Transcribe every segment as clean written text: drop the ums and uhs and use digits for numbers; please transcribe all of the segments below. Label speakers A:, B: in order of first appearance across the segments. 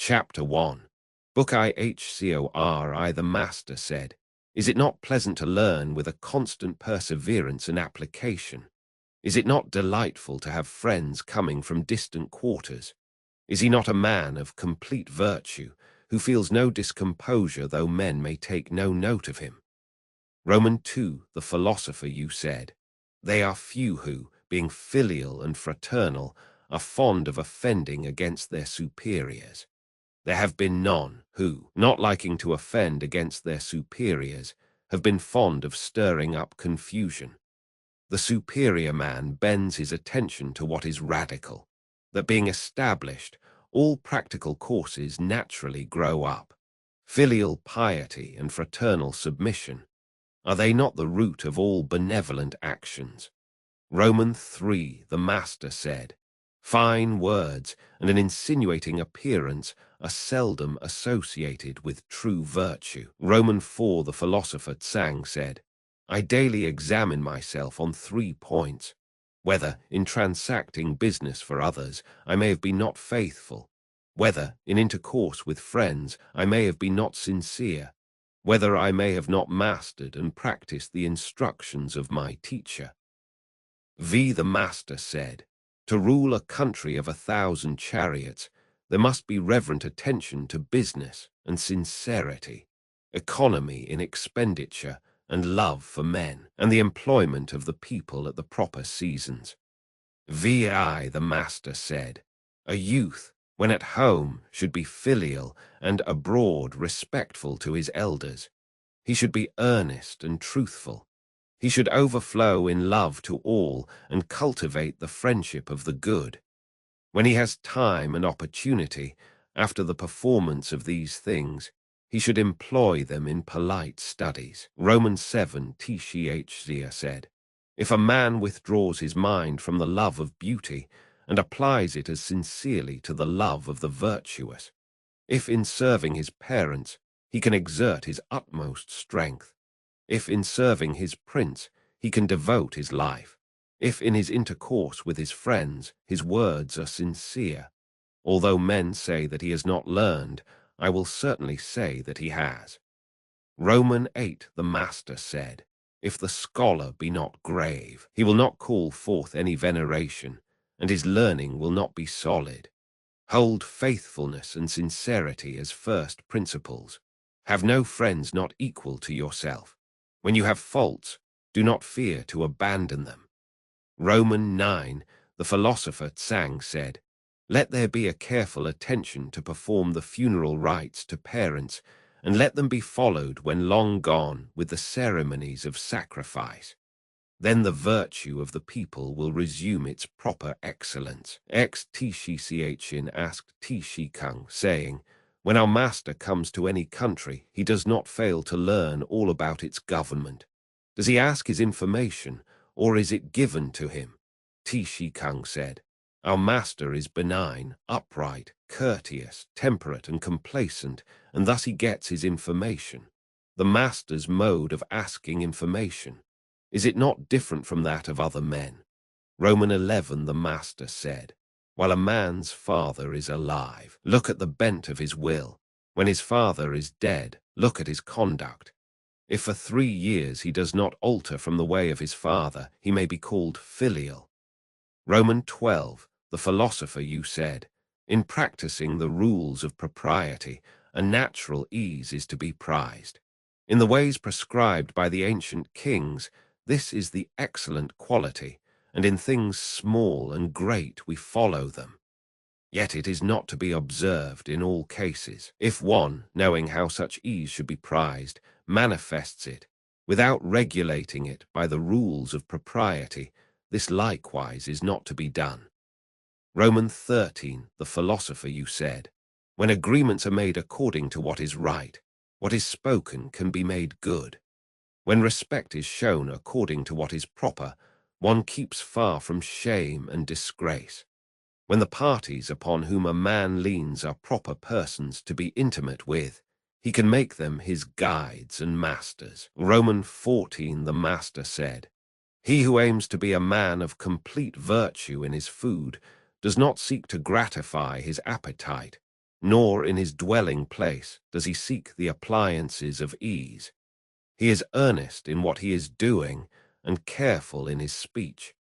A: Chapter 1. Book IHCORI the Master said, "Is it not pleasant to learn with a constant perseverance and application? Is it not delightful to have friends coming from distant quarters? Is he not a man of complete virtue, who feels no discomposure though men may take no note of him?" Roman 2, the philosopher, you said, "They are few who, being filial and fraternal, are fond of offending against their superiors. There have been none who, not liking to offend against their superiors, have been fond of stirring up confusion. The superior man bends his attention to what is radical, that being established, all practical courses naturally grow up. Filial piety and fraternal submission, are they not the root of all benevolent actions?" Roman 3, the Master said, "Fine words and an insinuating appearance are seldom associated with true virtue." Roman 4, the philosopher Tsang said, "I daily examine myself on 3 points, whether in transacting business for others I may have been not faithful, whether in intercourse with friends I may have been not sincere, whether I may have not mastered and practiced the instructions of my teacher." The Master said, "To rule a country of 1,000 chariots, there must be reverent attention to business and sincerity, economy in expenditure and love for men, and the employment of the people at the proper seasons." The Master said, "A youth, when at home, should be filial and abroad respectful to his elders. He should be earnest and truthful. He should overflow in love to all and cultivate the friendship of the good. When he has time and opportunity, after the performance of these things, he should employ them in polite studies." Romans 7, Tchzia said, "If a man withdraws his mind from the love of beauty and applies it as sincerely to the love of the virtuous, if in serving his parents he can exert his utmost strength, if in serving his prince he can devote his life, if in his intercourse with his friends his words are sincere, although men say that he has not learned, I will certainly say that he has." Roman 8, the Master said, "If the scholar be not grave, he will not call forth any veneration, and his learning will not be solid. Hold faithfulness and sincerity as first principles. Have no friends not equal to yourself. When you have faults, do not fear to abandon them." Roman 9, the philosopher Tsang said, "Let there be a careful attention to perform the funeral rites to parents, and let them be followed when long gone with the ceremonies of sacrifice. Then the virtue of the people will resume its proper excellence." Tchchin asked Tshikung, saying, "When our master comes to any country, he does not fail to learn all about its government. Does he ask his information, or is it given to him?" Tshikung said, "Our master is benign, upright, courteous, temperate, and complacent, and thus he gets his information. The master's mode of asking information, is it not different from that of other men?" Roman 11, the Master said, "While a man's father is alive, look at the bent of his will. When his father is dead, look at his conduct. If for 3 years he does not alter from the way of his father, he may be called filial." Roman 12, the philosopher, you said, "In practicing the rules of propriety, a natural ease is to be prized. In the ways prescribed by the ancient kings, this is the excellent quality, and in things small and great we follow them. Yet it is not to be observed in all cases. If one, knowing how such ease should be prized, manifests it, without regulating it by the rules of propriety, this likewise is not to be done." Roman 13, the philosopher, you said, "When agreements are made according to what is right, what is spoken can be made good. When respect is shown according to what is proper, one keeps far from shame and disgrace. When the parties upon whom a man leans are proper persons to be intimate with, he can make them his guides and masters." Roman 14, the Master said, "He who aims to be a man of complete virtue in his food does not seek to gratify his appetite, nor in his dwelling place does he seek the appliances of ease. He is earnest in what he is doing and careful in his speech.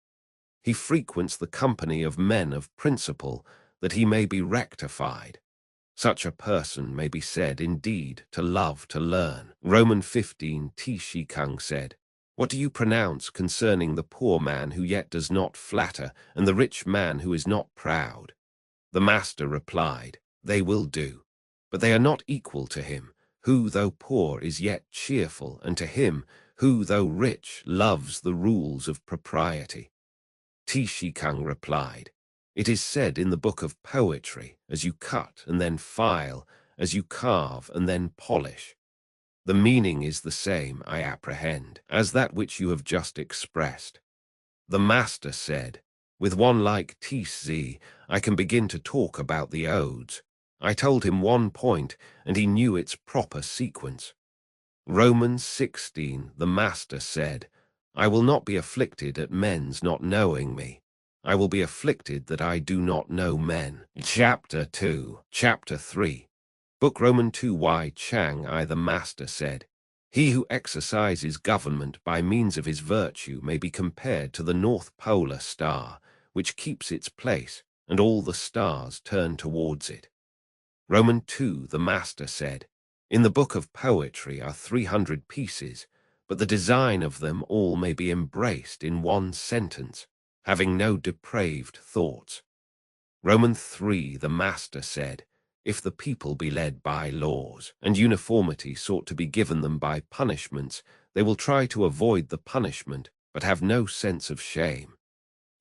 A: He frequents the company of men of principle that he may be rectified. Such a person may be said indeed to love to learn. Roman 15 T. Shikang said, "What do you pronounce concerning the poor man who yet does not flatter, and the rich man who is not proud?" The master replied, "They will do, but they are not equal to him, who though poor is yet cheerful, and to him, who though rich loves the rules of propriety." Tishikang replied, "It is said in the book of poetry, as you cut and then file, as you carve and then polish. The meaning is the same, I apprehend, as that which you have just expressed." The master said, "With one like Tsz, I can begin to talk about the odes." I told him one point, and he knew its proper sequence. Romans 16, the master said, "I will not be afflicted at men's not knowing me. I will be afflicted that I do not know men." Chapter 2, Chapter 3. Book Roman 2 Y Chang I the master said, "He who exercises government by means of his virtue may be compared to the North Polar star, which keeps its place, and all the stars turn towards it." Roman 2, the master said, "In the book of poetry are 300 pieces, but the design of them all may be embraced in one sentence, having no depraved thoughts." Roman 3, the master said, "If the people be led by laws, and uniformity sought to be given them by punishments, they will try to avoid the punishment, but have no sense of shame.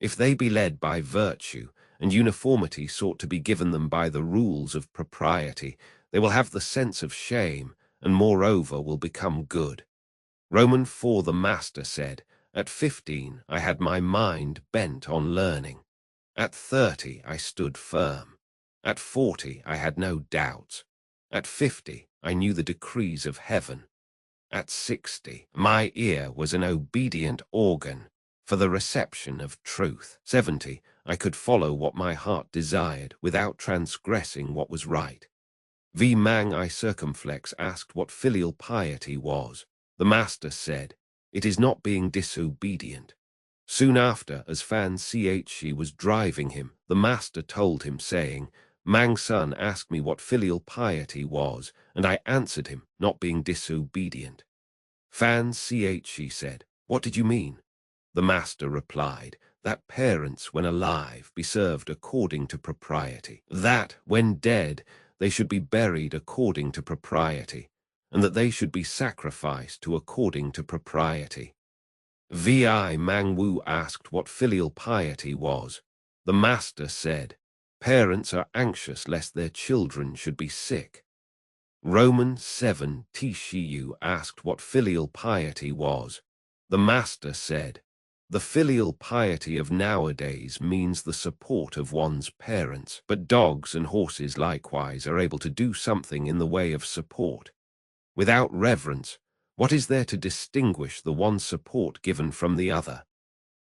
A: If they be led by virtue, and uniformity sought to be given them by the rules of propriety, they will have the sense of shame, and moreover will become good." Roman 4, the master said, "At 15 I had my mind bent on learning. At 30 I stood firm. At 40 I had no doubts. At 50 I knew the decrees of heaven. At 60 my ear was an obedient organ for the reception of truth. 70 I could follow what my heart desired without transgressing what was right." V. Mang I Circumflex asked what filial piety was. The master said, "It is not being disobedient." Soon after, as Fan Che was driving him, the master told him, saying, "Mang Sun asked me what filial piety was, and I answered him, not being disobedient." Fan Che said, "What did you mean?" The master replied, "That parents, when alive, be served according to propriety, that, when dead, they should be buried according to propriety, and that they should be sacrificed to according to propriety." Vi Mang Wu asked what filial piety was. The master said, "Parents are anxious lest their children should be sick." Roman 7 Tshiyu asked what filial piety was. The master said, "The filial piety of nowadays means the support of one's parents, but dogs and horses likewise are able to do something in the way of support. Without reverence, what is there to distinguish the one support given from the other?"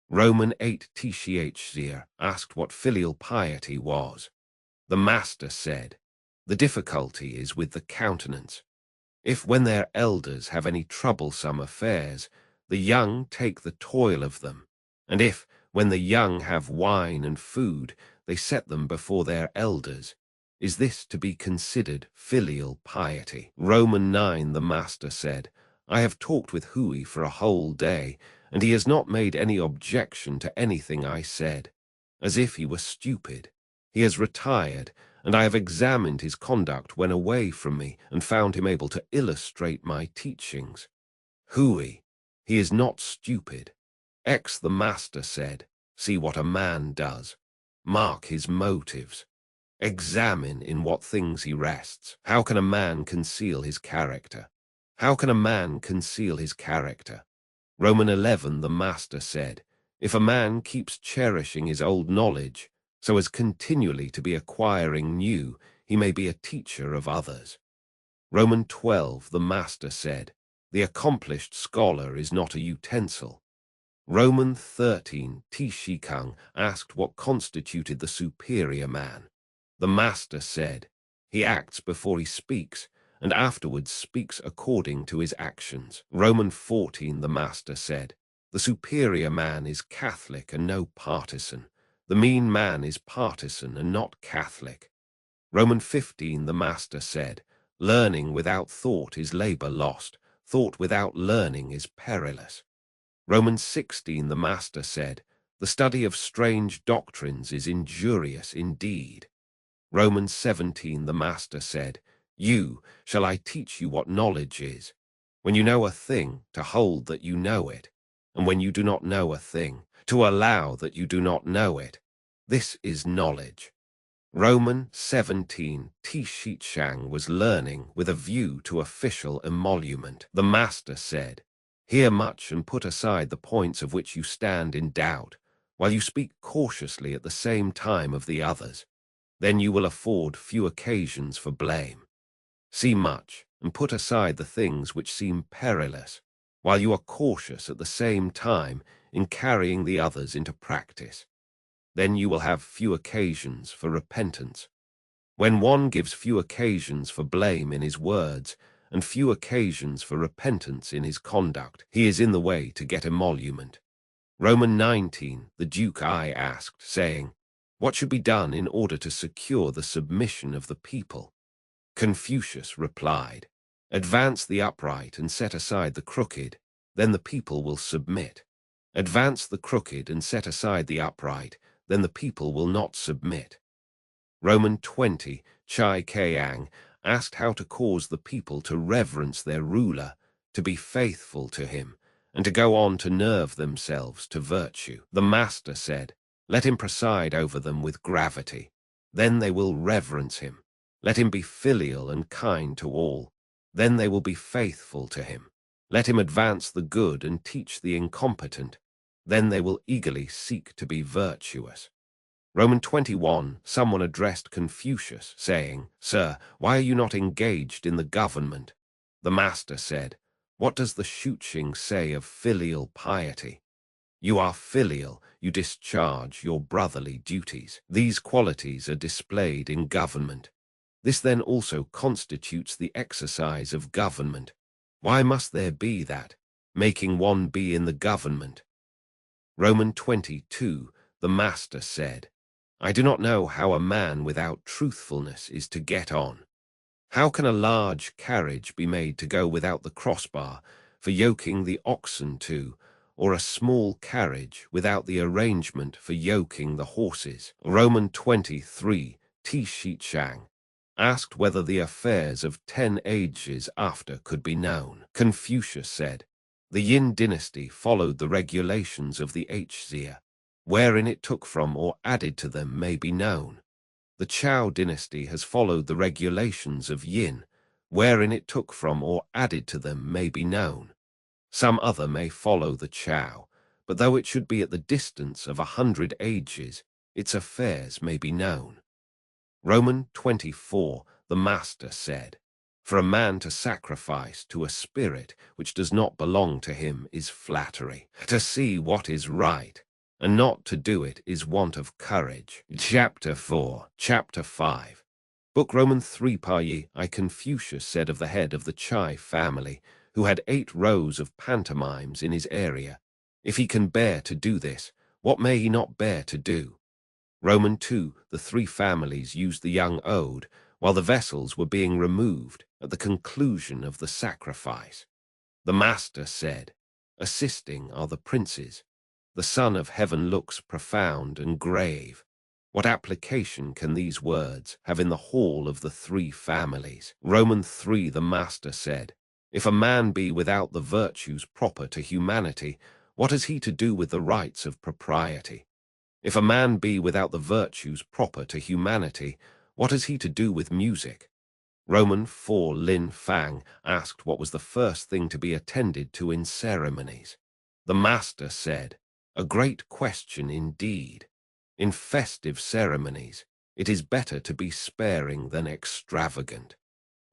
A: Roman 8 Tshir asked what filial piety was. The master said, "The difficulty is with the countenance. If when their elders have any troublesome affairs, the young take the toil of them, and if, when the young have wine and food, they set them before their elders, is this to be considered filial piety?" Roman 9 the master said, "I have talked with Hui for a whole day, and he has not made any objection to anything I said, as if he were stupid. He has retired, and I have examined his conduct when away from me and found him able to illustrate my teachings. Hui, he is not stupid." X the master said, "See what a man does. Mark his motives. Examine in what things he rests. How can a man conceal his character? How can a man conceal his character?" Roman 11 the master said, "If a man keeps cherishing his old knowledge, so as continually to be acquiring new, he may be a teacher of others." Roman 12 the master said, "The accomplished scholar is not a utensil." Roman 13 Tshikang asked what constituted the superior man. The master said, He acts before he speaks, and afterwards speaks according to his actions. Romans 14, the Master said, the superior man is Catholic and no partisan. The mean man is partisan and not Catholic. Romans 15, the Master said, learning without thought is labor lost. Thought without learning is perilous. Romans 16, the Master said, the study of strange doctrines is injurious indeed. Romans 17, the Master said, you, shall I teach you what knowledge is? When you know a thing, to hold that you know it, and when you do not know a thing, to allow that you do not know it. This is knowledge. Romans 17, Ti Shang was learning with a view to official emolument. The Master said, hear much and put aside the points of which you stand in doubt, while you speak cautiously at the same time of the others. Then you will afford few occasions for blame. See much, and put aside the things which seem perilous, while you are cautious at the same time in carrying the others into practice. Then you will have few occasions for repentance. When one gives few occasions for blame in his words, and few occasions for repentance in his conduct, he is in the way to get emolument. Romans 19, the Duke I asked, saying, what should be done in order to secure the submission of the people? Confucius replied, advance the upright and set aside the crooked, then the people will submit. Advance the crooked and set aside the upright, then the people will not submit. Romans 20, Chai Kayang asked how to cause the people to reverence their ruler, to be faithful to him, and to go on to nerve themselves to virtue. The Master said, let him preside over them with gravity. Then they will reverence him. Let him be filial and kind to all. Then they will be faithful to him. Let him advance the good and teach the incompetent. Then they will eagerly seek to be virtuous. Romans 21, someone addressed Confucius, saying, sir, why are you not engaged in the government? The Master said, what does the Shuqing say of filial piety? You are filial, you discharge your brotherly duties. These qualities are displayed in government. This then also constitutes the exercise of government. Why must there be that, making one be in the government? Romans 22, the Master said, I do not know how a man without truthfulness is to get on. How can a large carriage be made to go without the crossbar for yoking the oxen to, or a small carriage without the arrangement for yoking the horses? Romans 23, Ti Shang asked whether the affairs of 10 ages after could be known. Confucius said, the Yin dynasty followed the regulations of the Hsia, wherein it took from or added to them may be known. The Chao dynasty has followed the regulations of Yin, wherein it took from or added to them may be known. Some other may follow the Chao, but though it should be at the distance of 100 ages, its affairs may be known. Romans 24, the Master said, for a man to sacrifice to a spirit which does not belong to him is flattery. To see what is right, and not to do it is want of courage. Chapter 4, Chapter 5. Book Romans 3 Payi I Confucius said of the head of the Chai family, who had 8 rows of pantomimes in his area, if he can bear to do this, what may he not bear to do? Romans 2, the 3 families used the young ode, while the vessels were being removed at the conclusion of the sacrifice. The Master said, assisting are the princes. The Son of Heaven looks profound and grave. What application can these words have in the hall of the 3 families? Romans 3, the Master said, if a man be without the virtues proper to humanity, what has he to do with the rights of propriety? If a man be without the virtues proper to humanity, what has he to do with music? Romans 4 Lin Fang asked what was the first thing to be attended to in ceremonies. The Master said, a great question indeed. In festive ceremonies, it is better to be sparing than extravagant.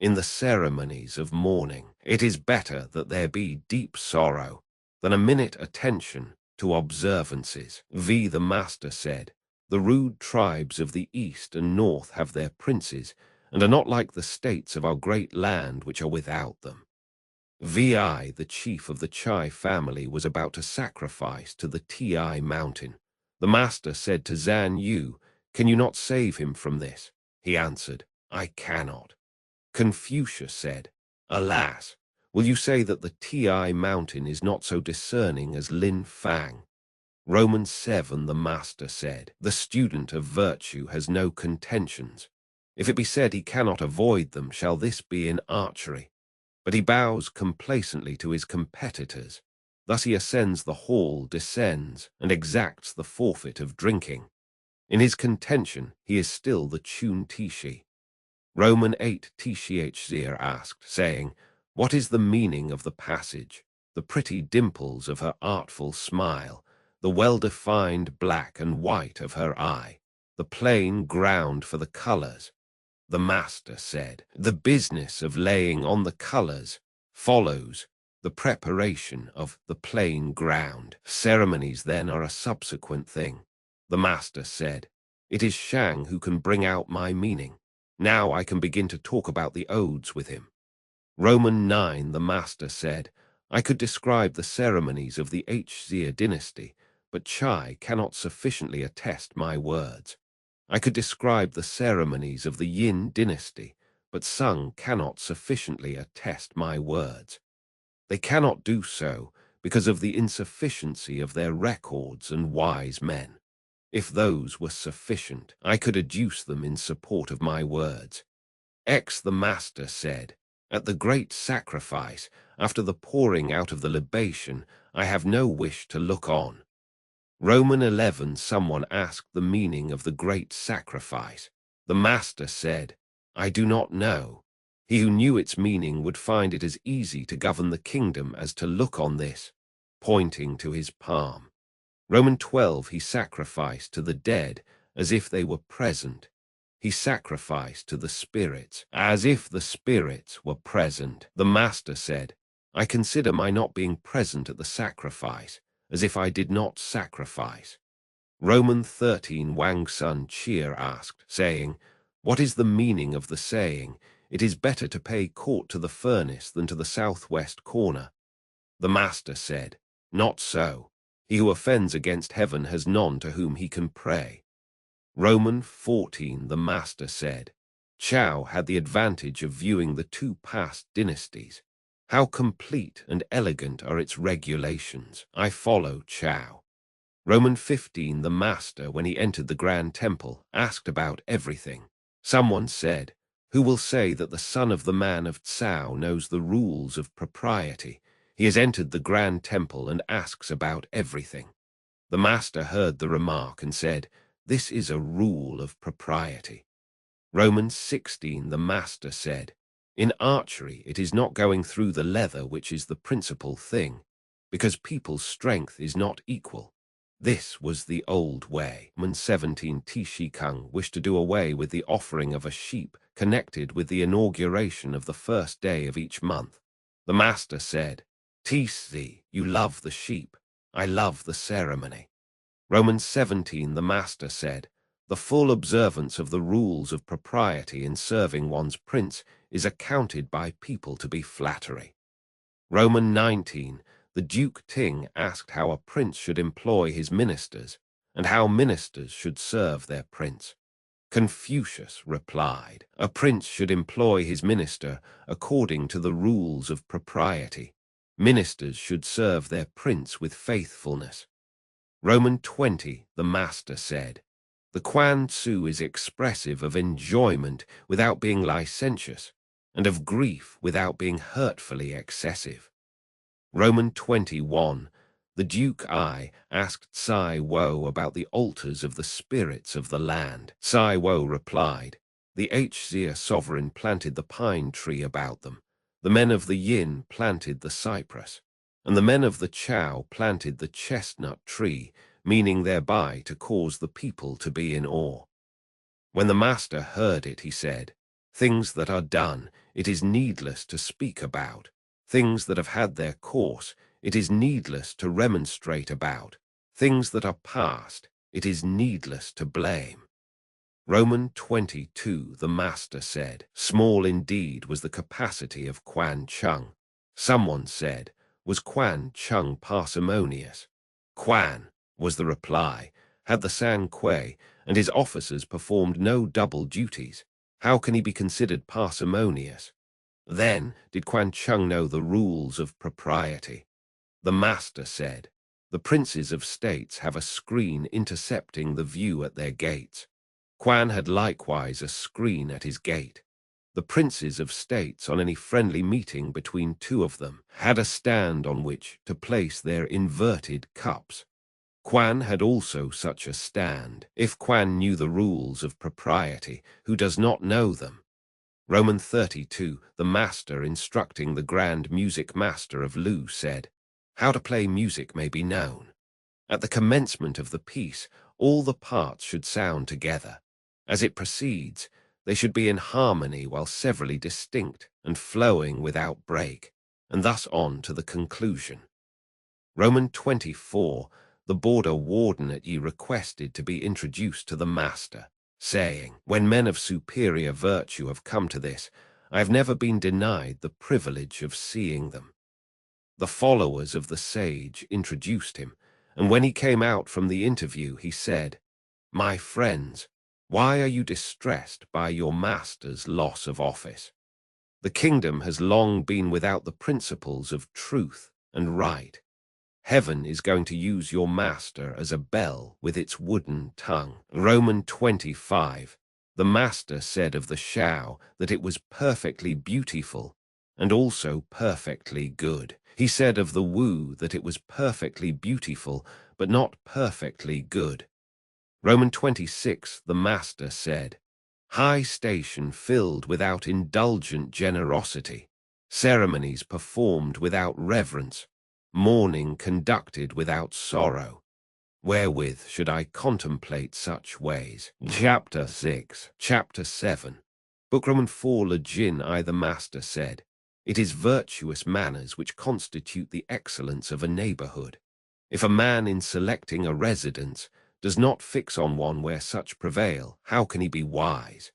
A: In the ceremonies of mourning, it is better that there be deep sorrow than a minute attention to observances. The Master said, the rude tribes of the east and north have their princes, and are not like the states of our great land which are without them. Vi, the chief of the Chai family, was about to sacrifice to the Ti mountain. The master said to Zan Yu, "Can you not save him from this?" He answered, "I cannot." Confucius said, "Alas, will you say that the Ti mountain is not so discerning as Lin Fang?" Romans 7, the master said, "The student of virtue has no contentions. If it be said he cannot avoid them, shall this be in archery? But he bows complacently to his competitors. Thus he ascends the hall, descends, and exacts the forfeit of drinking. In his contention he is still the Chun Tishi." Roman 8 Tshir asked, saying, "What is the meaning of the passage? The pretty dimples of her artful smile, the well-defined black and white of her eye, the plain ground for the colors." The master said, "The business of laying on the colors follows the preparation of the plain ground. Ceremonies then are a subsequent thing." The master said, "It is Shang who can bring out my meaning. Now I can begin to talk about the odes with him." Roman 9, the master said, "I could describe the ceremonies of the Hsia dynasty, but Chai cannot sufficiently attest my words. I could describe the ceremonies of the Yin dynasty, but Sung cannot sufficiently attest my words. They cannot do so because of the insufficiency of their records and wise men. If those were sufficient, I could adduce them in support of my words." The master said, "At the great sacrifice, after the pouring out of the libation, I have no wish to look on." Roman 11, someone asked the meaning of the great sacrifice. The master said, "I do not know. He who knew its meaning would find it as easy to govern the kingdom as to look on this," pointing to his palm. Roman 12, he sacrificed to the dead as if they were present. He sacrificed to the spirits as if the spirits were present. The master said, "I consider my not being present at the sacrifice as if I did not sacrifice." Roman 13, Wang Sun Cheer asked, saying, "What is the meaning of the saying, 'It is better to pay court to the furnace than to the southwest corner'?" The master said, "Not so. He who offends against heaven has none to whom he can pray." Roman 14, the master said, "Chao had the advantage of viewing the two past dynasties. How complete and elegant are its regulations. I follow Chao." Roman 15, the master, when he entered the grand temple, asked about everything. Someone said, "Who will say that the son of the man of Tsao knows the rules of propriety? He has entered the grand temple and asks about everything." The master heard the remark and said, "This is a rule of propriety." Romans 16, the master said, "In archery it is not going through the leather which is the principal thing, because people's strength is not equal." This was the old way. Romans 17, Tishikung wished to do away with the offering of a sheep connected with the inauguration of the first day of each month. The master said, "Tisi, you love the sheep. I love the ceremony." Romans 17, the master said, "The full observance of the rules of propriety in serving one's prince is accounted by people to be flattery." Roman 19, the Duke Ting asked how a prince should employ his ministers, and how ministers should serve their prince. Confucius replied, "A prince should employ his minister according to the rules of propriety. Ministers should serve their prince with faithfulness." Roman 20, the master said, "The Quan Tzu is expressive of enjoyment without being licentious, and of grief without being hurtfully excessive." Roman 21, the Duke Ai asked Tsai Wo about the altars of the spirits of the land. Tsai Wo replied, "The Hsia sovereign planted the pine tree about them. The men of the Yin planted the cypress, and the men of the Chao planted the chestnut tree, meaning thereby to cause the people to be in awe." When the master heard it, he said, "Things that are done, it is needless to speak about. Things that have had their course, it is needless to remonstrate about. Things that are past, it is needless to blame." Roman 22, the master said. Small indeed was the capacity of Quan Chung. Someone said, was Quan Chung parsimonious? Quan, was the reply, had the San Kuei, and his officers performed no double duties. How can he be considered parsimonious? Then did Quan Chung know the rules of propriety. The master said, the princes of states have a screen intercepting the view at their gates. Quan had likewise a screen at his gate. The princes of states, on any friendly meeting between two of them, had a stand on which to place their inverted cups. Quan had also such a stand. If Quan knew the rules of propriety, who does not know them? Roman 32, the master instructing the grand music master of Lu said, how to play music may be known. At the commencement of the piece, all the parts should sound together. As it proceeds, they should be in harmony while severally distinct and flowing without break, and thus on to the conclusion. Roman 24, the border warden at Yi requested to be introduced to the master, saying, when men of superior virtue have come to this, I have never been denied the privilege of seeing them. The followers of the sage introduced him, and when he came out from the interview, he said, my friends, why are you distressed by your master's loss of office? The kingdom has long been without the principles of truth and right. Heaven is going to use your master as a bell with its wooden tongue. Roman 25. The master said of the Shao that it was perfectly beautiful and also perfectly good. He said of the Wu that it was perfectly beautiful but not perfectly good. Roman 26. The master said, high station filled without indulgent generosity, ceremonies performed without reverence, mourning conducted without sorrow. Wherewith should I contemplate such ways? Chapter 6. Chapter 7. Book Roman 4 Lejin I the master said, it is virtuous manners which constitute the excellence of a neighborhood. If a man in selecting a residence does not fix on one where such prevail, how can he be wise?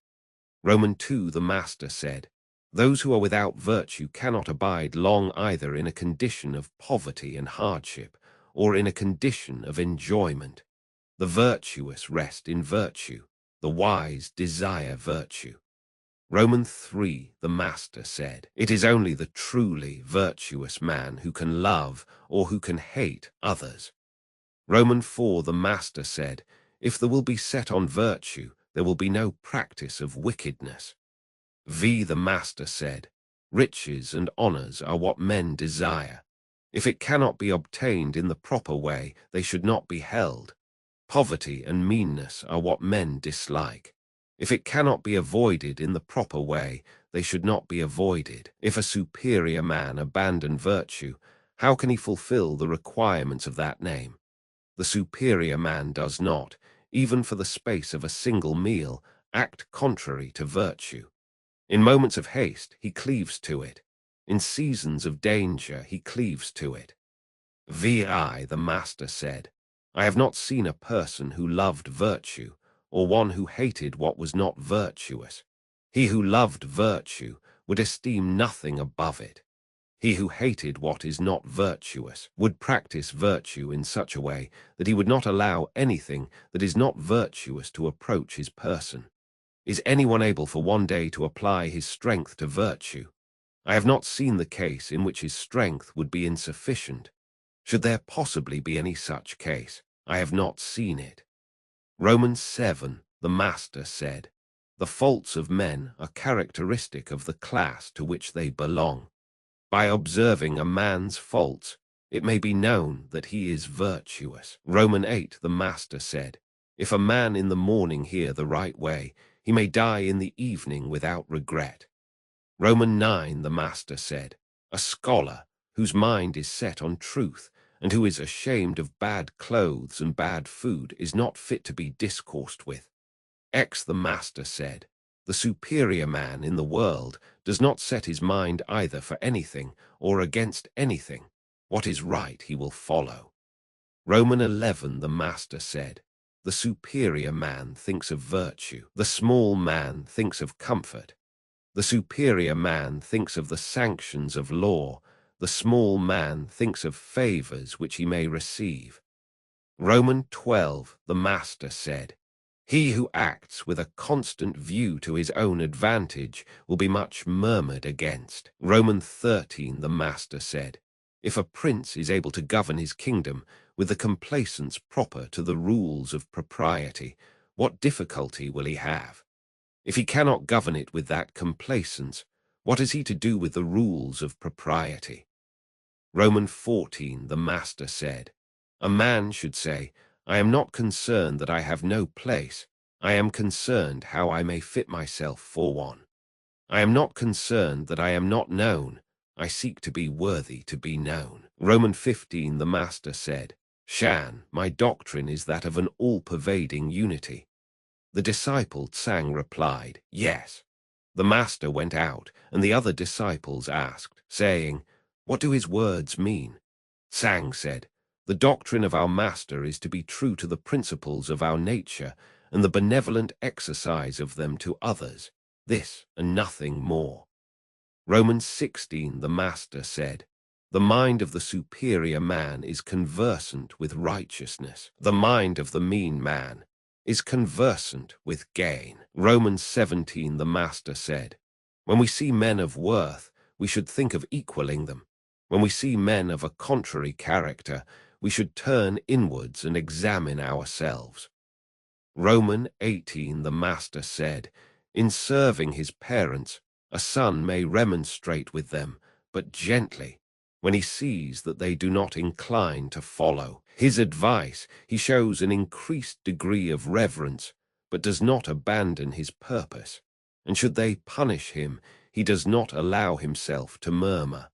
A: Roman 2 the master said, those who are without virtue cannot abide long either in a condition of poverty and hardship, or in a condition of enjoyment. The virtuous rest in virtue, the wise desire virtue. Roman 3 the master said, it is only the truly virtuous man who can love or who can hate others. Roman 4 the master said, if there will be set on virtue, there will be no practice of wickedness. The master said, riches and honors are what men desire. If it cannot be obtained in the proper way, they should not be held. Poverty and meanness are what men dislike. If it cannot be avoided in the proper way, they should not be avoided. If a superior man abandon virtue, how can he fulfill the requirements of that name? The superior man does not, even for the space of a single meal, act contrary to virtue. In moments of haste, he cleaves to it. In seasons of danger, he cleaves to it. The master said, I have not seen a person who loved virtue, or one who hated what was not virtuous. He who loved virtue would esteem nothing above it. He who hated what is not virtuous would practice virtue in such a way that he would not allow anything that is not virtuous to approach his person. Is anyone able for one day to apply his strength to virtue? I have not seen the case in which his strength would be insufficient. Should there possibly be any such case? I have not seen it. Romans 7, the master said, the faults of men are characteristic of the class to which they belong. By observing a man's faults, it may be known that he is virtuous. Roman 8, the master said, if a man in the morning hear the right way, he may die in the evening without regret. Roman 9, the master said, a scholar whose mind is set on truth and who is ashamed of bad clothes and bad food is not fit to be discoursed with. The master said, the superior man in the world does not set his mind either for anything or against anything. What is right he will follow. Roman 11, the master said, The superior man thinks of virtue. The small man thinks of comfort. The superior man thinks of the sanctions of law. The small man thinks of favors which he may receive. Romans 12, the Master said, "He who acts with a constant view to his own advantage will be much murmured against." Romans 13, the Master said, "If a prince is able to govern his kingdom with the complacence proper to the rules of propriety, what difficulty will he have? If he cannot govern it with that complacence, what is he to do with the rules of propriety?" Romans 14, the Master said, "A man should say, I am not concerned that I have no place. I am concerned how I may fit myself for one. I am not concerned that I am not known. I seek to be worthy to be known." Romans 15, the Master said, "Shan, my doctrine is that of an all-pervading unity." The disciple Tsang replied, "Yes." The Master went out, and the other disciples asked, saying, "What do his words mean?" Tsang said, "The doctrine of our Master is to be true to the principles of our nature and the benevolent exercise of them to others, this and nothing more." Romans 16, the Master said, "The mind of the superior man is conversant with righteousness. The mind of the mean man is conversant with gain." Romans 17, the Master said, "When we see men of worth, we should think of equaling them. When we see men of a contrary character, we should turn inwards and examine ourselves." Romans 18, the Master said, "In serving his parents, a son may remonstrate with them, but gently. When he sees that they do not incline to follow his advice, he shows an increased degree of reverence, but does not abandon his purpose. And should they punish him, he does not allow himself to murmur."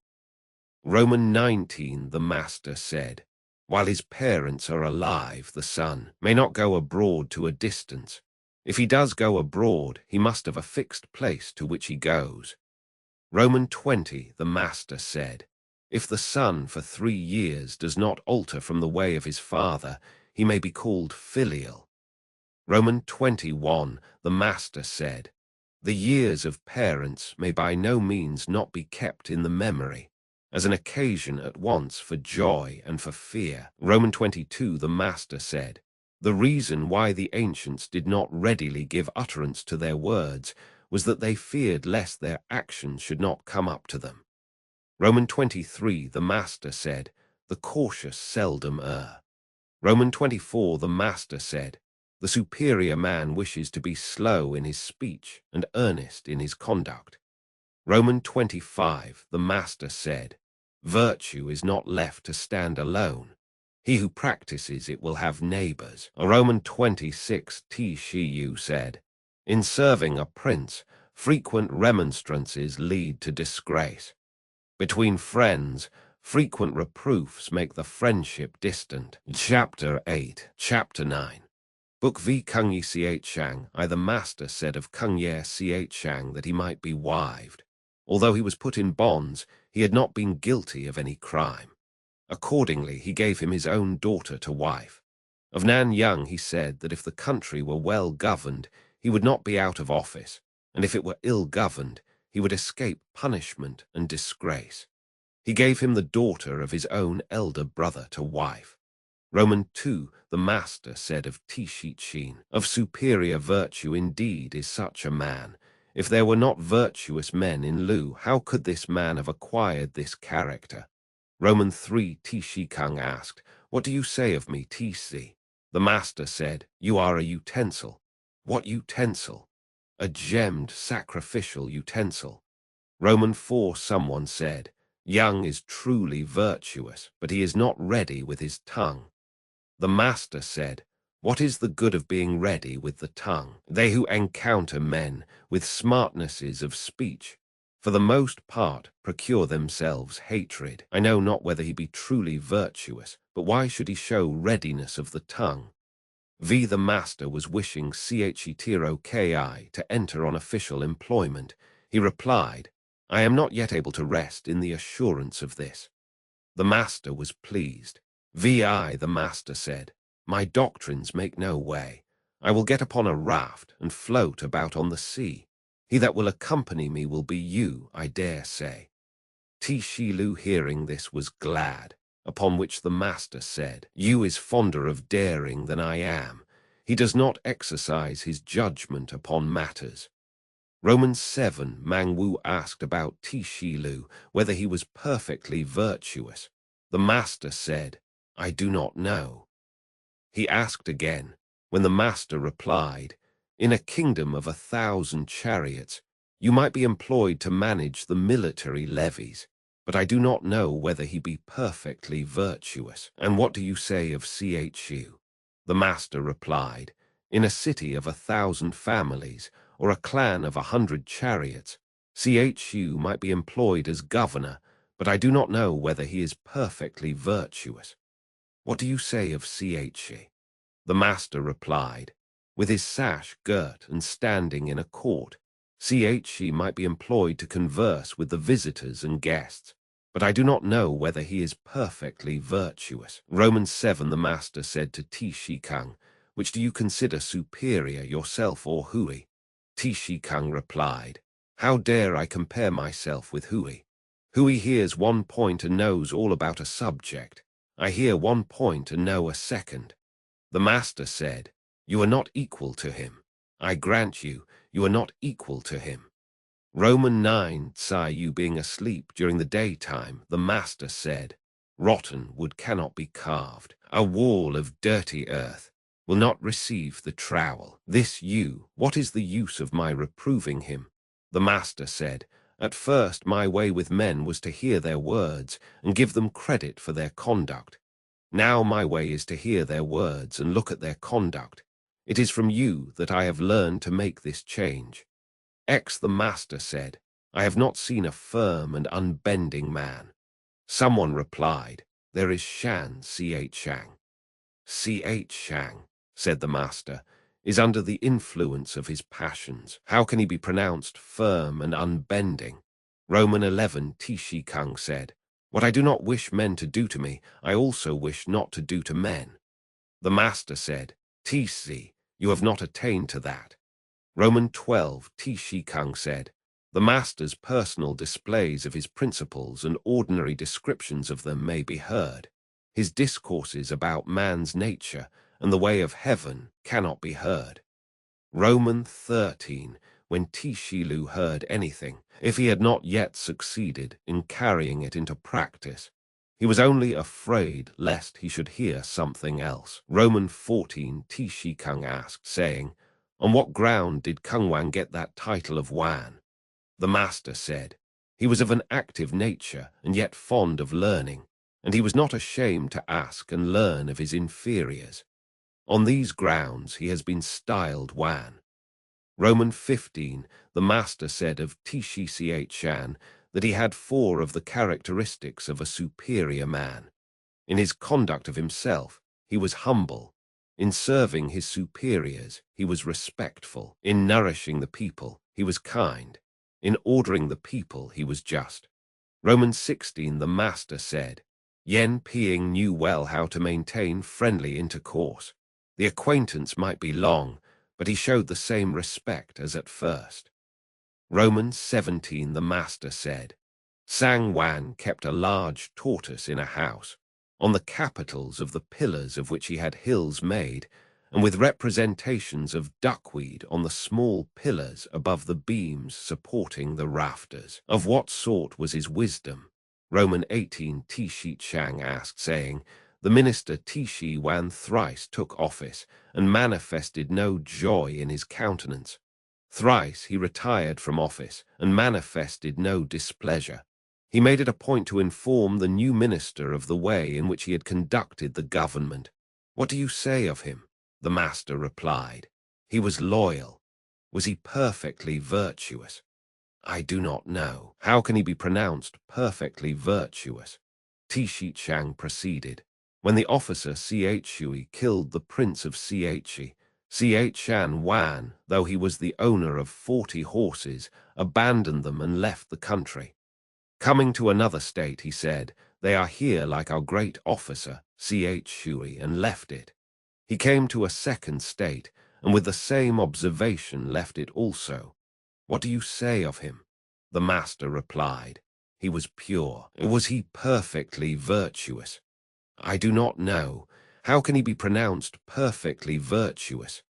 A: Romans 19, the Master said, "While his parents are alive, the son may not go abroad to a distance. If he does go abroad, he must have a fixed place to which he goes." Romans 20, the Master said, "If the son for 3 years does not alter from the way of his father, he may be called filial." Romans 21, the Master said, "The years of parents may by no means not be kept in the memory, as an occasion at once for joy and for fear." Romans 22, the Master said, "The reason why the ancients did not readily give utterance to their words was that they feared lest their actions should not come up to them." Romans 23, the Master said, "The cautious seldom err." Romans 24, the Master said, "The superior man wishes to be slow in his speech and earnest in his conduct." Romans 25, the Master said, "Virtue is not left to stand alone. He who practices it will have neighbors." Romans 26, T. Shiyu said, "In serving a prince, frequent remonstrances lead to disgrace. Between friends, frequent reproofs make the friendship distant." Chapter 8. Chapter 9. Book V. Kung Ye Xiang, the Master said of Kung Ye Xiang that he might be wived. Although he was put in bonds, he had not been guilty of any crime. Accordingly, he gave him his own daughter to wife. Of Nan Young he said that if the country were well governed, he would not be out of office, and if it were ill governed, he would escape punishment and disgrace. He gave him the daughter of his own elder brother to wife. Romans 2, the Master said of Tishichin, "Of superior virtue indeed is such a man. If there were not virtuous men in Lu, how could this man have acquired this character?" Romans 3, Tishikung asked, "What do you say of me, Tisi?" The Master said, "You are a utensil." "What utensil?" "A gemmed sacrificial utensil." Romans 4, someone said, "Young is truly virtuous, but he is not ready with his tongue." The Master said, "What is the good of being ready with the tongue? They who encounter men with smartnesses of speech, for the most part, procure themselves hatred. I know not whether he be truly virtuous, but why should he show readiness of the tongue?" The Master was wishing Chetiro Ki to enter on official employment. He replied, "I am not yet able to rest in the assurance of this." The Master was pleased. The Master said, My doctrines make no way. I will get upon a raft and float about on the sea. He that will accompany me will be you, I dare say. Tishilu, hearing this, was glad, upon which the master said, You is fonder of daring than I am. He does not exercise his judgment upon matters. Romans 7, Mangwu asked about Tishilu, whether he was perfectly virtuous. The master said, I do not know. He asked again, when the master replied, In a kingdom of 1,000 chariots, you might be employed to manage the military levies, but I do not know whether he be perfectly virtuous. And what do you say of Chu? The master replied, In a city of 1,000 families, or a clan of 100 chariots, Chu might be employed as governor, but I do not know whether he is perfectly virtuous. What do you say of Chu? The master replied, With his sash girt and standing in a court, Chu might be employed to converse with the visitors and guests, but I do not know whether he is perfectly virtuous. Romans 7, the master said to Kang, Which do you consider superior, yourself or Hui? Kang replied, How dare I compare myself with Hui? Hui hears one point and knows all about a subject. I hear one point and know a second. The master said, You are not equal to him. I grant you, you are not equal to him. Roman 9, you being asleep during the daytime, the master said, Rotten wood cannot be carved. A wall of dirty earth will not receive the trowel. What is the use of my reproving him? The master said, At first my way with men was to hear their words and give them credit for their conduct. Now my way is to hear their words and look at their conduct. It is from you that I have learned to make this change. The master said, I have not seen a firm and unbending man. Someone replied, There is Shan, Shang. Shang, said the master, is under the influence of his passions. How can he be pronounced firm and unbending? Roman 11, Kang said, What I do not wish men to do to me, I also wish not to do to men. The master said, you have not attained to that. Roman 12, Kang said, The master's personal displays of his principles and ordinary descriptions of them may be heard. His discourses about man's nature and the way of heaven cannot be heard. Roman 13, when Tishilu heard anything, if he had not yet succeeded in carrying it into practice, he was only afraid lest he should hear something else. Roman 14, Kang asked, saying, On what ground did Kung Wan get that title of Wan? The master said, He was of an active nature and yet fond of learning, and he was not ashamed to ask and learn of his inferiors. On these grounds he has been styled Wan. Roman 15, the master said of Shan that he had 4 of the characteristics of a superior man. In his conduct of himself, he was humble. In serving his superiors, he was respectful. In nourishing the people, he was kind. In ordering the people, he was just. Roman 16, the master said, Yen Ping knew well how to maintain friendly intercourse. The acquaintance might be long, but he showed the same respect as at first. Romans 17, the master said, Sang Wan kept a large tortoise in a house, on the capitals of the pillars of which he had hills made, and with representations of duckweed on the small pillars above the beams supporting the rafters. Of what sort was his wisdom? Roman 18, Shang asked, saying, The minister Tishi Wan thrice took office, and manifested no joy in his countenance. Thrice he retired from office, and manifested no displeasure. He made it a point to inform the new minister of the way in which he had conducted the government. What do you say of him? The master replied, He was loyal. Was he perfectly virtuous? I do not know. How can he be pronounced perfectly virtuous? Shang proceeded. When the officer Chui killed the prince of Shan Wan, though he was the owner of 40 horses, abandoned them and left the country. Coming to another state, he said, They are here like our great officer, Shui, and left it. He came to a second state, and with the same observation left it also. What do you say of him? The master replied, he was pure. Was he perfectly virtuous? I do not know. How can he be pronounced perfectly virtuous?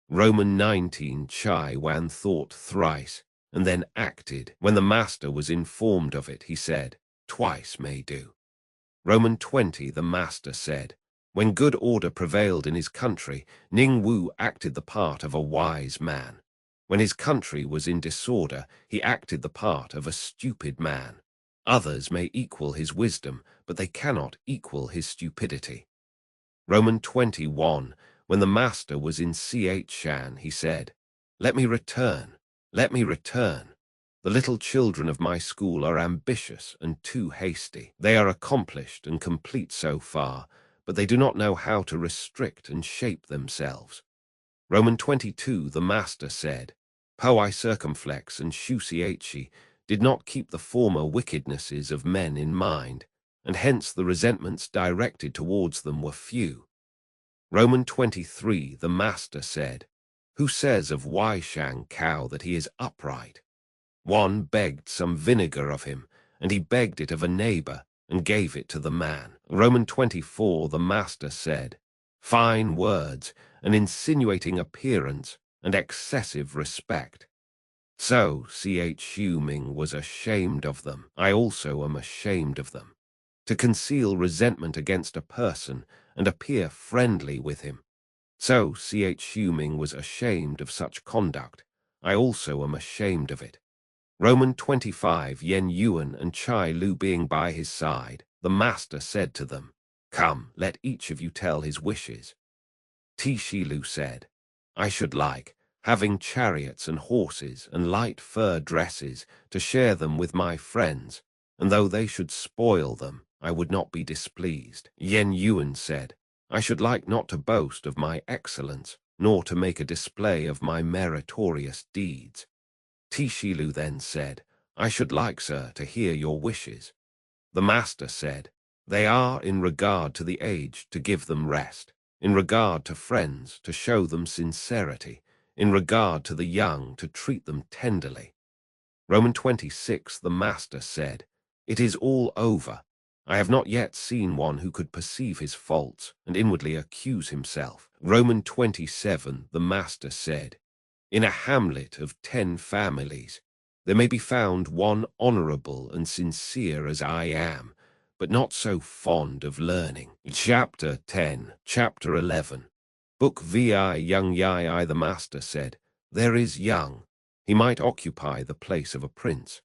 A: Roman 19 Chai Wan thought thrice, and then acted. When the master was informed of it, he said, twice may do. Roman 20 The master said, when good order prevailed in his country, Ning Wu acted the part of a wise man. When his country was in disorder, he acted the part of a stupid man. Others may equal his wisdom, but they cannot equal his stupidity. Roman 21 When the master was in Shan, he said, let me return, let me return. The little children of my school are ambitious and too hasty. They are accomplished and complete so far, but they do not know how to restrict and shape themselves. Roman 22 The master said, Poai circumflex and Shusiachi did not keep the former wickednesses of men in mind, and hence the resentments directed towards them were few. Roman 23 The master said, who says of Waishang cow that he is upright? One begged some vinegar of him, and he begged it of a neighbor, and gave it to the man. Roman 24 The master said, fine words, an insinuating appearance, and excessive respect. So Hu Ming was ashamed of them. I also am ashamed of them. To conceal resentment against a person, and appear friendly with him. So Hu Ming was ashamed of such conduct. I also am ashamed of it. Roman 25 Yen Yuan and Chai Lu being by his side, the master said to them, come, let each of you tell his wishes. Shilu said, I should like, having chariots and horses and light fur dresses, to share them with my friends, and though they should spoil them, I would not be displeased. Yen Yuan said, I should like not to boast of my excellence, nor to make a display of my meritorious deeds. Shilu then said, I should like, sir, to hear your wishes. The master said, they are in regard to the aged to give them rest, in regard to friends to show them sincerity, in regard to the young to treat them tenderly. Roman 26 The master said, it is all over. I have not yet seen one who could perceive his faults and inwardly accuse himself. Roman 27 The master said, in a hamlet of 10 families, there may be found one honorable and sincere as I am, but not so fond of learning. Chapter 10 Chapter 11 Book Vi Young Yai the master said, there is young. He might occupy the place of a prince.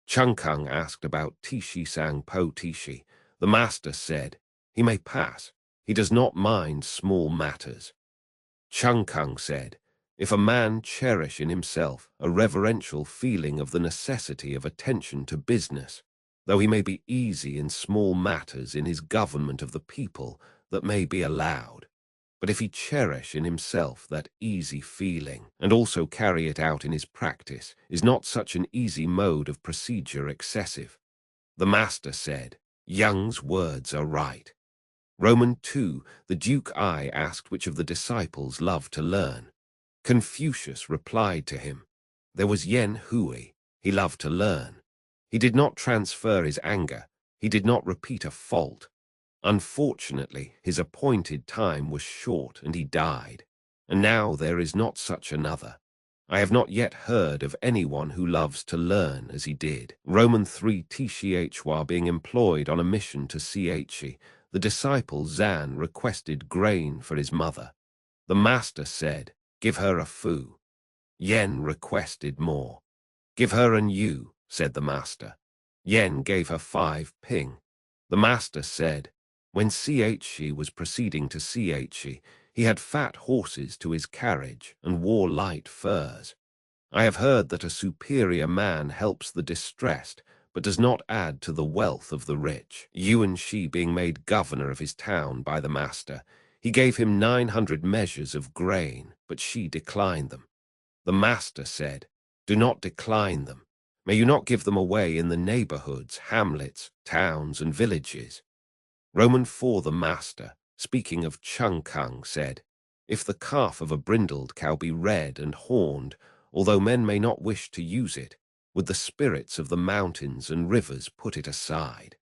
A: Chung Kung asked about Tishi Sang Po Tishi. The master said, he may pass. He does not mind small matters. Chung Kung said, if a man cherish in himself a reverential feeling of the necessity of attention to business, though he may be easy in small matters in his government of the people, that may be allowed. But if he cherish in himself that easy feeling, and also carry it out in his practice, is not such an easy mode of procedure excessive? The master said, Young's words are right. Roman 2 The Duke I asked which of the disciples loved to learn. Confucius replied to him, there was Yen Hui, he loved to learn. He did not transfer his anger, he did not repeat a fault. Unfortunately, his appointed time was short and he died, and now there is not such another. I have not yet heard of anyone who loves to learn as he did. Roman 3 Tshua being employed on a mission to Chi, the disciple Zan requested grain for his mother. The master said, give her a fu. Yen requested more. Give her an yu, said the master. Yen gave her 5 ping. The master said, when Chi was proceeding to Chi, he had fat horses to his carriage and wore light furs. I have heard that a superior man helps the distressed, but does not add to the wealth of the rich. Yuan Shi being made governor of his town by the master, he gave him 900 measures of grain, but she declined them. The master said, do not decline them. May you not give them away in the neighborhoods, hamlets, towns, and villages. Roman 4 The master, speaking of Chung Kung, said, If the calf of a brindled cow be red and horned, although men may not wish to use it, would the spirits of the mountains and rivers put it aside?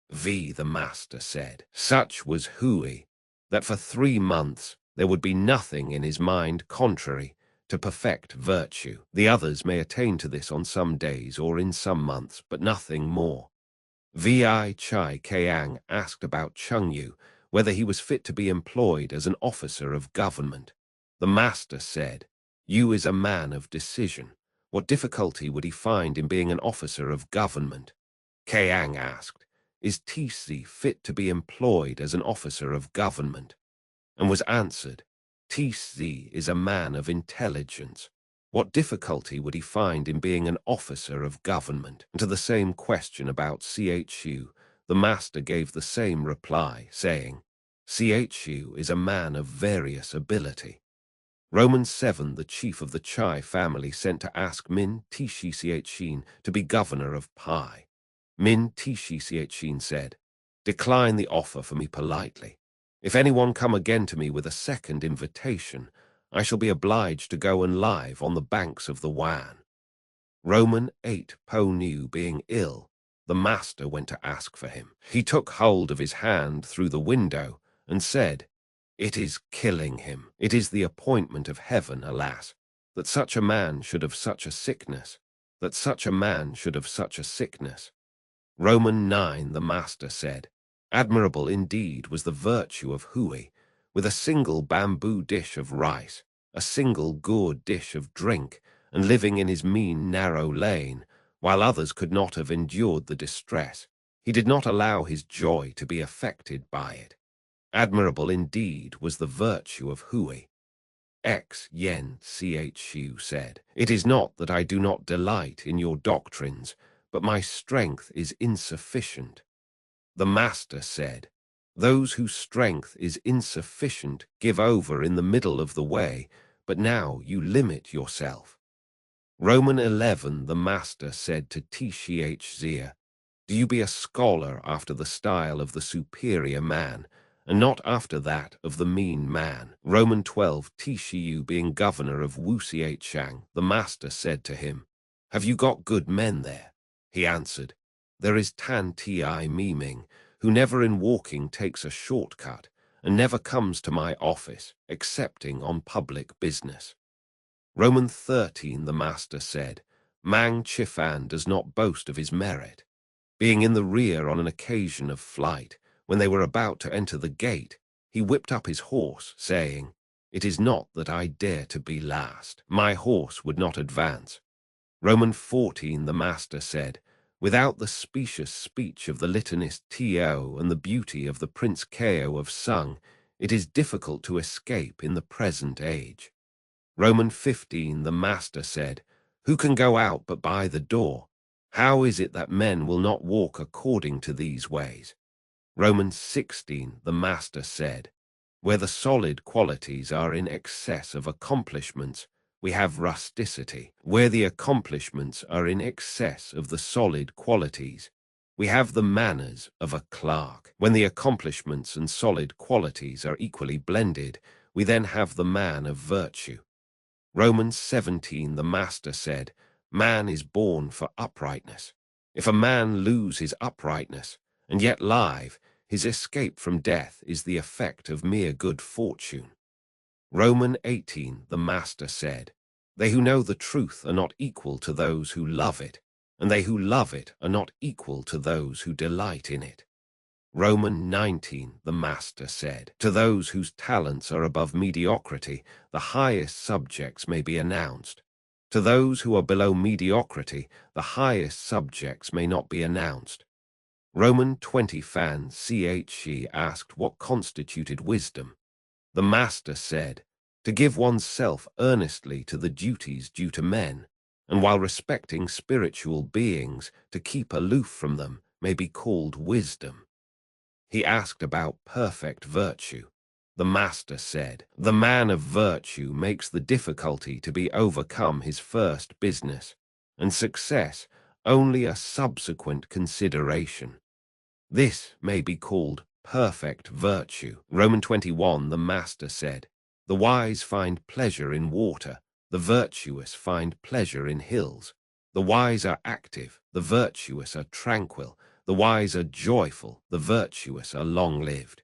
A: The master said. Such was Hui, that for 3 months there would be nothing in his mind contrary to perfect virtue. The others may attain to this on some days or in some months, but nothing more. Vi Chai Kiang asked about Chung Yu, whether he was fit to be employed as an officer of government. The master said, Yu is a man of decision. What difficulty would he find in being an officer of government? Kiang asked, is TC fit to be employed as an officer of government? And was answered, TC is a man of intelligence. What difficulty would he find in being an officer of government? And to the same question about Chu, the master gave the same reply, saying, Chu is a man of various ability. Romans 7, the chief of the Chai family, sent to ask Min Tishi Chin to be governor of Pai. Min Tishi Chin said, decline the offer for me politely. If anyone come again to me with a second invitation, I shall be obliged to go and live on the banks of the Wan. Roman 8, Po Nu being ill, the master went to ask for him. He took hold of his hand through the window and said, it is killing him. It is the appointment of heaven, alas, that such a man should have such a sickness, that such a man should have such a sickness. Roman 9, the master said, admirable indeed was the virtue of Hui, with a single bamboo dish of rice, a single gourd dish of drink, and living in his mean narrow lane, while others could not have endured the distress. He did not allow his joy to be affected by it. Admirable indeed was the virtue of Hui. X Yen Chu said, it is not that I do not delight in your doctrines, but my strength is insufficient. The master said, those whose strength is insufficient give over in the middle of the way, but now you limit yourself. Roman 11, the master said to Tshia, do you be a scholar after the style of the superior man, and not after that of the mean man. Roman 12, Tshiyu being governor of Wuxiechang, the master said to him, have you got good men there? He answered, there is Tan Ti Miming, who never in walking takes a shortcut, and never comes to my office, excepting on public business. Roman 13, the master said, Mang Chifan does not boast of his merit. Being in the rear on an occasion of flight, when they were about to enter the gate, he whipped up his horse, saying, it is not that I dare to be last. My horse would not advance. Roman 14, the master said, without the specious speech of the litanist Tio and the beauty of the Prince Ko of Sung, it is difficult to escape in the present age. Roman 15, the master said, who can go out but by the door? How is it that men will not walk according to these ways? Romans 16, the master said, where the solid qualities are in excess of accomplishments, we have rusticity. Where the accomplishments are in excess of the solid qualities, we have the manners of a clerk. When the accomplishments and solid qualities are equally blended, we then have the man of virtue. Romans 17, the master said, man is born for uprightness. If a man lose his uprightness, and yet live, his escape from death is the effect of mere good fortune. Roman 18, the master said, they who know the truth are not equal to those who love it, and they who love it are not equal to those who delight in it. Roman 19, the master said, to those whose talents are above mediocrity, the highest subjects may be announced. To those who are below mediocrity, the highest subjects may not be announced. Roman 20 Fan Che asked what constituted wisdom. The master said, to give oneself earnestly to the duties due to men, and while respecting spiritual beings, to keep aloof from them may be called wisdom. He asked about perfect virtue. The master said, the man of virtue makes the difficulty to be overcome his first business, and success only a subsequent consideration. This may be called perfect virtue. Roman 21, the master said, The wise find pleasure in water, the virtuous find pleasure in hills. The wise are active, the virtuous are tranquil. The wise are joyful, the virtuous are long-lived.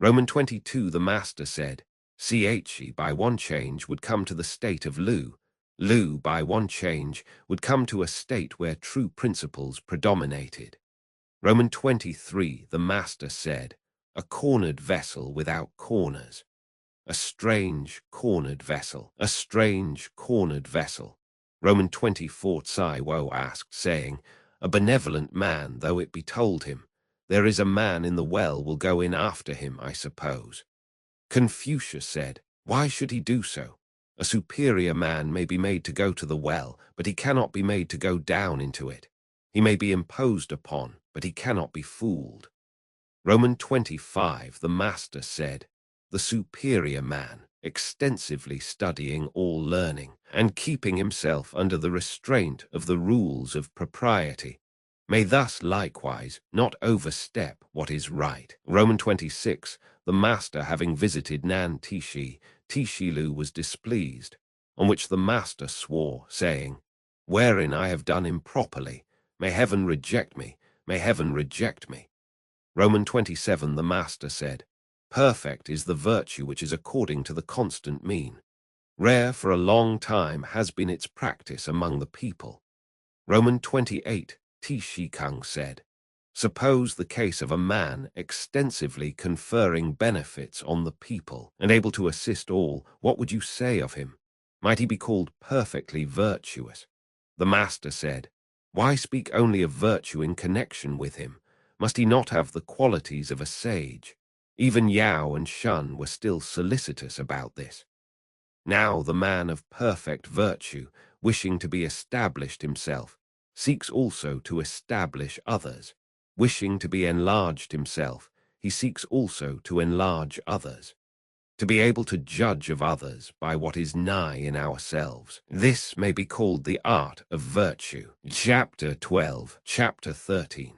A: Roman 22, the Master said, Che by one change would come to the state of Lu. Lu by one change would come to a state where true principles predominated. Roman 23, the Master said, a cornered vessel without corners. A strange cornered vessel, a strange cornered vessel. Roman 24, Tsai Wo asked, saying, a benevolent man, though it be told him, there is a man in the well will go in after him, I suppose. Confucius said, why should he do so? A superior man may be made to go to the well, but he cannot be made to go down into it. He may be imposed upon, but he cannot be fooled. Roman 25, the Master said, the superior man, extensively studying all learning, and keeping himself under the restraint of the rules of propriety, may thus likewise not overstep what is right. Roman 26, the Master having visited Nan Tishi, Tishilu was displeased, on which the Master swore, saying, wherein I have done improperly, may heaven reject me, may heaven reject me. Roman 27, the Master said, perfect is the virtue which is according to the constant mean. Rare for a long time has been its practice among the people. Roman 28, Tishikung said, suppose the case of a man extensively conferring benefits on the people and able to assist all, what would you say of him? Might he be called perfectly virtuous? The Master said, why speak only of virtue in connection with him? Must he not have the qualities of a sage? Even Yao and Shun were still solicitous about this. Now the man of perfect virtue, wishing to be established himself, seeks also to establish others. Wishing to be enlarged himself, he seeks also to enlarge others. To be able to judge of others by what is nigh in ourselves. This may be called the art of virtue. Chapter 12, Chapter 13.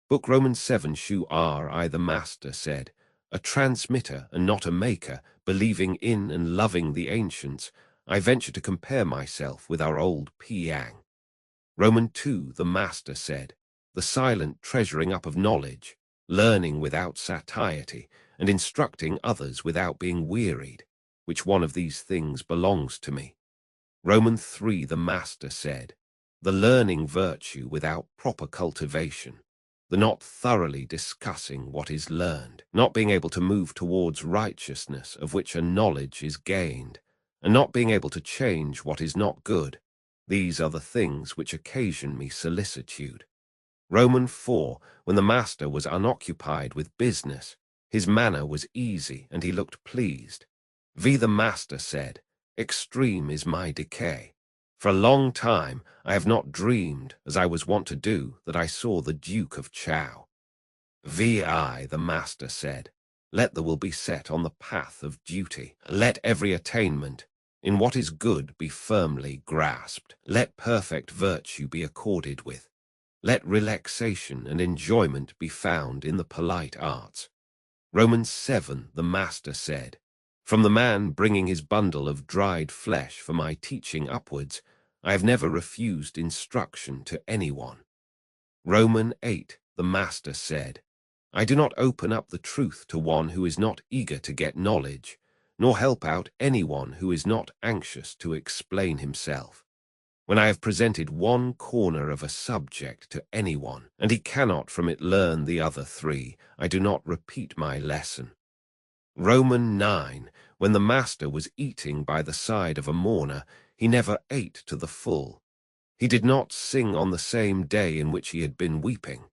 A: Book Romans 7, Shu Ri, the Master said, a transmitter and not a maker, believing in and loving the ancients, I venture to compare myself with our old Piang. Roman 2, the Master said, the silent treasuring up of knowledge, learning without satiety, and instructing others without being wearied, which one of these things belongs to me. Roman 3, the Master said, the learning virtue without proper cultivation, the not thoroughly discussing what is learned, not being able to move towards righteousness of which a knowledge is gained, and not being able to change what is not good. These are the things which occasion me solicitude. Roman 4, when the Master was unoccupied with business, his manner was easy and he looked pleased. The Master said, extreme is my decay. For a long time I have not dreamed, as I was wont to do, that I saw the Duke of Chow. The Master said, let the will be set on the path of duty. Let every attainment in what is good be firmly grasped. Let perfect virtue be accorded with. Let relaxation and enjoyment be found in the polite arts. Romans 7, the Master said, from the man bringing his bundle of dried flesh for my teaching upwards, I have never refused instruction to anyone. Roman 8, the Master said, I do not open up the truth to one who is not eager to get knowledge, nor help out anyone who is not anxious to explain himself. When I have presented one corner of a subject to anyone, and he cannot from it learn the other three, I do not repeat my lesson. Roman 9, when the Master was eating by the side of a mourner, he never ate to the full. He did not sing on the same day in which he had been weeping.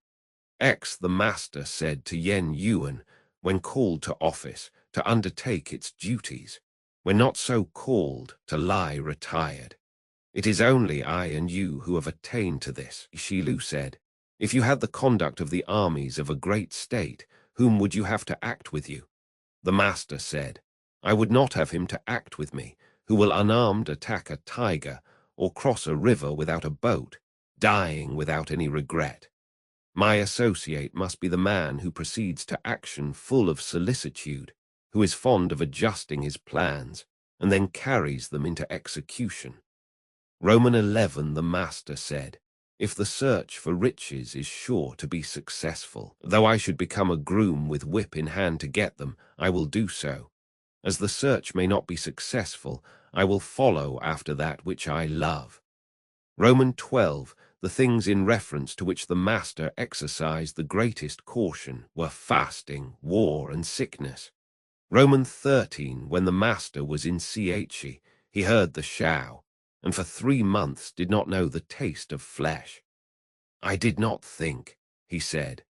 A: The Master said to Yen Yuan, when called to office, to undertake its duties, when not so called, to lie retired. It is only I and you who have attained to this, Shilu said. If you had the conduct of the armies of a great state, whom would you have to act with you? The Master said, I would not have him to act with me, who will unarmed attack a tiger, or cross a river without a boat, dying without any regret. My associate must be the man who proceeds to action full of solicitude, who is fond of adjusting his plans and then carries them into execution. Roman 11, the master said, if the search for riches is sure to be successful, though I should become a groom with whip in hand to get them, I will do so. As the search may not be successful, I will follow after that which I love. Roman 12, the things in reference to which the master exercised the greatest caution were fasting, war, and sickness. Roman 13, when the master was in Che, he heard the shao, and for 3 months did not know the taste of flesh. I did not think, he said,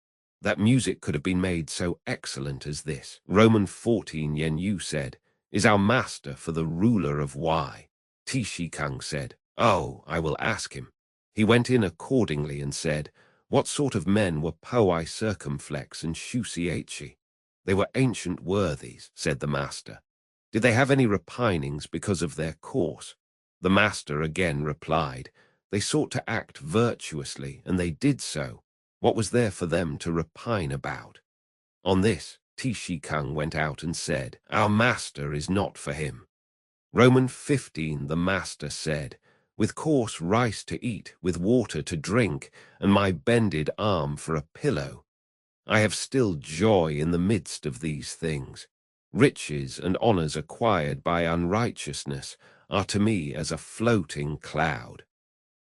A: that music could have been made so excellent as this. Roman 14, Yen Yu said, is our master for the ruler of Y. Tishi Kung said, oh, I will ask him. He went in accordingly and said, what sort of men were Powai Circumflex and Shusiachi? They were ancient worthies, said the master. Did they have any repinings because of their course? The master again replied, they sought to act virtuously, and they did so. What was there for them to repine about? On this, Tishi Kung went out and said, our master is not for him. Roman 15, the master said, with coarse rice to eat, with water to drink, and my bended arm for a pillow, I have still joy in the midst of these things. Riches and honors acquired by unrighteousness are to me as a floating cloud.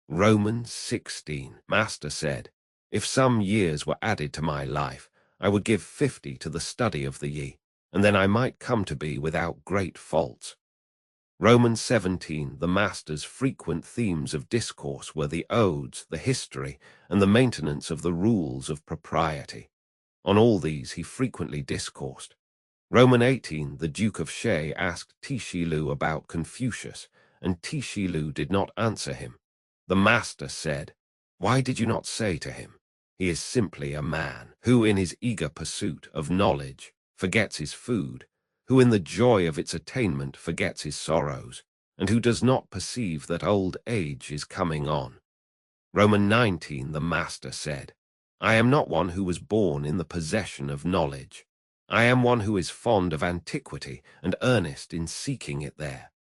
A: Romans 16, master said, if some years were added to my life, I would give 50 to the study of the Yi, and then I might come to be without great faults. Romans 17, the master's frequent themes of discourse were the odes, the history, and the maintenance of the rules of propriety. On all these he frequently discoursed. Roman 18, the Duke of She asked Tishilu about Confucius, and Tishilu did not answer him. The master said, why did you not say to him, he is simply a man, who in his eager pursuit of knowledge forgets his food, who in the joy of its attainment forgets his sorrows, and who does not perceive that old age is coming on. Roman 19, the master said, I am not one who was born in the possession of knowledge. I am one who is fond of antiquity and earnest in seeking it there.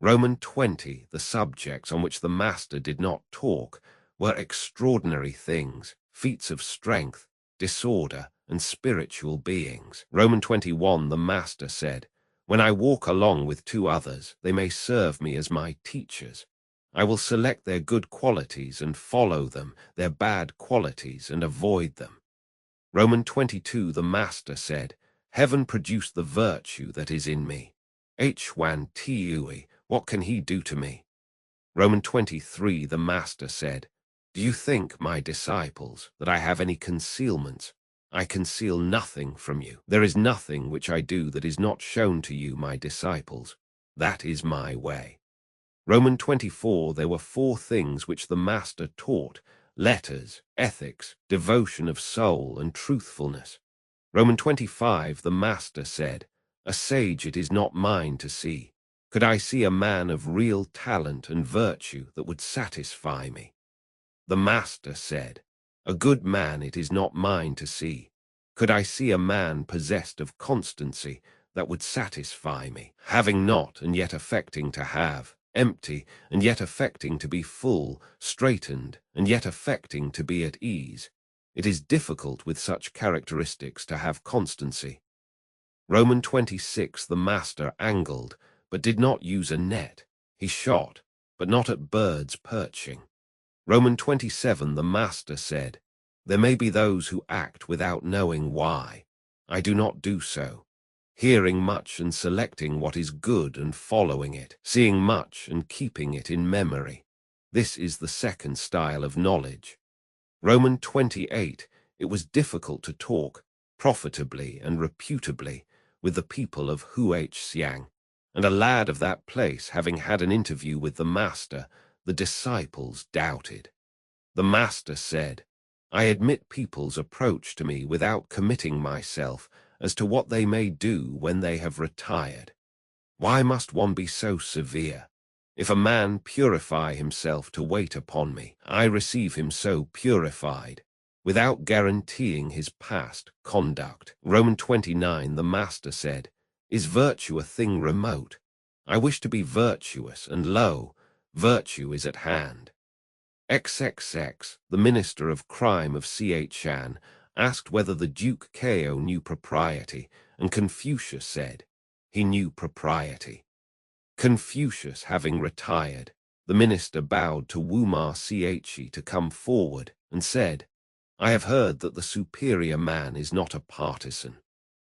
A: Roman 20, the subjects on which the master did not talk were extraordinary things, feats of strength, disorder, and spiritual beings. Roman 21, the master said, when I walk along with 2 others, they may serve me as my teachers. I will select their good qualities and follow them, their bad qualities and avoid them. Roman 22, the master said, heaven produced the virtue that is in me. Hwan Tiui, what can he do to me? Roman 23, the master said, do you think, my disciples, that I have any concealments? I conceal nothing from you. There is nothing which I do that is not shown to you, my disciples. That is my way. Roman 24, there were 4 things which the master taught: letters, ethics, devotion of soul, and truthfulness. Roman 25, the master said, a sage it is not mine to see. Could I see a man of real talent and virtue that would satisfy me? The master said, a good man it is not mine to see. Could I see a man possessed of constancy that would satisfy me, having not and yet affecting to have, empty and yet affecting to be full, straitened and yet affecting to be at ease? It is difficult with such characteristics to have constancy. Roman 26, the master angled, but did not use a net. He shot, but not at birds perching. Roman 27, the master said, there may be those who act without knowing why. I do not do so. Hearing much and selecting what is good and following it, seeing much and keeping it in memory. This is the second style of knowledge. Roman 28, it was difficult to talk profitably and reputably with the people of Xiang, and a lad of that place having had an interview with the master, the disciples doubted. The master said, I admit people's approach to me without committing myself as to what they may do when they have retired. Why must one be so severe? If a man purify himself to wait upon me, I receive him so purified, without guaranteeing his past conduct. Roman 29, the master said, Is virtue a thing remote? I wish to be virtuous, and lo, virtue is at hand. XXX, the minister of crime of Chan, asked whether the Duke Ko knew propriety, and Confucius said, he knew propriety. Confucius having retired, the minister bowed to Wumar Chi to come forward, and said, I have heard that the superior man is not a partisan.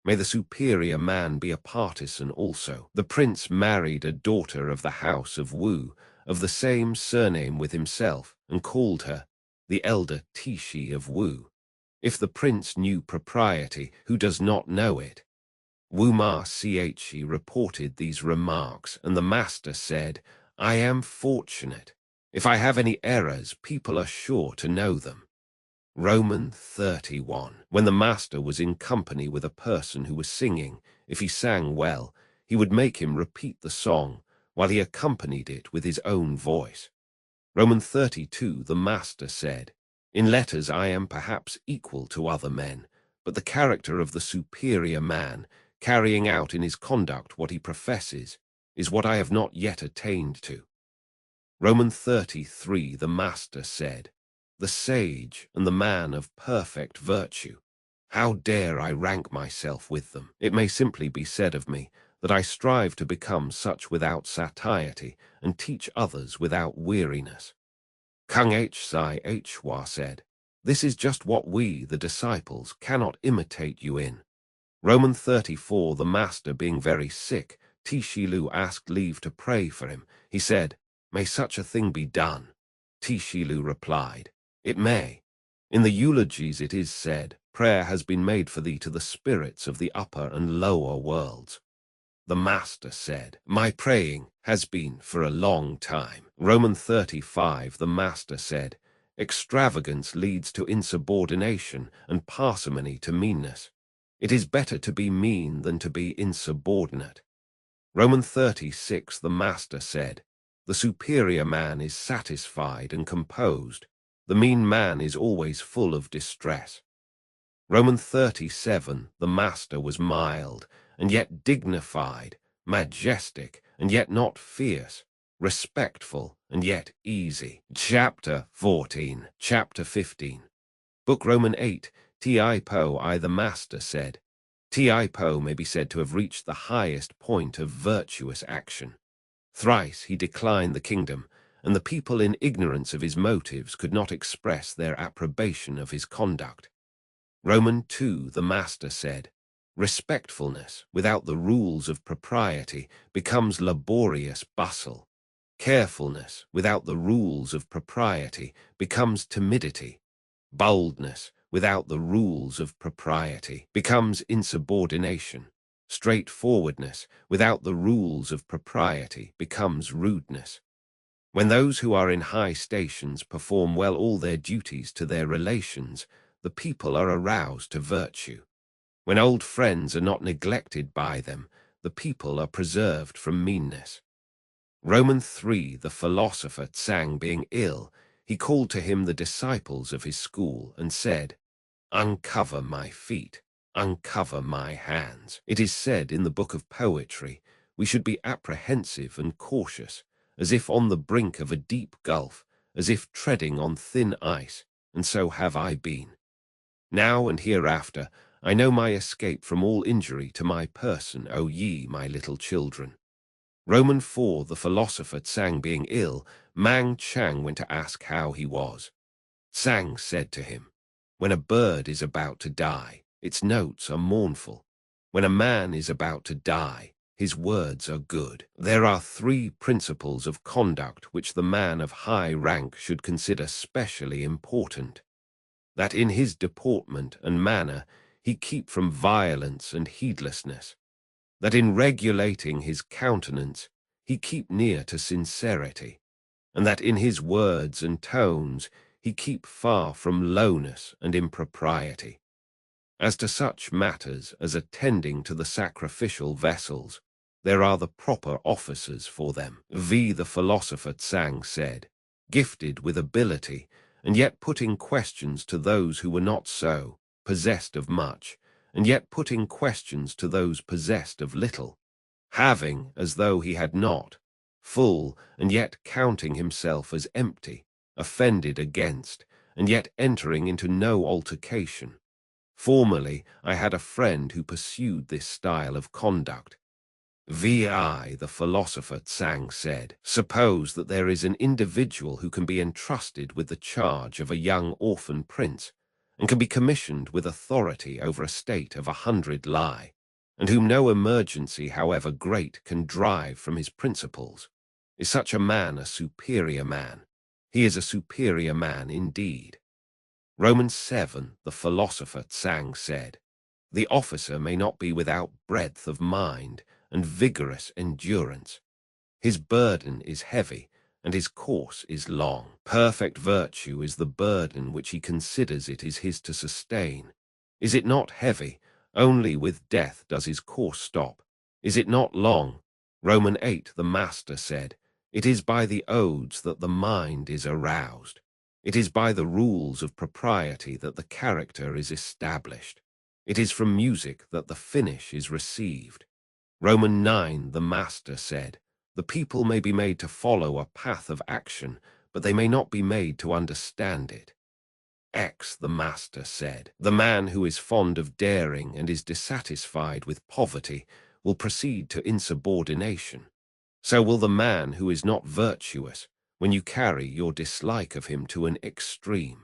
A: May the superior man be a partisan also. The prince married a daughter of the house of Wu, of the same surname with himself, and called her the elder Tishi of Wu. If the prince knew propriety, who does not know it? Wumar Chi reported these remarks, and the master said, I am fortunate. If I have any errors, people are sure to know them. Roman 31. When the master was in company with a person who was singing, if he sang well, he would make him repeat the song, while he accompanied it with his own voice. Roman 32. The master said, in letters I am perhaps equal to other men, but the character of the superior man, carrying out in his conduct what he professes, is what I have not yet attained to. Roman 33. The master said, the sage and the man of perfect virtue. How dare I rank myself with them? It may simply be said of me that I strive to become such without satiety and teach others without weariness. Kung Hsi Hua said, this is just what we, the disciples, cannot imitate you in. Roman 34. The master being very sick, Tishilu asked leave to pray for him. He said, may such a thing be done? Tishilu replied, it may. In the eulogies it is said, prayer has been made for thee to the spirits of the upper and lower worlds. The master said, my praying has been for a long time. Roman 35. The master said, extravagance leads to insubordination and parsimony to meanness. It is better to be mean than to be insubordinate. Roman 36. The master said, the superior man is satisfied and composed. The mean man is always full of distress. Roman 37. The master was mild, and yet dignified, majestic, and yet not fierce, respectful, and yet easy. Chapter 14. Chapter 15. Book Roman 8. Ti Po I the master said, Ti Po may be said to have reached the highest point of virtuous action. Thrice he declined the kingdom, and the people in ignorance of his motives could not express their approbation of his conduct. Roman 2. The master said, respectfulness without the rules of propriety becomes laborious bustle. Carefulness without the rules of propriety becomes timidity. Boldness without the rules of propriety becomes insubordination. Straightforwardness without the rules of propriety becomes rudeness. When those who are in high stations perform well all their duties to their relations, the people are aroused to virtue. When old friends are not neglected by them, the people are preserved from meanness. Roman 3. The philosopher Tsang being ill, he called to him the disciples of his school and said, uncover my feet, uncover my hands. It is said in the book of poetry, we should be apprehensive and cautious, as if on the brink of a deep gulf, as if treading on thin ice, and so have I been. Now and hereafter, I know my escape from all injury to my person, O ye, my little children. Roman 4. The philosopher Tsang being ill, Mang Chang went to ask how he was. Tsang said to him, when a bird is about to die, its notes are mournful. When a man is about to die, his words are good. There are 3 principles of conduct which the man of high rank should consider specially important. That in his deportment and manner he keep from violence and heedlessness. That in regulating his countenance he keep near to sincerity. And that in his words and tones he keep far from lowness and impropriety. As to such matters as attending to the sacrificial vessels, there are the proper officers for them. The philosopher Tsang said, gifted with ability, and yet putting questions to those who were not so, possessed of much, and yet putting questions to those possessed of little, having as though he had not, full, and yet counting himself as empty, offended against, and yet entering into no altercation. Formerly I had a friend who pursued this style of conduct. The philosopher Tsang said, suppose that there is an individual who can be entrusted with the charge of a young orphan prince, and can be commissioned with authority over a state of 100 li, and whom no emergency, however great, can drive from his principles. Is such a man a superior man? He is a superior man indeed. Romans 7, the philosopher Tsang said, the officer may not be without breadth of mind and vigorous endurance. His burden is heavy, and his course is long. Perfect virtue is the burden which he considers it is his to sustain. Is it not heavy? Only with death does his course stop. Is it not long? Roman 8, the master said, it is by the odes that the mind is aroused. It is by the rules of propriety that the character is established. It is from music that the finish is received. Roman 9, the master said, the people may be made to follow a path of action, but they may not be made to understand it. The master said, the man who is fond of daring and is dissatisfied with poverty will proceed to insubordination. So will the man who is not virtuous, when you carry your dislike of him to an extreme.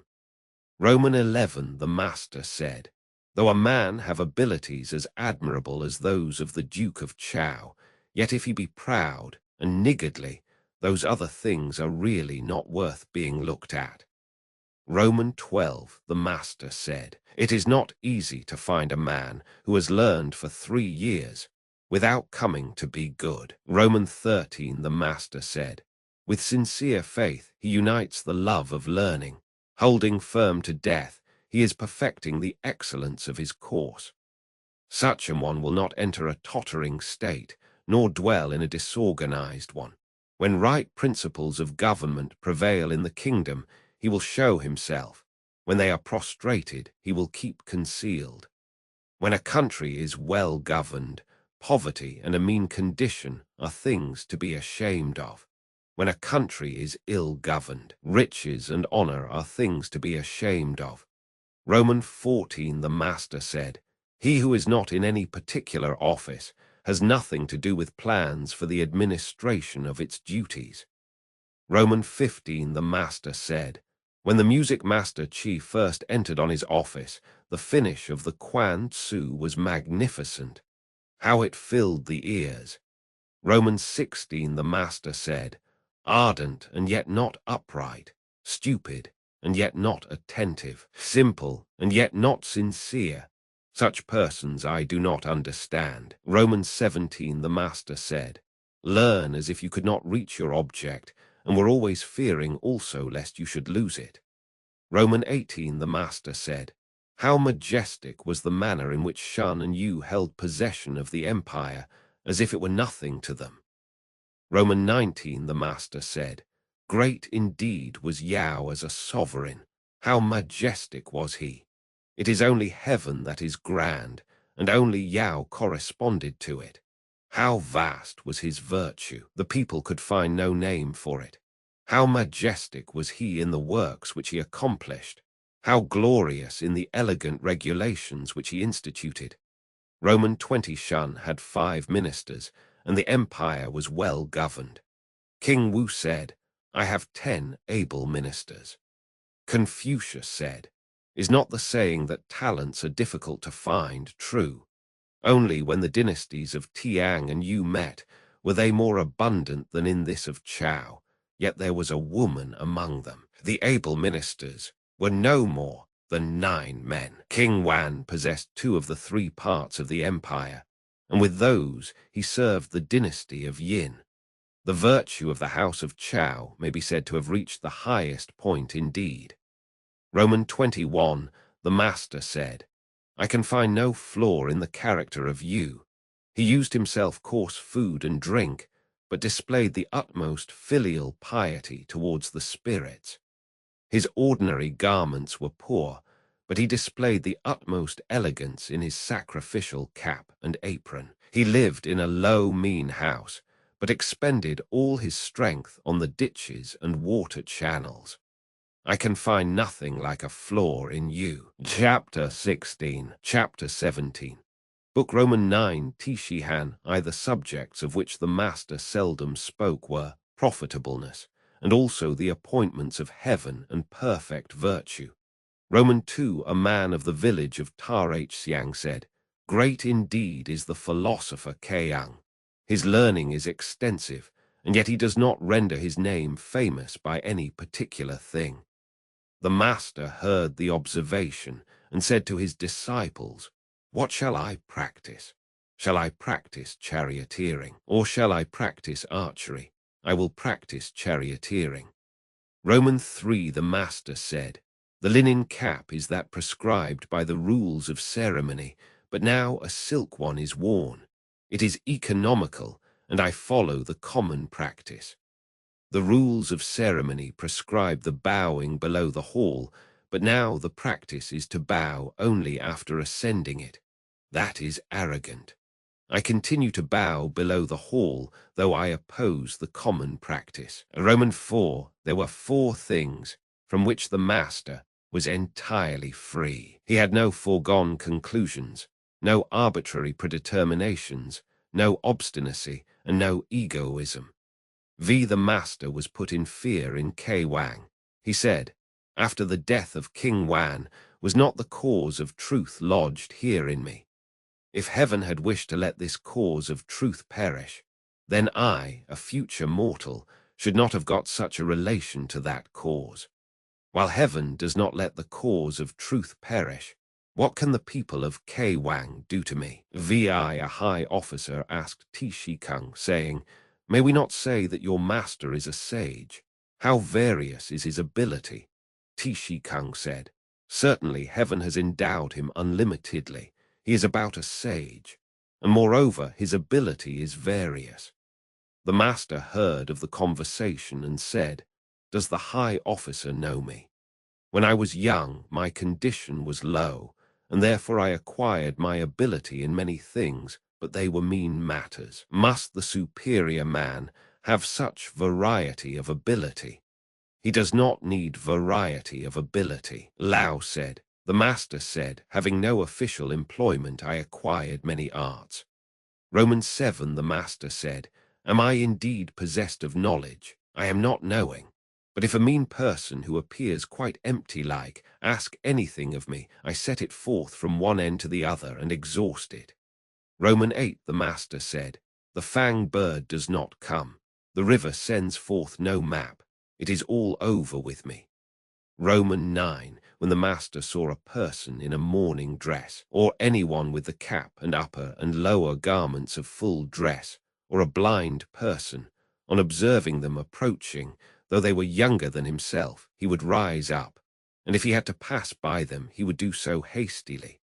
A: Roman 11, the master said, though a man have abilities as admirable as those of the Duke of Chow, yet if he be proud and niggardly, those other things are really not worth being looked at. Roman 12, the master said, it is not easy to find a man who has learned for 3 years without coming to be good. Roman 13, the master said, with sincere faith he unites the love of learning. Holding firm to death, he is perfecting the excellence of his course. Such an one will not enter a tottering state, nor dwell in a disorganized one. When right principles of government prevail in the kingdom, he will show himself. When they are prostrated, he will keep concealed. When a country is well governed, poverty and a mean condition are things to be ashamed of. When a country is ill-governed, riches and honor are things to be ashamed of. Roman 14, the master said, he who is not in any particular office has nothing to do with plans for the administration of its duties. Roman 15, the master said, when the music master chief first entered on his office, the finish of the Quan Tzu was magnificent. How it filled the ears. Roman 16, the master said, ardent and yet not upright, stupid and yet not attentive, simple and yet not sincere. Such persons I do not understand. Roman 17, the master said, learn as if you could not reach your object, and were always fearing also lest you should lose it. Roman 18, the master said, how majestic was the manner in which Shun and you held possession of the empire, as if it were nothing to them. Roman 19, the master said, great indeed was Yao as a sovereign. How majestic was he! It is only heaven that is grand, and only Yao corresponded to it. How vast was his virtue! The people could find no name for it. How majestic was he in the works which he accomplished! How glorious in the elegant regulations which he instituted! Roman 20 Shun had 5 ministers, and the empire was well governed. King Wu said, I have 10 able ministers. Confucius said, is not the saying that talents are difficult to find true? Only when the dynasties of Tiang and Yu met were they more abundant than in this of Chow, yet there was a woman among them. The able ministers were no more than 9 men. King Wan possessed 2 of the 3 parts of the empire, and with those he served the dynasty of Yin. The virtue of the house of Chow may be said to have reached the highest point indeed. Roman 21, the master said, I can find no flaw in the character of Yu. He used himself coarse food and drink, but displayed the utmost filial piety towards the spirits. His ordinary garments were poor, but he displayed the utmost elegance in his sacrificial cap and apron. He lived in a low, mean house, but expended all his strength on the ditches and water channels. I can find nothing like a flaw in you. Chapter 16. Chapter 17. Book Roman 9 Tishihan, the subjects of which the master seldom spoke were profitableness, and also the appointments of heaven and perfect virtue. Roman 2, a man of the village of Tar-Xiang said, "Great indeed is the philosopher Keang. His learning is extensive, and yet he does not render his name famous by any particular thing." The master heard the observation and said to his disciples, "What shall I practice? Shall I practice charioteering, or shall I practice archery? I will practice charioteering." Roman 3, the master said, "The linen cap is that prescribed by the rules of ceremony, but now a silk one is worn. It is economical, and I follow the common practice. The rules of ceremony prescribe the bowing below the hall, but now the practice is to bow only after ascending it. That is arrogant. I continue to bow below the hall, though I oppose the common practice." Roman 4, there were 4 things from which the master was entirely free. He had no foregone conclusions, no arbitrary predeterminations, no obstinacy, and no egoism. The master was put in fear in Kwang. He said, "After the death of King Wan, was not the cause of truth lodged here in me? If heaven had wished to let this cause of truth perish, then I, a future mortal, should not have got such a relation to that cause. While heaven does not let the cause of truth perish, what can the people of Kwang do to me?" A high officer, asked Tishi Kung, saying, "May we not say that your master is a sage? How various is his ability?" Tishi Kung said, "Certainly heaven has endowed him unlimitedly. He is about a sage, and moreover his ability is various." The master heard of the conversation and said, "Does the high officer know me? When I was young, my condition was low, and therefore I acquired my ability in many things, but they were mean matters. Must the superior man have such variety of ability? He does not need variety of ability." Lao said, "The master said, having no official employment, I acquired many arts." Roman 7, the master said, "Am I indeed possessed of knowledge? I am not knowing. But if a mean person who appears quite empty-like ask anything of me, I set it forth from one end to the other and exhaust it." Roman 8, the master said, "The fang bird does not come. The river sends forth no map. It is all over with me." Roman 9, when the master saw a person in a mourning dress, or anyone with the cap and upper and lower garments of full dress, or a blind person, on observing them approaching, though they were younger than himself, he would rise up, and if he had to pass by them, he would do so hastily.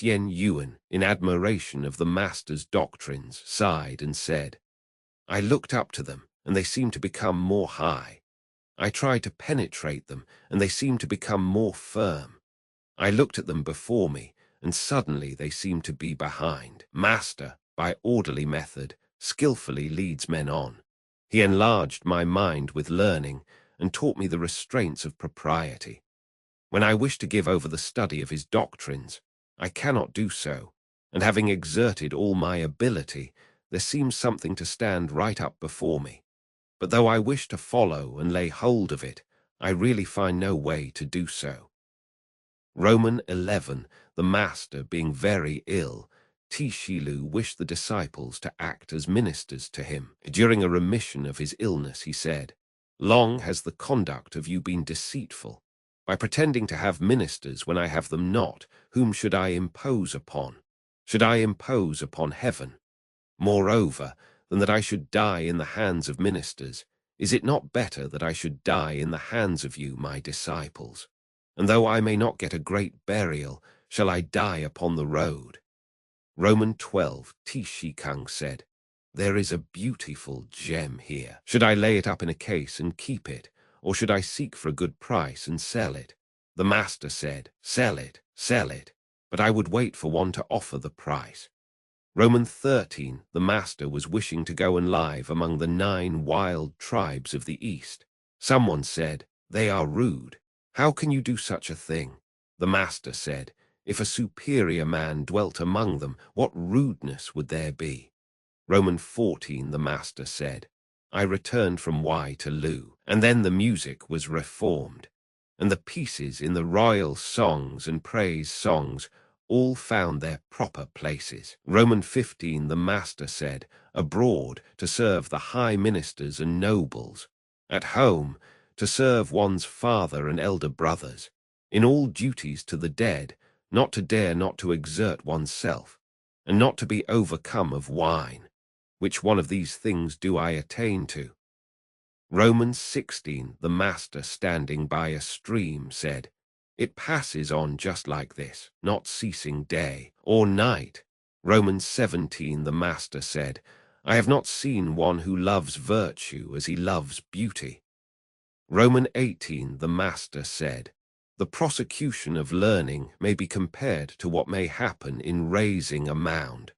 A: Yen Yuan, in admiration of the master's doctrines, sighed and said, "I looked up to them, and they seemed to become more high. I tried to penetrate them, and they seemed to become more firm. I looked at them before me, and suddenly they seemed to be behind." Master, by orderly method, skillfully leads men on. He enlarged my mind with learning, and taught me the restraints of propriety. When I wish to give over the study of his doctrines, I cannot do so, and having exerted all my ability, there seems something to stand right up before me. But though I wish to follow and lay hold of it, I really find no way to do so. Roman 11, the master being very ill, Tishilu wished the disciples to act as ministers to him. During a remission of his illness, he said, "Long has the conduct of you been deceitful. By pretending to have ministers when I have them not, whom should I impose upon? Should I impose upon heaven? Moreover, than that I should die in the hands of ministers, is it not better that I should die in the hands of you, my disciples? And though I may not get a great burial, shall I die upon the road?" Roman 12, Tishi Kung said, "There is a beautiful gem here. Should I lay it up in a case and keep it, or should I seek for a good price and sell it?" The master said, sell it, but I would wait for one to offer the price. Roman 13, the master was wishing to go and live among the 9 wild tribes of the East. Someone said, they are rude. How can you do such a thing? The master said, if a superior man dwelt among them, what rudeness would there be? Roman 14, the master said, I returned from Waterloo, and then the music was reformed, and the pieces in the royal songs and praise songs all found their proper places. Roman 15, the master said, abroad to serve the high ministers and nobles, at home to serve one's father and elder brothers, in all duties to the dead, not to dare not to exert oneself, and not to be overcome of wine. Which one of these things do I attain to? Romans 16, the master standing by a stream said, it passes on just like this, not ceasing day or night. Romans 17, the master said, I have not seen one who loves virtue as he loves beauty. Roman 18, the master said, the prosecution of learning may be compared to what may happen in raising a mound.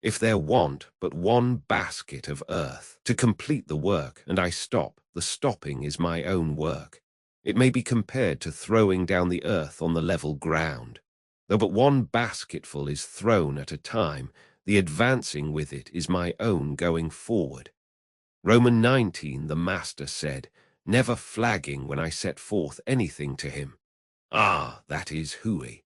A: If there want but one basket of earth to complete the work, and I stop, the stopping is my own work. It may be compared to throwing down the earth on the level ground. Though but one basketful is thrown at a time, the advancing with it is my own going forward. Roman 19, the master said, never flagging when I set forth anything to him. Ah, that is Hui.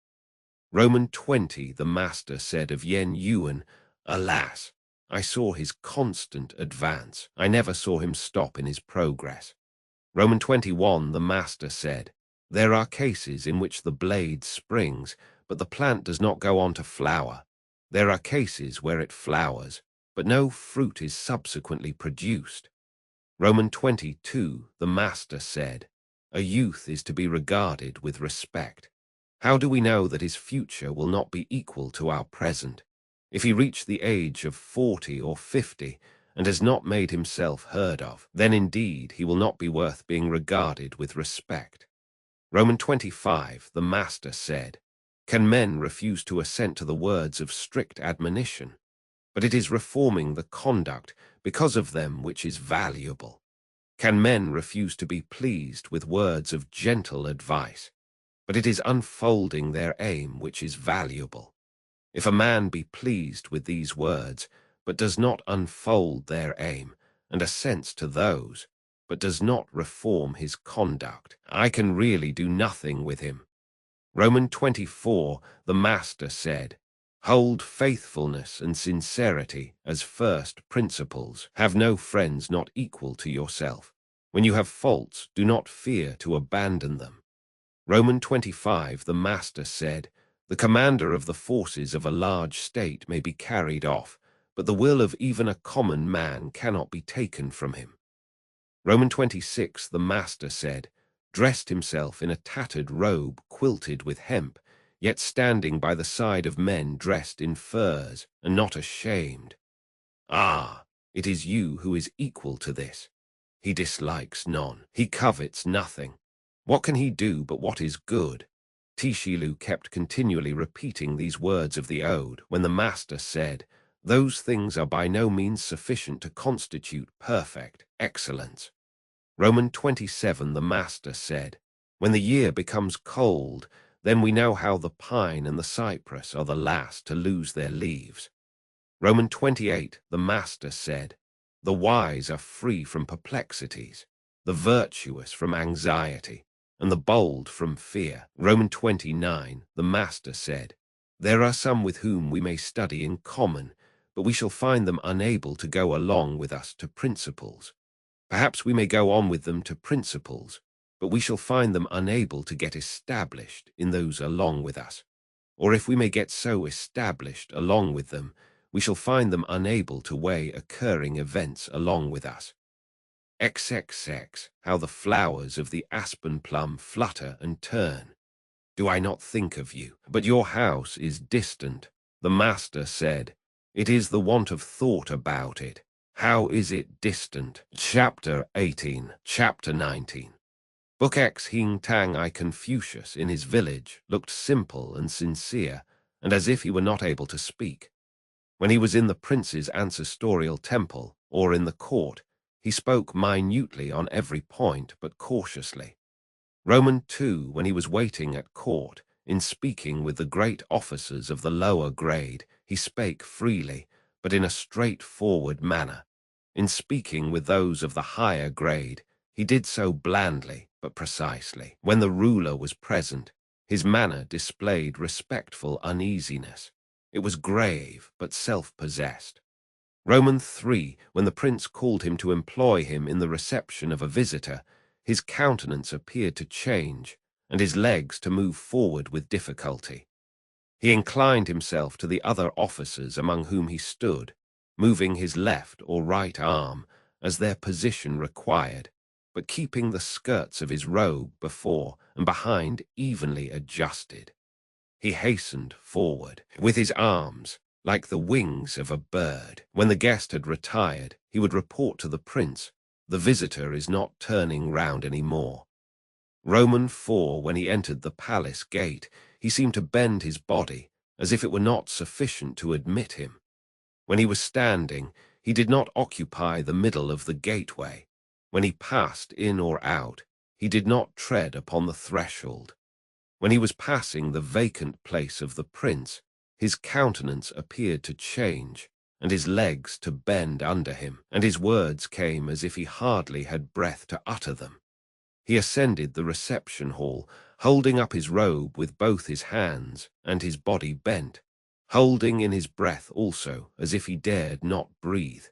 A: Roman 20, the master said of Yen Yuan, alas, I saw his constant advance. I never saw him stop in his progress. Roman 21, the master said, there are cases in which the blade springs, but the plant does not go on to flower. There are cases where it flowers, but no fruit is subsequently produced. Roman 22, the master said, a youth is to be regarded with respect. How do we know that his future will not be equal to our present? If he reach the age of 40 or 50 and has not made himself heard of, then indeed he will not be worth being regarded with respect. Roman 25, the master said, can men refuse to assent to the words of strict admonition? But it is reforming the conduct because of them which is valuable. Can men refuse to be pleased with words of gentle advice? But it is unfolding their aim which is valuable. If a man be pleased with these words, but does not unfold their aim, and assents to those, but does not reform his conduct, I can really do nothing with him. Roman 24, the master said, hold faithfulness and sincerity as first principles. Have no friends not equal to yourself. When you have faults, do not fear to abandon them. Roman 25, the master said, the commander of the forces of a large state may be carried off, but the will of even a common man cannot be taken from him. Roman 26, the master said, dressed himself in a tattered robe quilted with hemp, yet standing by the side of men dressed in furs, and not ashamed. Ah, it is you who is equal to this. He dislikes none. He covets nothing. What can he do but what is good? Tishilu kept continually repeating these words of the ode when the master said, those things are by no means sufficient to constitute perfect excellence. Roman 27, the master said, when the year becomes cold, then we know how the pine and the cypress are the last to lose their leaves. Roman 28, the master said, the wise are free from perplexities, the virtuous from anxiety, and the bold from fear. Roman 29, the master said, there are some with whom we may study in common, but we shall find them unable to go along with us to principles. Perhaps we may go on with them to principles, but we shall find them unable to get established in those along with us. Or if we may get so established along with them, we shall find them unable to weigh occurring events along with us. XXX, how the flowers of the aspen plum flutter and turn. Do I not think of you? But your house is distant. The master said, it is the want of thought about it. How is it distant? Chapter 18, Chapter 19. Book X Hing Tang I Confucius in his village looked simple and sincere, and as if he were not able to speak. When he was in the prince's ancestorial temple, or in the court, he spoke minutely on every point, but cautiously. Roman II, when he was waiting at court, in speaking with the great officers of the lower grade, he spake freely, but in a straightforward manner. In speaking with those of the higher grade, he did so blandly, but precisely. When the ruler was present, his manner displayed respectful uneasiness. It was grave, but self-possessed. Roman III, when the prince called him to employ him in the reception of a visitor, his countenance appeared to change, and his legs to move forward with difficulty. He inclined himself to the other officers among whom he stood, moving his left or right arm as their position required, but keeping the skirts of his robe before and behind evenly adjusted. He hastened forward, with his arms like the wings of a bird. When the guest had retired, he would report to the prince, "The visitor is not turning round any more." Roman IV, when he entered the palace gate, he seemed to bend his body, as if it were not sufficient to admit him. When he was standing, he did not occupy the middle of the gateway. When he passed in or out, he did not tread upon the threshold. When he was passing the vacant place of the prince, his countenance appeared to change, and his legs to bend under him, and his words came as if he hardly had breath to utter them. He ascended the reception hall, holding up his robe with both his hands, and his body bent, holding in his breath also, as if he dared not breathe.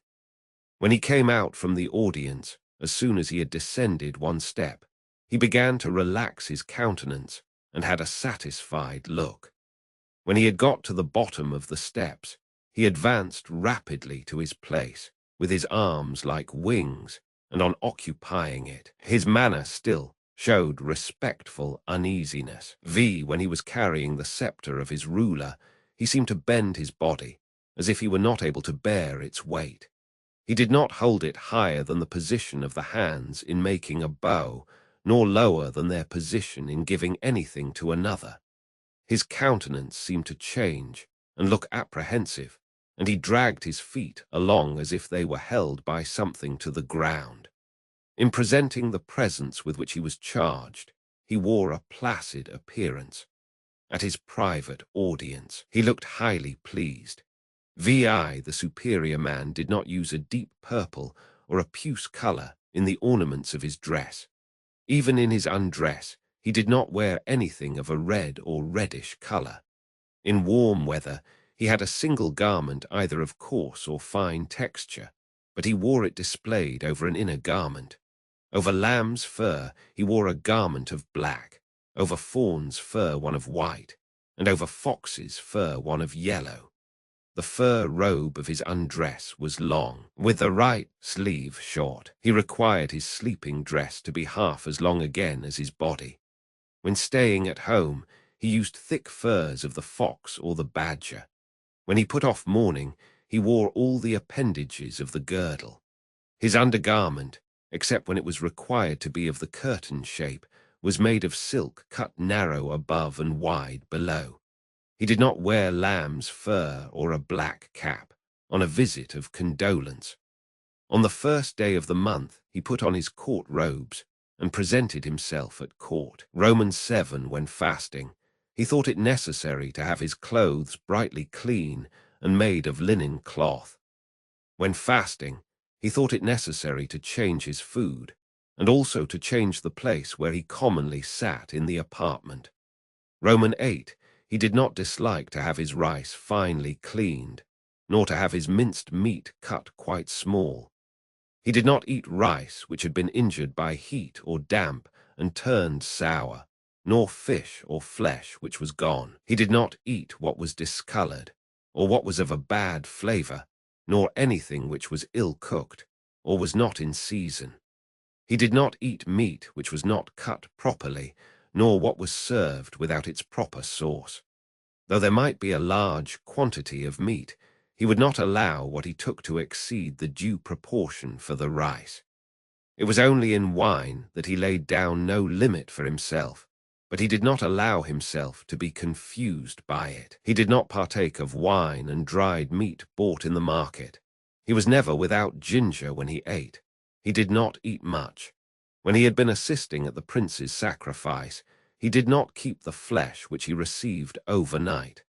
A: When he came out from the audience, as soon as he had descended one step, he began to relax his countenance, and had a satisfied look. When he had got to the bottom of the steps, he advanced rapidly to his place, with his arms like wings, and on occupying it, his manner still showed respectful uneasiness. When he was carrying the scepter of his ruler, he seemed to bend his body, as if he were not able to bear its weight. He did not hold it higher than the position of the hands in making a bow, nor lower than their position in giving anything to another. His countenance seemed to change and look apprehensive, and he dragged his feet along as if they were held by something to the ground. In presenting the presents with which he was charged, he wore a placid appearance. At his private audience, he looked highly pleased. The superior man, did not use a deep purple or a puce color in the ornaments of his dress. Even in his undress, he did not wear anything of a red or reddish color. In warm weather, he had a single garment either of coarse or fine texture, but he wore it displayed over an inner garment. Over lamb's fur, he wore a garment of black, over fawn's fur one of white, and over fox's fur one of yellow. The fur robe of his undress was long, with the right sleeve short. He required his sleeping dress to be half as long again as his body. When staying at home, he used thick furs of the fox or the badger. When he put off mourning, he wore all the appendages of the girdle. His undergarment, except when it was required to be of the curtain shape, was made of silk cut narrow above and wide below. He did not wear lamb's fur or a black cap on a visit of condolence. On the first day of the month, he put on his court robes and presented himself at court. Roman VII, when fasting, he thought it necessary to have his clothes brightly clean and made of linen cloth. When fasting, he thought it necessary to change his food, and also to change the place where he commonly sat in the apartment. Roman VIII, he did not dislike to have his rice finely cleaned, nor to have his minced meat cut quite small. He did not eat rice which had been injured by heat or damp and turned sour, nor fish or flesh which was gone. He did not eat what was discolored, or what was of a bad flavor, nor anything which was ill-cooked, or was not in season. He did not eat meat which was not cut properly, nor what was served without its proper sauce. Though there might be a large quantity of meat, he would not allow what he took to exceed the due proportion for the rice. It was only in wine that he laid down no limit for himself, but he did not allow himself to be confused by it. He did not partake of wine and dried meat bought in the market. He was never without ginger when he ate. He did not eat much. When he had been assisting at the prince's sacrifice, he did not keep the flesh which he received overnight.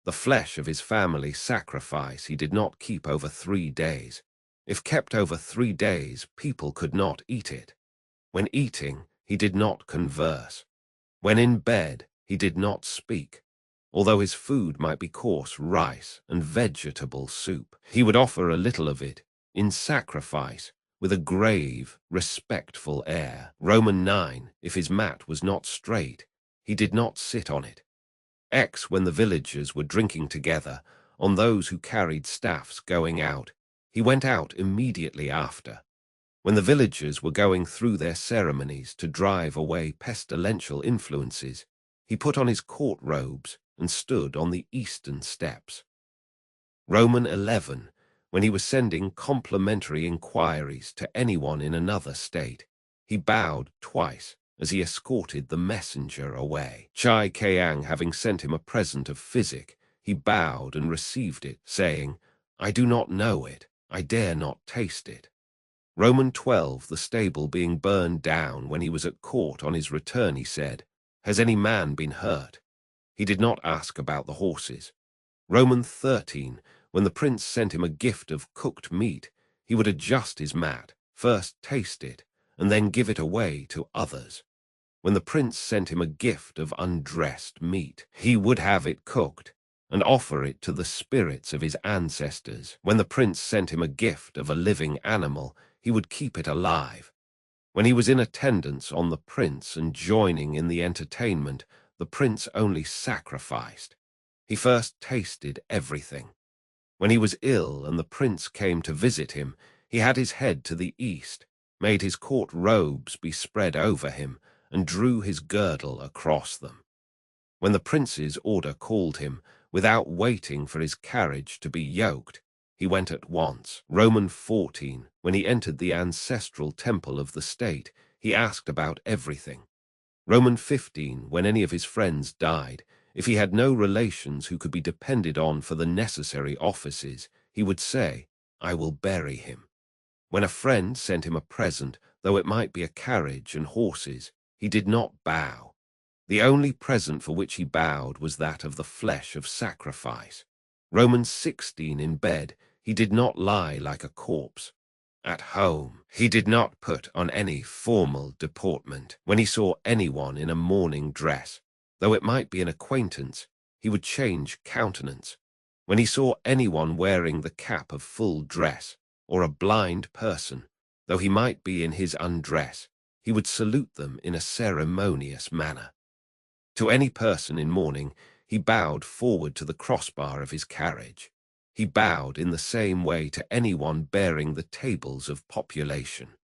A: The flesh of his family sacrifice he did not keep over 3 days. If kept over 3 days, people could not eat it. When eating, he did not converse. When in bed, he did not speak. Although his food might be coarse rice and vegetable soup, he would offer a little of it in sacrifice with a grave, respectful air. Roman 9, if his mat was not straight, he did not sit on it. When the villagers were drinking together, on those who carried staffs going out, he went out immediately after. When the villagers were going through their ceremonies to drive away pestilential influences, he put on his court robes and stood on the eastern steps. Roman 11, when he was sending complimentary inquiries to anyone in another state, he bowed twice as he escorted the messenger away. Chai Kayang having sent him a present of physic, he bowed and received it, saying, "I do not know it, I dare not taste it." Roman 12, the stable being burned down when he was at court on his return, he said, "Has any man been hurt?" He did not ask about the horses. Roman 13, when the prince sent him a gift of cooked meat, he would adjust his mat, first taste it, and then give it away to others. When the prince sent him a gift of undressed meat, he would have it cooked and offer it to the spirits of his ancestors. When the prince sent him a gift of a living animal, he would keep it alive. When he was in attendance on the prince and joining in the entertainment, the prince only sacrificed. He first tasted everything. When he was ill and the prince came to visit him, he had his head to the east, made his court robes be spread over him, and drew his girdle across them. When the prince's order called him, without waiting for his carriage to be yoked, he went at once. Roman 14, when he entered the ancestral temple of the state, he asked about everything. Roman 15, when any of his friends died, if he had no relations who could be depended on for the necessary offices, he would say, "I will bury him." When a friend sent him a present, though it might be a carriage and horses, he did not bow. The only present for which he bowed was that of the flesh of sacrifice. Romans 16, in bed, he did not lie like a corpse. At home, he did not put on any formal deportment. When he saw anyone in a mourning dress, though it might be an acquaintance, he would change countenance. When he saw anyone wearing the cap of full dress, or a blind person, though he might be in his undress, he would salute them in a ceremonious manner. To any person in mourning, he bowed forward to the crossbar of his carriage. He bowed in the same way to anyone bearing the tables of population.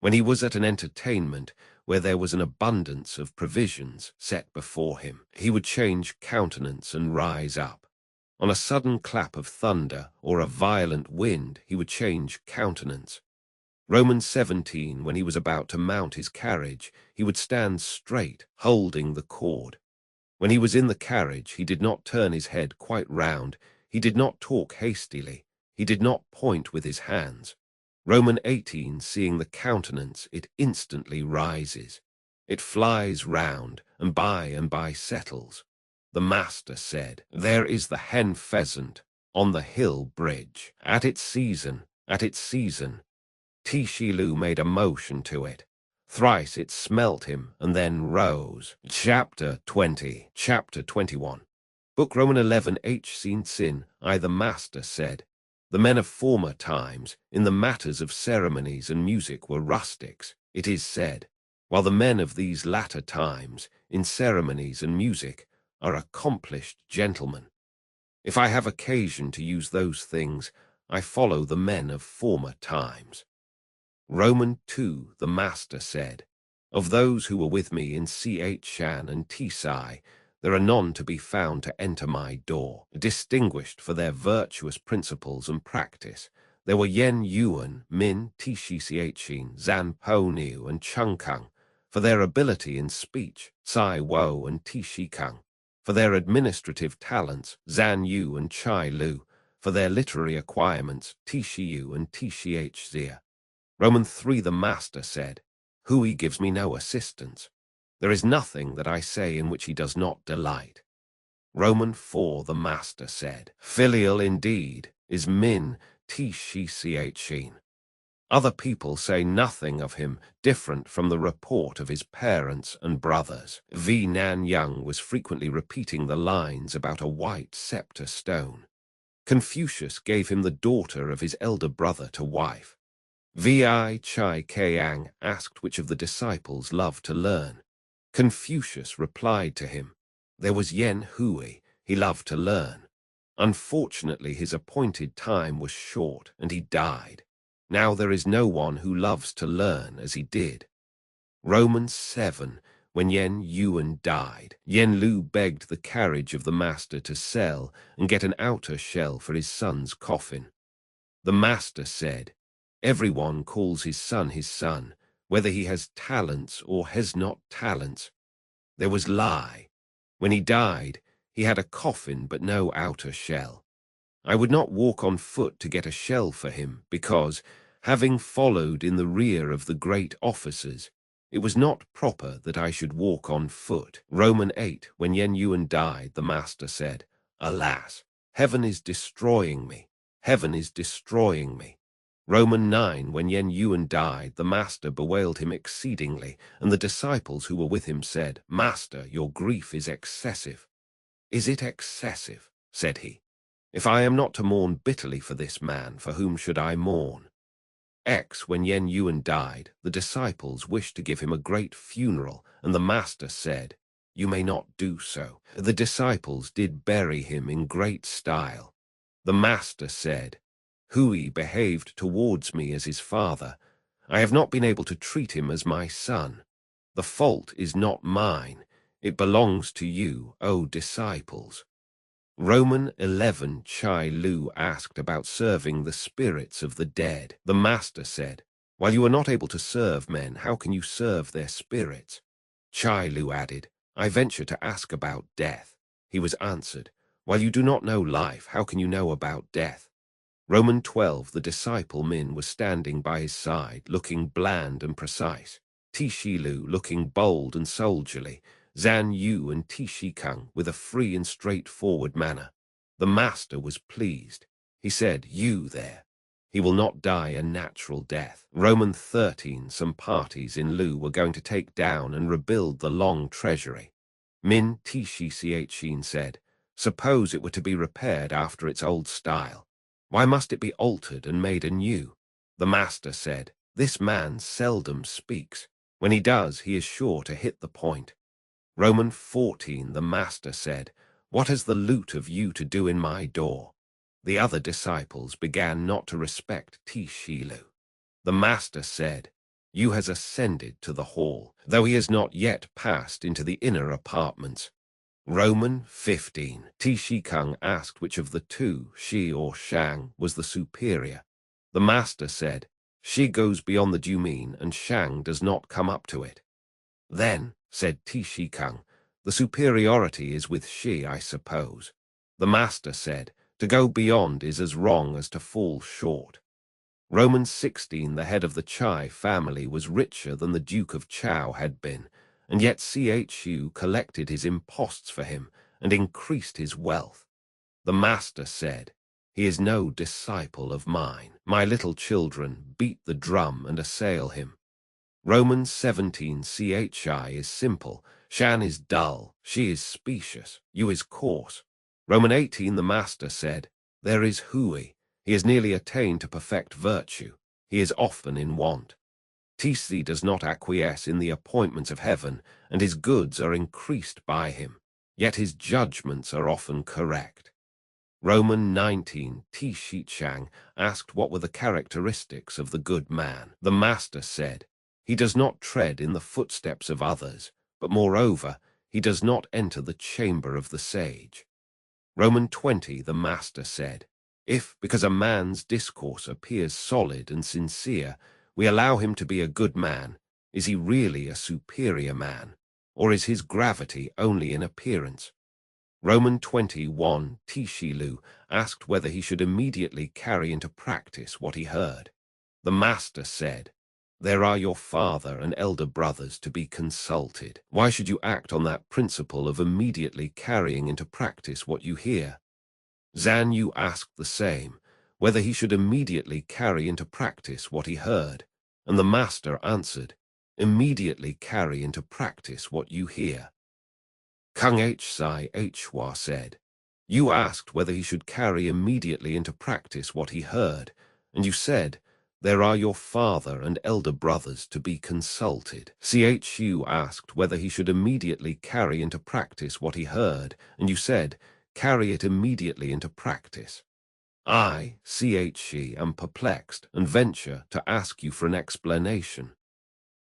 A: When he was at an entertainment where there was an abundance of provisions set before him, he would change countenance and rise up. On a sudden clap of thunder or a violent wind, he would change countenance. Romans 17, when he was about to mount his carriage, he would stand straight, holding the cord. When he was in the carriage, he did not turn his head quite round, he did not talk hastily, he did not point with his hands. Roman 18, seeing the countenance, it instantly rises. It flies round, and by settles. The master said, "There is the hen pheasant on the hill bridge. At its season, at its season." Tishilu made a motion to it. Thrice it smelt him and then rose. Chapter 20. Chapter 21. Book Roman 11 H. Sin, I the master said, "The men of former times, in the matters of ceremonies and music, were rustics, it is said, while the men of these latter times, in ceremonies and music, are accomplished gentlemen. If I have occasion to use those things, I follow the men of former times." Roman 2, the master said, "Of those who were with me in Shan and Tisai, there are none to be found to enter my door, distinguished for their virtuous principles and practice, There were Yen Yuan, Min, Tishi Xiexin, Zan Po Niu, and Chung Kang, for their ability in speech, Sai Wo and Tishi Kang, for their administrative talents, Zan Yu and Chai Lu, for their literary acquirements, Tishi Yu and Tishi H. Zia. Roman 3 the Master said, Hui gives me no assistance. There is nothing that I say in which he does not delight. Roman 4 the Master said, Filial indeed is Min Tishi Xiexin. Other people say nothing of him different from the report of his parents and brothers. V. Nan Yang was frequently repeating the lines about a white scepter stone. Confucius gave him the daughter of his elder brother to wife. Vi Chai Kayang asked which of the disciples loved to learn. Confucius replied to him, There was Yen Hui, he loved to learn. Unfortunately, his appointed time was short, and he died. Now there is no one who loves to learn as he did. Romans 7, when Yen Yuan died, Yen Lu begged the carriage of the master to sell and get an outer shell for his son's coffin. The master said, Everyone calls his son, whether he has talents or has not talents. There was Lai. When he died, he had a coffin but no outer shell. I would not walk on foot to get a shell for him, because, having followed in the rear of the great officers, it was not proper that I should walk on foot. Roman 8, when Yen Yuan died, the master said, Alas, heaven is destroying me. Heaven is destroying me. Roman 9, when Yen Yuan died, the master bewailed him exceedingly, and the disciples who were with him said, Master, your grief is excessive. Is it excessive? Said he. If I am not to mourn bitterly for this man, for whom should I mourn? X, when Yen Yuan died, the disciples wished to give him a great funeral, and the master said, You may not do so. The disciples did bury him in great style. The master said, Hui behaved towards me as his father. I have not been able to treat him as my son. The fault is not mine. It belongs to you, O disciples. Roman 11 Chai Lu asked about serving the spirits of the dead. The master said, While you are not able to serve men, how can you serve their spirits? Chai Lu added, I venture to ask about death. He was answered, While you do not know life, how can you know about death? Roman 12 the disciple Min was standing by his side, looking bland and precise. Tishi Lu looking bold and soldierly. Zan Yu and Tishi Kang with a free and straightforward manner. The master was pleased. He said, You there. He will not die a natural death. Roman 13 some parties in Lu were going to take down and rebuild the long treasury. Min Tishi Xiexin said, Suppose it were to be repaired after its old style. Why must it be altered and made anew? The master said, This man seldom speaks. When he does, he is sure to hit the point. Roman 14 the master said, What has the loot of you to do in my door? The other disciples began not to respect Tishi Lu. The master said, You has ascended to the hall, though he has not yet passed into the inner apartments. Roman 15 Tishi Kang asked which of the two, Shi or Shang, was the superior. The master said, Shi goes beyond the Dumin and Shang does not come up to it. Then, said Tishi Kang, the superiority is with Shi, I suppose. The master said, To go beyond is as wrong as to fall short. Roman 16 the head of the Chai family was richer than the Duke of Chao had been, and yet Chu collected his imposts for him and increased his wealth. The master said, He is no disciple of mine. My little children beat the drum and assail him. Romans 17 Chi is simple, Shan is dull, Shi is specious, Yu is coarse. Roman 18 the master said, There is Hui, he has nearly attained to perfect virtue, he is often in want. Tisi does not acquiesce in the appointments of heaven, and his goods are increased by him, yet his judgments are often correct. Roman 19 Tishi Chang asked what were the characteristics of the good man. The master said, He does not tread in the footsteps of others, but moreover, he does not enter the chamber of the sage. Roman 20 the master said, If, because a man's discourse appears solid and sincere, we allow him to be a good man, is he really a superior man, or is his gravity only in appearance? Roman 21 Tishilu asked whether he should immediately carry into practice what he heard. The master said, "There are your father and elder brothers to be consulted. Why should you act on that principle of immediately carrying into practice what you hear?" Zan Yu asked the same, whether he should immediately carry into practice what he heard, and the master answered, "Immediately carry into practice what you hear." Kung Sai Hua said, "You asked whether he should carry immediately into practice what he heard, and you said, 'There are your father and elder brothers to be consulted.' Chu asked whether he should immediately carry into practice what he heard, and you said, 'Carry it immediately into practice.' I, Chi, am perplexed and venture to ask you for an explanation."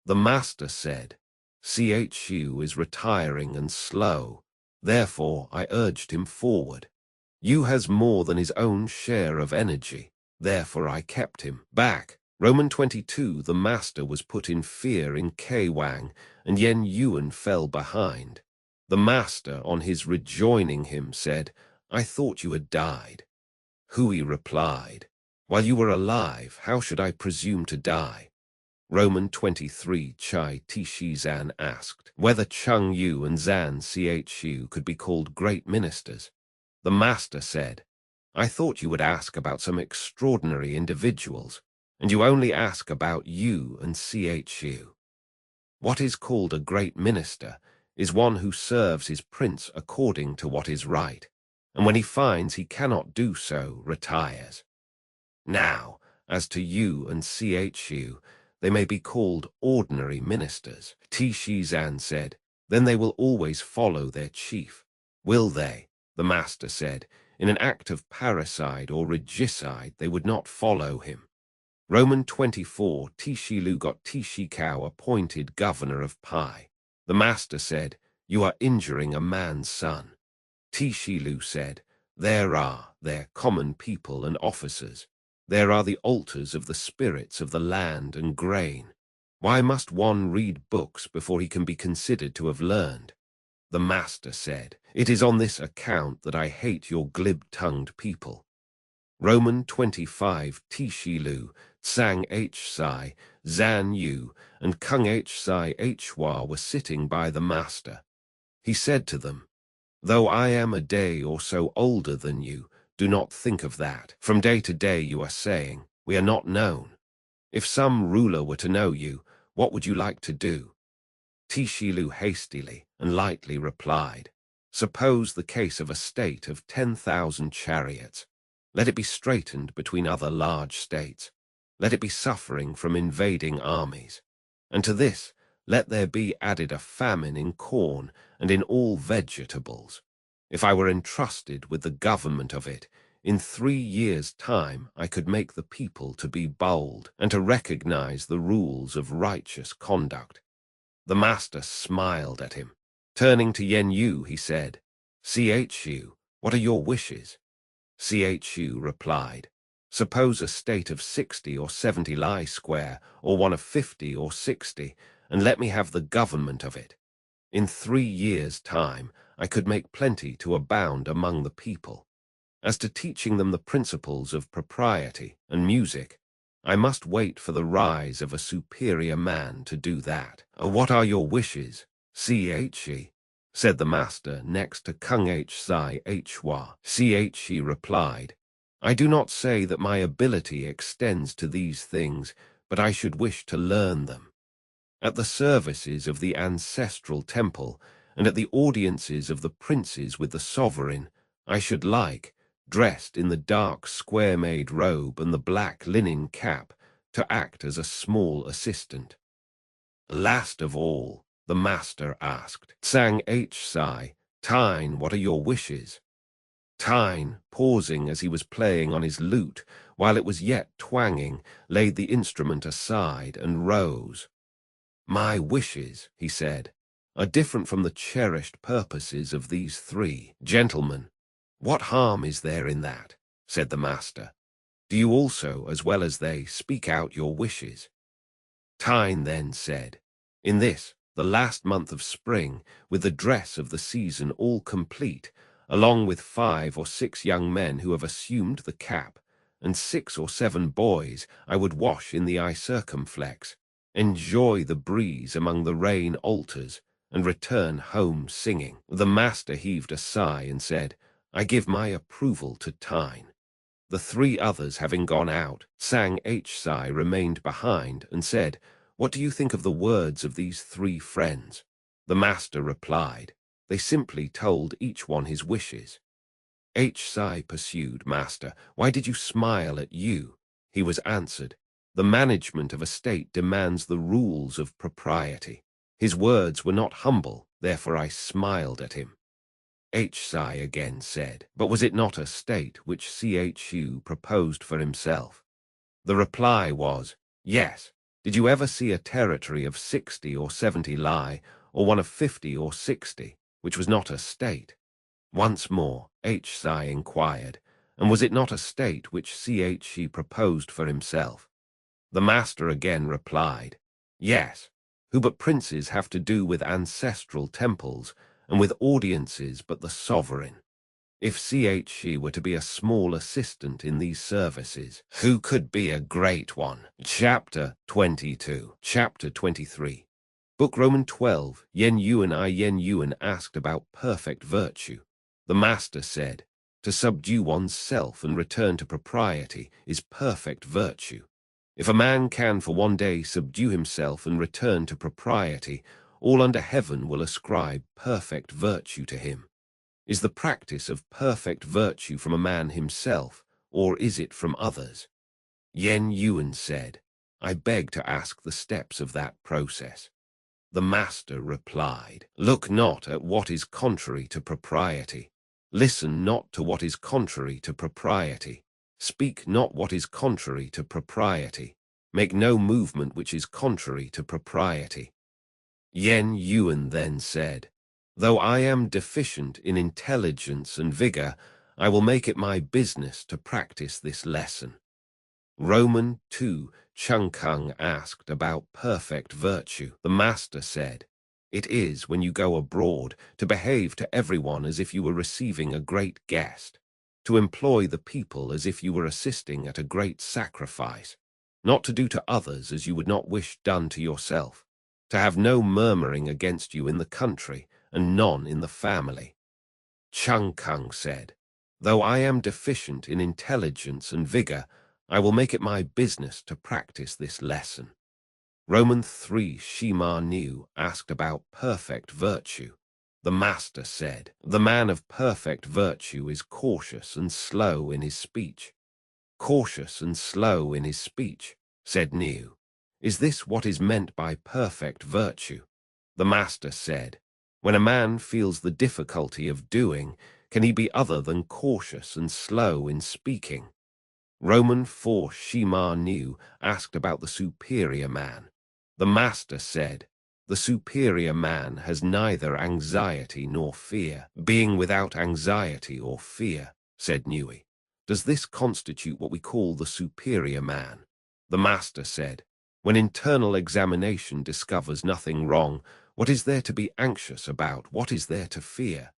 A: The master said, "Chu is retiring and slow, therefore I urged him forward. Yu has more than his own share of energy, therefore I kept him back." Roman 22 The master was put in fear in Kwang, and Yen Yuan fell behind. The master, on his rejoining him, said, "I thought you had died." Hui replied, "While you were alive, how should I presume to die?" Roman 23 Chai Tishizan asked whether Chung Yu and Zan Chu could be called great ministers. The master said, "I thought you would ask about some extraordinary individuals, and you only ask about Yu and Chu. What is called a great minister is one who serves his prince according to what is right, and when he finds he cannot do so, retires. Now, as to Yu and Chu, they may be called ordinary ministers." Tishizan said, "Then they will always follow their chief." "Will they?" The master said, "In an act of parricide or regicide they would not follow him." Roman 24 Tishilu got Tishikau appointed governor of Pai. The master said, "You are injuring a man's son." Tishilu said, "There are their common people and officers. There are the altars of the spirits of the land and grain. Why must one read books before he can be considered to have learned?" The master said, "It is on this account that I hate your glib-tongued people." Roman 25 Tishilu, Tsang Sai, Zan Yu, and Kung Sai Hua were sitting by the master. He said to them, "Though I am a day or so older than you, do not think of that. From day to day you are saying, 'We are not known.' If some ruler were to know you, what would you like to do?" Tishilu hastily and lightly replied, "Suppose the case of a state of 10,000 chariots. Let it be straitened between other large states. Let it be suffering from invading armies. And to this, let there be added a famine in corn and in all vegetables. If I were entrusted with the government of it, in 3 years' time I could make the people to be bold and to recognize the rules of righteous conduct." The master smiled at him. Turning to Yen Yu, he said, "Chu, what are your wishes?" Chu replied, "Suppose a state of 60 or 70 lie square, or one of 50 or 60, and let me have the government of it. In 3 years' time, I could make plenty to abound among the people. As to teaching them the principles of propriety and music, I must wait for the rise of a superior man to do that." "What are your wishes, Che?" said the master next to Kung Sai Hua. Che replied, "I do not say that my ability extends to these things, but I should wish to learn them. At the services of the ancestral temple, and at the audiences of the princes with the sovereign, I should like, dressed in the dark square-made robe and the black linen cap, to act as a small assistant." Last of all, the master asked, "Tsang Sai, Tine, what are your wishes?" Tine, pausing as he was playing on his lute, while it was yet twanging, laid the instrument aside and rose. "My wishes," he said, "are different from the cherished purposes of these three. Gentlemen, what harm is there in that? said the master. Do you also, as well as they, speak out your wishes? Tyne then said, In this, the last month of spring, with the dress of the season all complete, along with 5 or 6 young men who have assumed the cap, and 6 or 7 boys, I would wash in the eye circumflex, enjoy the breeze among the rain altars, and return home singing. The master heaved a sigh and said, I give my approval to Tyne. The 3 others having gone out, Sang Hsi remained behind and said, What do you think of the words of these 3 friends? The master replied, They simply told each one his wishes. Hsi pursued, Master, why did you smile at you? He was answered, The management of a state demands the rules of propriety. His words were not humble, therefore I smiled at him. Hsi again said, But was it not a state which Chu proposed for himself? The reply was, Yes. Did you ever see a territory of 60 or 70 li, or one of 50 or 60, which was not a state? Once more, Hsi inquired, And was it not a state which Chu proposed for himself? The master again replied, Yes. Who but princes have to do with ancestral temples, and with audiences but the sovereign? If Chu were to be a small assistant in these services, who could be a great one? Chapter 22. Chapter 23. Book Roman 12. Yen Yuan asked about perfect virtue. The master said, To subdue one's self and return to propriety is perfect virtue. If a man can for one day subdue himself and return to propriety, all under heaven will ascribe perfect virtue to him. Is the practice of perfect virtue from a man himself, or is it from others? Yen Yuan said, I beg to ask the steps of that process. The master replied, Look not at what is contrary to propriety. Listen not to what is contrary to propriety. Speak not what is contrary to propriety. Make no movement which is contrary to propriety. Yen Yuan then said, Though I am deficient in intelligence and vigor, I will make it my business to practice this lesson. Roman 2. Chung Kung asked about perfect virtue. The master said, It is, when you go abroad, to behave to everyone as if you were receiving a great guest, to employ the people as if you were assisting at a great sacrifice, not to do to others as you would not wish done to yourself, to have no murmuring against you in the country, and none in the family. Chung Kung said, Though I am deficient in intelligence and vigor, I will make it my business to practice this lesson. Roman 3. Shima Nu asked about perfect virtue. The master said, The man of perfect virtue is cautious and slow in his speech. Cautious and slow in his speech, said Nu. Is this what is meant by perfect virtue? The master said, When a man feels the difficulty of doing, can he be other than cautious and slow in speaking? Roman 4. Shima Nu asked about the superior man. The master said, The superior man has neither anxiety nor fear. Being without anxiety or fear, said Nui. Does this constitute what we call the superior man? The master said, When internal examination discovers nothing wrong, what is there to be anxious about? What is there to fear?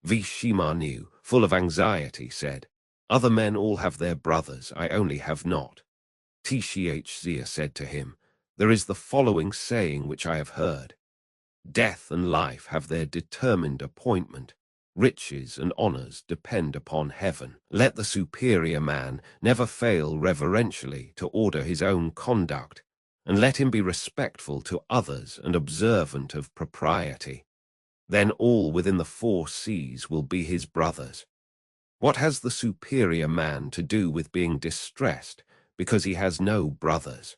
A: Vishimanu, full of anxiety, said, Other men all have their brothers, I only have not. Tshia said to him, There is the following saying which I have heard. Death and life have their determined appointment. Riches and honors depend upon heaven. Let the superior man never fail reverentially to order his own conduct, and let him be respectful to others and observant of propriety. Then all within the 4 seas will be his brothers. What has the superior man to do with being distressed because he has no brothers?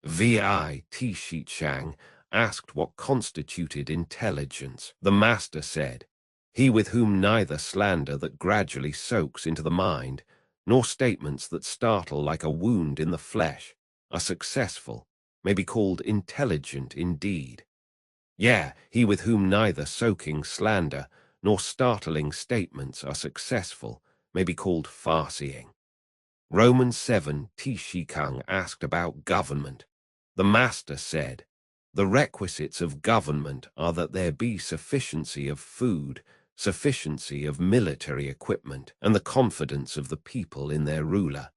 A: Vi Tishichang asked what constituted intelligence. The master said, He with whom neither slander that gradually soaks into the mind, nor statements that startle like a wound in the flesh, are successful, may be called intelligent indeed. Yea, he with whom neither soaking slander nor startling statements are successful may be called farseeing. Romans 7, Tishikang asked about government. The master said, "The requisites of government are that there be sufficiency of food, sufficiency of military equipment, and the confidence of the people in their ruler."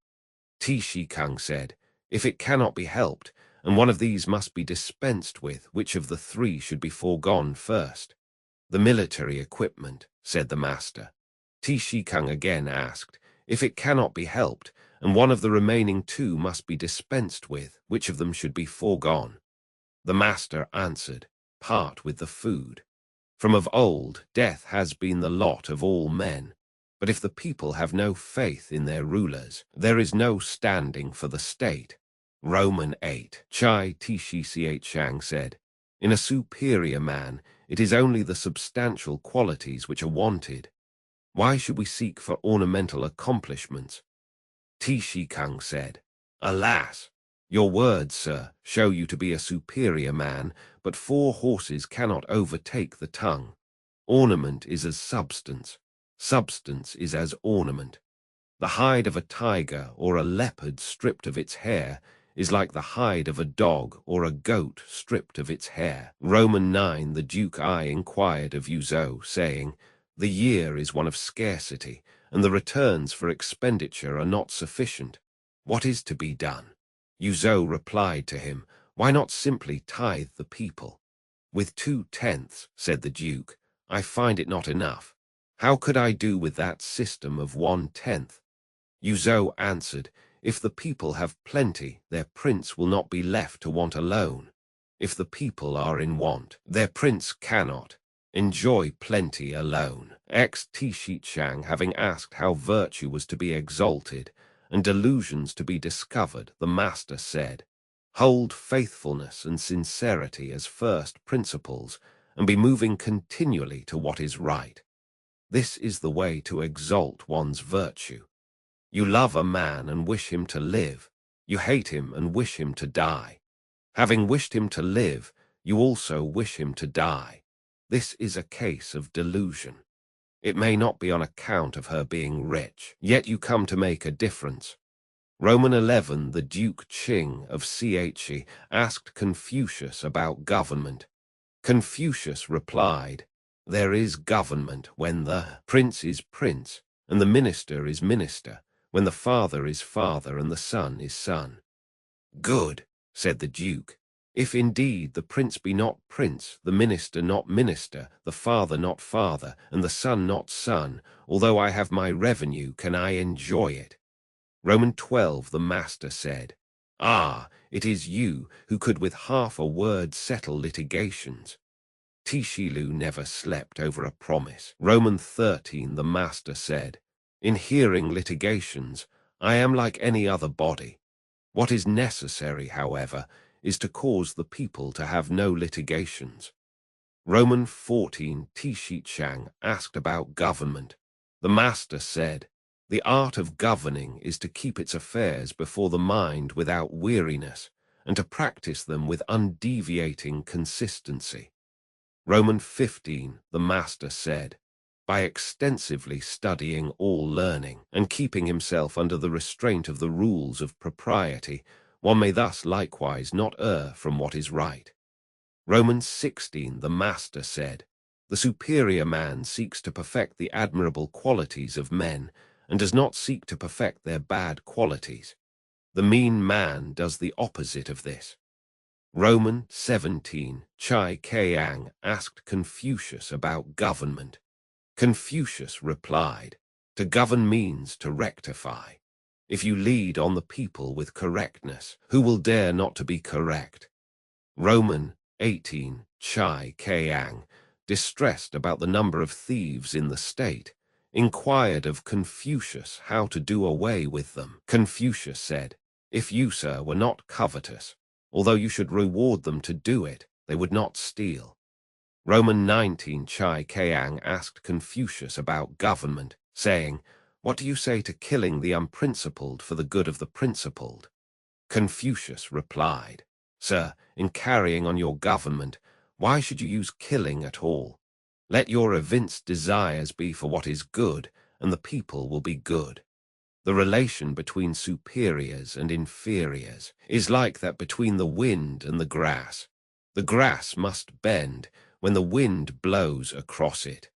A: Tishikang said, "If it cannot be helped, and one of these must be dispensed with, which of the three should be foregone first?" "The military equipment," said the master. Tishikang again asked, "If it cannot be helped, and one of the remaining two must be dispensed with, which of them should be foregone?" The master answered, "Part with the food. From of old, death has been the lot of all men. But if the people have no faith in their rulers, there is no standing for the state." Roman 8. Chai Tshang said, "In a superior man, it is only the substantial qualities which are wanted. Why should we seek for ornamental accomplishments?" Tishikang said, "Alas! Your words, sir, show you to be a superior man, but 4 horses cannot overtake the tongue. Ornament is as substance. Substance is as ornament. The hide of a tiger or a leopard stripped of its hair is like the hide of a dog or a goat stripped of its hair." Roman 9. The Duke I inquired of Yuzhou, saying, "The year is one of scarcity, and the returns for expenditure are not sufficient. What is to be done?" Yuzhou replied to him, "Why not simply tithe the people?" "With 2/10, said the Duke, "I find it not enough. How could I do with that system of 1/10? Yuzhou answered, "If the people have plenty, their prince will not be left to want alone. If the people are in want, their prince cannot enjoy plenty alone." Tishang, having asked how virtue was to be exalted and delusions to be discovered, the master said, "Hold faithfulness and sincerity as first principles, and be moving continually to what is right. This is the way to exalt one's virtue. You love a man and wish him to live. You hate him and wish him to die. Having wished him to live, you also wish him to die. This is a case of delusion. It may not be on account of her being rich, yet you come to make a difference." Roman 11. The Duke Qing of Che asked Confucius about government. Confucius replied, "There is government when the prince is prince, and the minister is minister, when the father is father, and the son is son." "Good," said the Duke. "If indeed the prince be not prince, the minister not minister, the father not father, and the son not son, although I have my revenue, can I enjoy it?" Roman 12. The master said, "Ah, it is you who could with half a word settle litigations." Tishilu never slept over a promise. Roman 13. The master said, "In hearing litigations, I am like any other body. What is necessary, however, is to cause the people to have no litigations." Roman 14. Tishang asked about government. The master said, "The art of governing is to keep its affairs before the mind without weariness, and to practice them with undeviating consistency." Roman 15. The master said, "By extensively studying all learning, and keeping himself under the restraint of the rules of propriety, one may thus likewise not err from what is right." Romans 16. The master said, "The superior man seeks to perfect the admirable qualities of men, and does not seek to perfect their bad qualities. The mean man does the opposite of this." Roman 17. Chai Kayang asked Confucius about government. Confucius replied, "To govern means to rectify. If you lead on the people with correctness, who will dare not to be correct?" Roman 18. Chai Kayang, distressed about the number of thieves in the state, inquired of Confucius how to do away with them. Confucius said, "If you, sir, were not covetous, although you should reward them to do it, they would not steal." Roman 19. Chai Kayang asked Confucius about government, saying, "What do you say to killing the unprincipled for the good of the principled?" Confucius replied, "Sir, in carrying on your government, why should you use killing at all? Let your evinced desires be for what is good, and the people will be good. The relation between superiors and inferiors is like that between the wind and the grass. The grass must bend when the wind blows across it.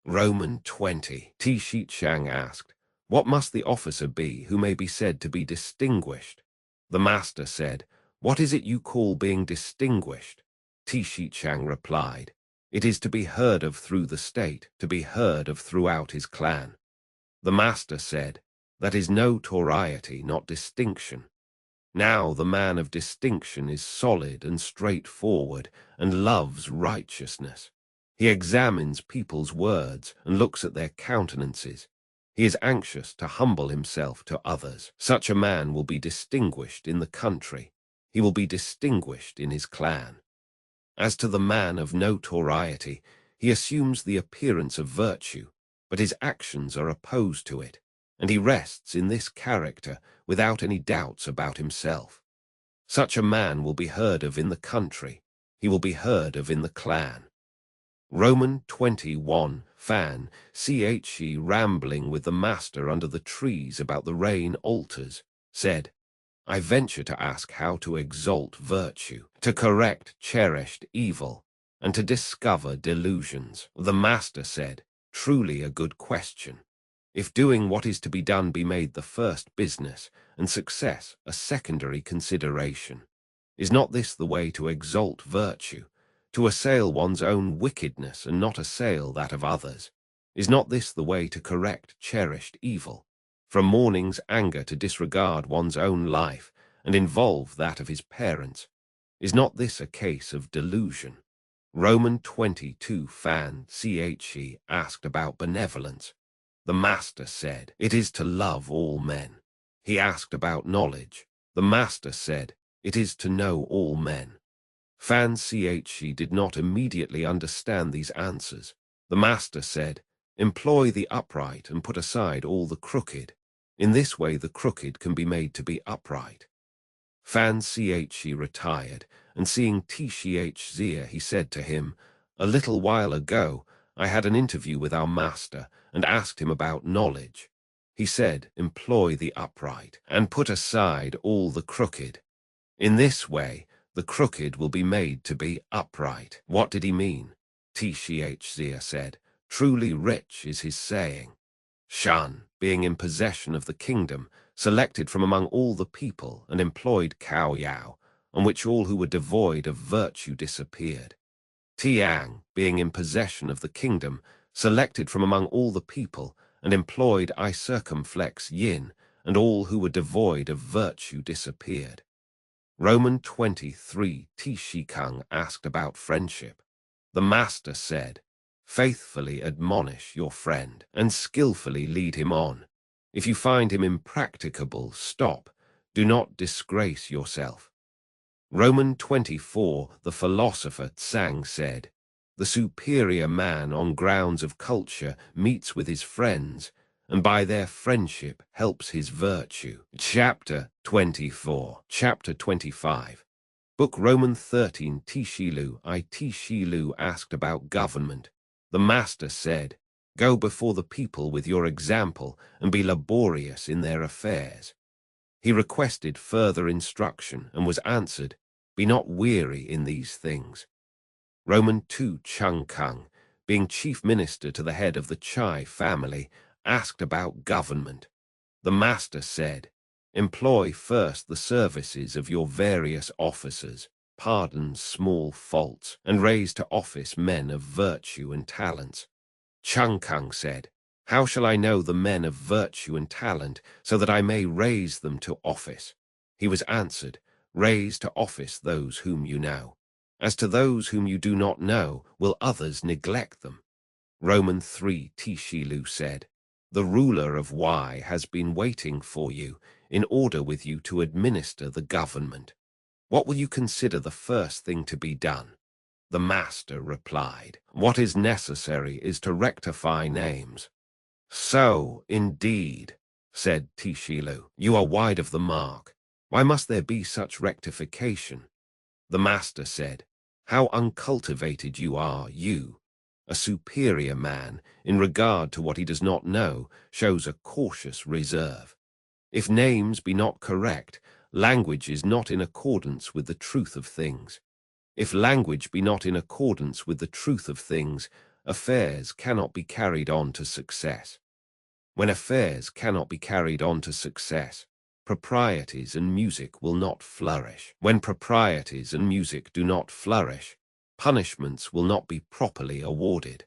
A: Roman 20. Ti Shi Chang asked, "What must the officer be who may be said to be distinguished?" The master said, "What is it you call being distinguished?" Ti Shi Chang replied, "It is to be heard of through the state, to be heard of throughout his clan." The master said, "That is notoriety, not distinction. Now the man of distinction is solid and straightforward and loves righteousness. He examines people's words and looks at their countenances. He is anxious to humble himself to others. Such a man will be distinguished in the country. He will be distinguished in his clan. As to the man of notoriety, he assumes the appearance of virtue, but his actions are opposed to it, and he rests in this character without any doubts about himself. Such a man will be heard of in the country. He will be heard of in the clan." Roman 21. Fan, che rambling with the master under the trees about the rain altars, said, "I venture to ask how to exalt virtue, to correct cherished evil, and to discover delusions." The master said, "Truly a good question. If doing what is to be done be made the first business, and success a secondary consideration, is not this the way to exalt virtue, to assail one's own wickedness and not assail that of others? Is not this the way to correct cherished evil, from morning's anger to disregard one's own life and involve that of his parents? Is not this a case of delusion?" Roman 22. Fan, che asked about benevolence. The master said, "It is to love all men." He asked about knowledge. The master said, "It is to know all men." Fan che did not immediately understand these answers. The master said, "Employ the upright and put aside all the crooked. In this way the crooked can be made to be upright." Fan che retired, and seeing Ti Zia, he said to him, "A little while ago I had an interview with our master and asked him about knowledge. He said, 'Employ the upright and put aside all the crooked. In this way the crooked will be made to be upright.'" What did he mean? Ti Zia said, "Truly rich is his saying. Shan, being in possession of the kingdom, selected from among all the people and employed Cao Yao, on which all who were devoid of virtue disappeared. Tiang, being in possession of the kingdom, selected from among all the people and employed I circumflex yin, and all who were devoid of virtue disappeared." Roman 23. Ti Shikang asked about friendship. The master said, "Faithfully admonish your friend and skillfully lead him on. If you find him impracticable, stop. Do not disgrace yourself." Roman 24. The philosopher Tsang said, "The superior man on grounds of culture meets with his friends, and by their friendship helps his virtue." Chapter 24. Chapter 25. Book Roman 13. Ti Shilu asked about government. The master said, "Go before the people with your example and be laborious in their affairs." He requested further instruction and was answered, "Be not weary in these things." Roman 2. Chung Kung, being chief minister to the head of the Chai family, asked about government. The master said, "Employ first the services of your various officers, pardon small faults, and raise to office men of virtue and talents." Chung Kung said, "How shall I know the men of virtue and talent so that I may raise them to office?" He was answered, "Raise to office those whom you know. As to those whom you do not know, will others neglect them?" Roman 3. Ti Shilu said, "The ruler of Y has been waiting for you in order with you to administer the government. What will you consider the first thing to be done?" The master replied, "What is necessary is to rectify names." "So, indeed," said Ti Shilu, "you are wide of the mark. Why must there be such rectification?" The master said, "How uncultivated you are, you. A superior man, in regard to what he does not know, shows a cautious reserve. If names be not correct, language is not in accordance with the truth of things. If language be not in accordance with the truth of things, affairs cannot be carried on to success. When affairs cannot be carried on to success, proprieties and music will not flourish. When proprieties and music do not flourish, punishments will not be properly awarded.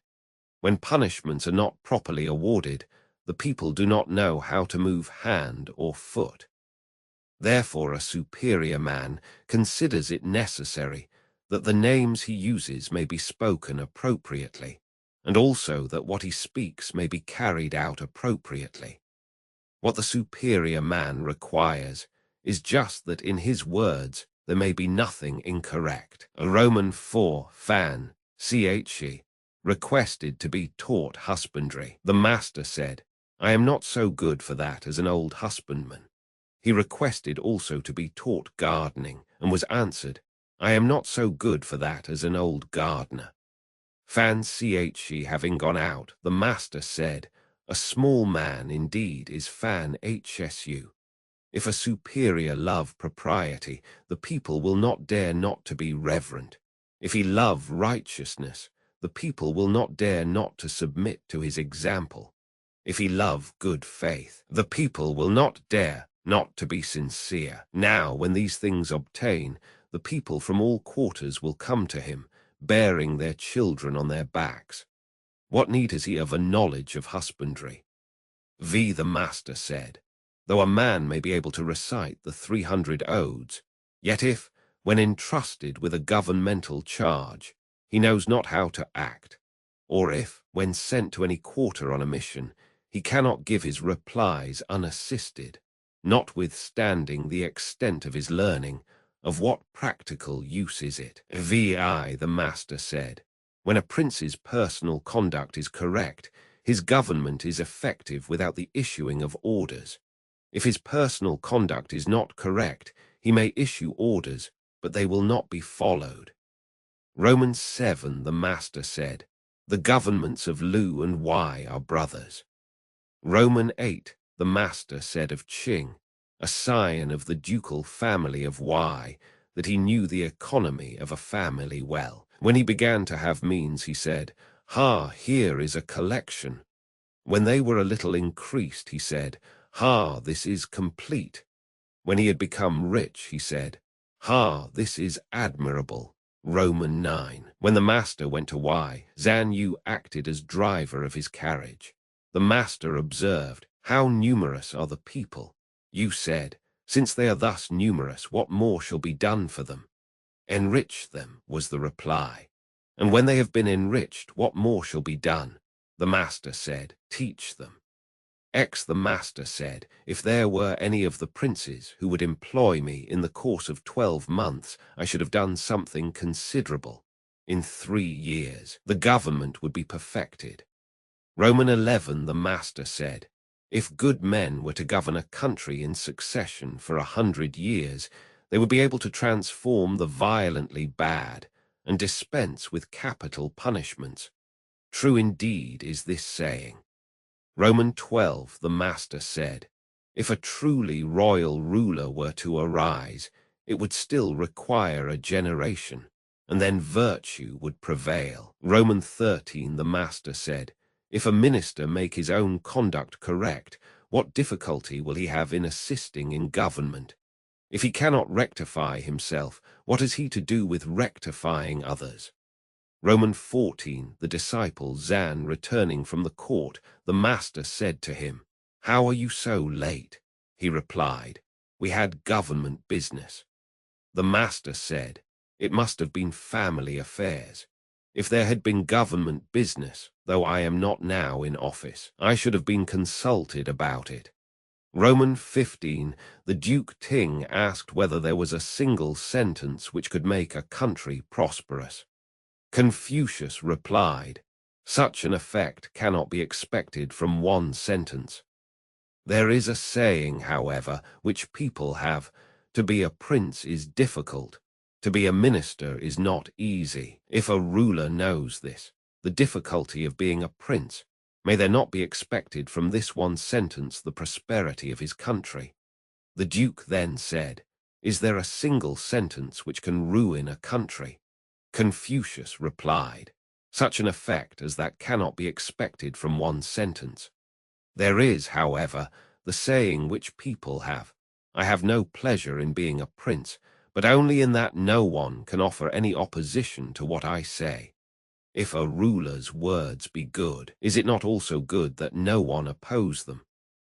A: When punishments are not properly awarded, the people do not know how to move hand or foot. Therefore, a superior man considers it necessary that the names he uses may be spoken appropriately, and also that what he speaks may be carried out appropriately. What the superior man requires is just that in his words there may be nothing incorrect. Roman 4, Fan, ch. requested to be taught husbandry. The master said, I am not so good for that as an old husbandman. He requested also to be taught gardening, and was answered, I am not so good for that as an old gardener. Fan ch. having gone out, the master said, a small man indeed is Fan hsu. If a superior love propriety, the people will not dare not to be reverent. If he love righteousness, the people will not dare not to submit to his example. If he love good faith, the people will not dare not to be sincere. Now, when these things obtain, the people from all quarters will come to him, bearing their children on their backs. What need has he of a knowledge of husbandry? The master said, though a man may be able to recite the 300 odes, yet if, when entrusted with a governmental charge, he knows not how to act, or if, when sent to any quarter on a mission, he cannot give his replies unassisted, notwithstanding the extent of his learning, of what practical use is it? The master said, when a prince's personal conduct is correct, his government is effective without the issuing of orders. If his personal conduct is not correct, he may issue orders, but they will not be followed. Romans 7, the master said, the governments of Lu and Y are brothers. Roman 8, the master said of Qing, a scion of the ducal family of Y, that he knew the economy of a family well. When he began to have means, he said, Ha, here is a collection. When they were a little increased, he said, Ha, this is complete. When he had become rich, he said, Ha, this is admirable. Roman 9. When the master went to Y, Zan Yu acted as driver of his carriage. The master observed, how numerous are the people? Yu said, since they are thus numerous, what more shall be done for them? Enrich them, was the reply. And when they have been enriched, what more shall be done? The master said, teach them. The master said, if there were any of the princes who would employ me in the course of 12 months, I should have done something considerable. In 3 years, the government would be perfected. Roman 11, the master said, if good men were to govern a country in succession for 100 years, they would be able to transform the violently bad and dispense with capital punishments. True indeed is this saying. Roman 12, the master said, if a truly royal ruler were to arise, it would still require a generation, and then virtue would prevail. Roman 13, the master said, if a minister make his own conduct correct, what difficulty will he have in assisting in government? If he cannot rectify himself, what has he to do with rectifying others? Roman 14, the disciple Zan returning from the court, the master said to him, how are you so late? He replied, we had government business. The master said, it must have been family affairs. If there had been government business, though I am not now in office, I should have been consulted about it. Roman 15, the Duke Ting asked whether there was a single sentence which could make a country prosperous. Confucius replied, such an effect cannot be expected from one sentence. There is a saying, however, which people have, to be a prince is difficult, to be a minister is not easy. If a ruler knows this, the difficulty of being a prince. May there not be expected from this one sentence the prosperity of his country? The Duke then said, "Is there a single sentence which can ruin a country?" Confucius replied, "Such an effect as that cannot be expected from one sentence. There is, however, the saying which people have, 'I have no pleasure in being a prince, but only in that no one can offer any opposition to what I say.' If a ruler's words be good, is it not also good that no one oppose them?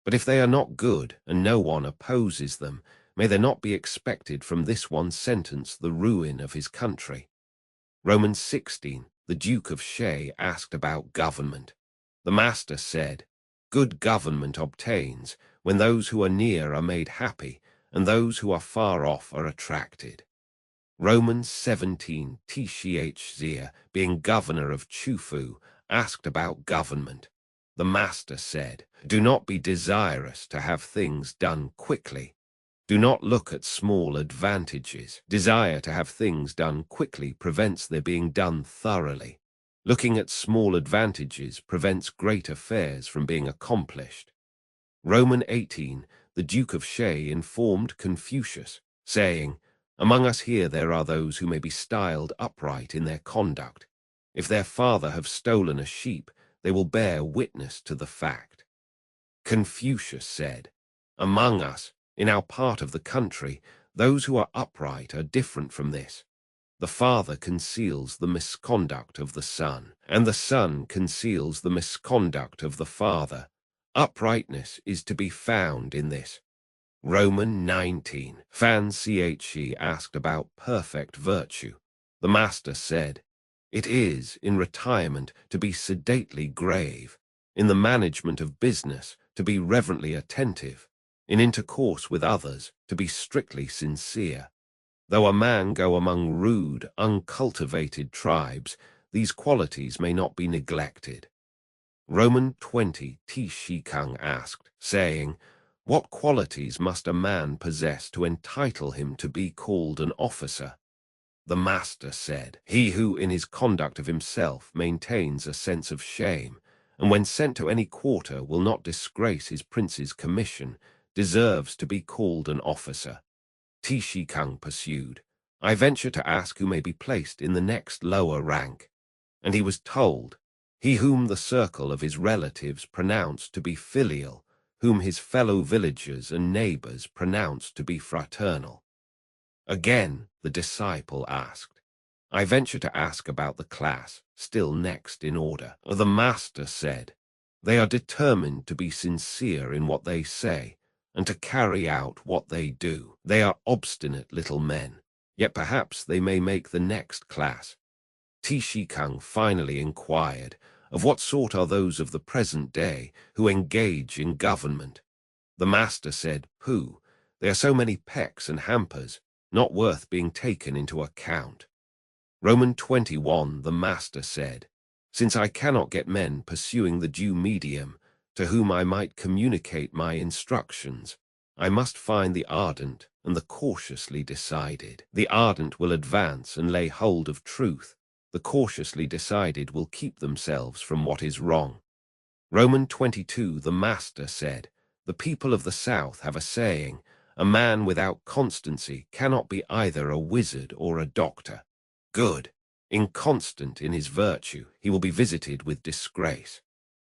A: But if they are not good, and no one opposes them, may there not be expected from this one sentence the ruin of his country?" Romans 16, the Duke of Shay asked about government. The master said, "Good government obtains when those who are near are made happy, and those who are far off are attracted." Romans 17, Tshia, being governor of Chufu, asked about government. The master said, "Do not be desirous to have things done quickly. Do not look at small advantages. Desire to have things done quickly prevents their being done thoroughly. Looking at small advantages prevents great affairs from being accomplished." Roman 18, the Duke of Shay informed Confucius, saying, "Among us here there are those who may be styled upright in their conduct. If their father have stolen a sheep, they will bear witness to the fact." Confucius said, "Among us, in our part of the country, those who are upright are different from this. The father conceals the misconduct of the son, and the son conceals the misconduct of the father. Uprightness is to be found in this." Roman 19. Fan Che asked about perfect virtue. The master said, "It is, in retirement, to be sedately grave, in the management of business, to be reverently attentive, in intercourse with others, to be strictly sincere. Though a man go among rude, uncultivated tribes, these qualities may not be neglected." Roman 20, Tshikang asked, saying, "What qualities must a man possess to entitle him to be called an officer?" The master said, "He who in his conduct of himself maintains a sense of shame, and when sent to any quarter will not disgrace his prince's commission, deserves to be called an officer." Tshikang pursued, "I venture to ask who may be placed in the next lower rank." And he was told, "He whom the circle of his relatives pronounced to be filial, whom his fellow villagers and neighbors pronounced to be fraternal." Again, the disciple asked, "I venture to ask about the class, still next in order." The master said, "They are determined to be sincere in what they say, and to carry out what they do. They are obstinate little men, yet perhaps they may make the next class." Tshikang finally inquired, "Of what sort are those of the present day who engage in government?" The master said, "Pooh, they are so many pecks and hampers, not worth being taken into account." Roman 21, the master said, "Since I cannot get men pursuing the due medium, to whom I might communicate my instructions, I must find the ardent and the cautiously decided. The ardent will advance and lay hold of truth. The cautiously decided will keep themselves from what is wrong." Roman 22, the master said, "The people of the South have a saying, 'A man without constancy cannot be either a wizard or a doctor.' Good. Inconstant in his virtue, he will be visited with disgrace."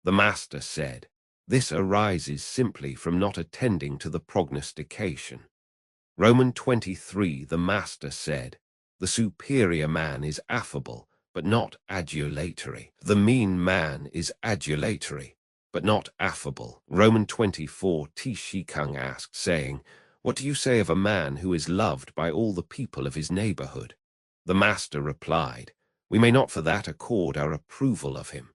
A: The master said, "This arises simply from not attending to the prognostication." Roman 23, the master said, "The superior man is affable, but not adulatory. The mean man is adulatory, but not affable." Roman 24, Tshikang asked, saying, "What do you say of a man who is loved by all the people of his neighborhood?" The master replied, "We may not for that accord our approval of him."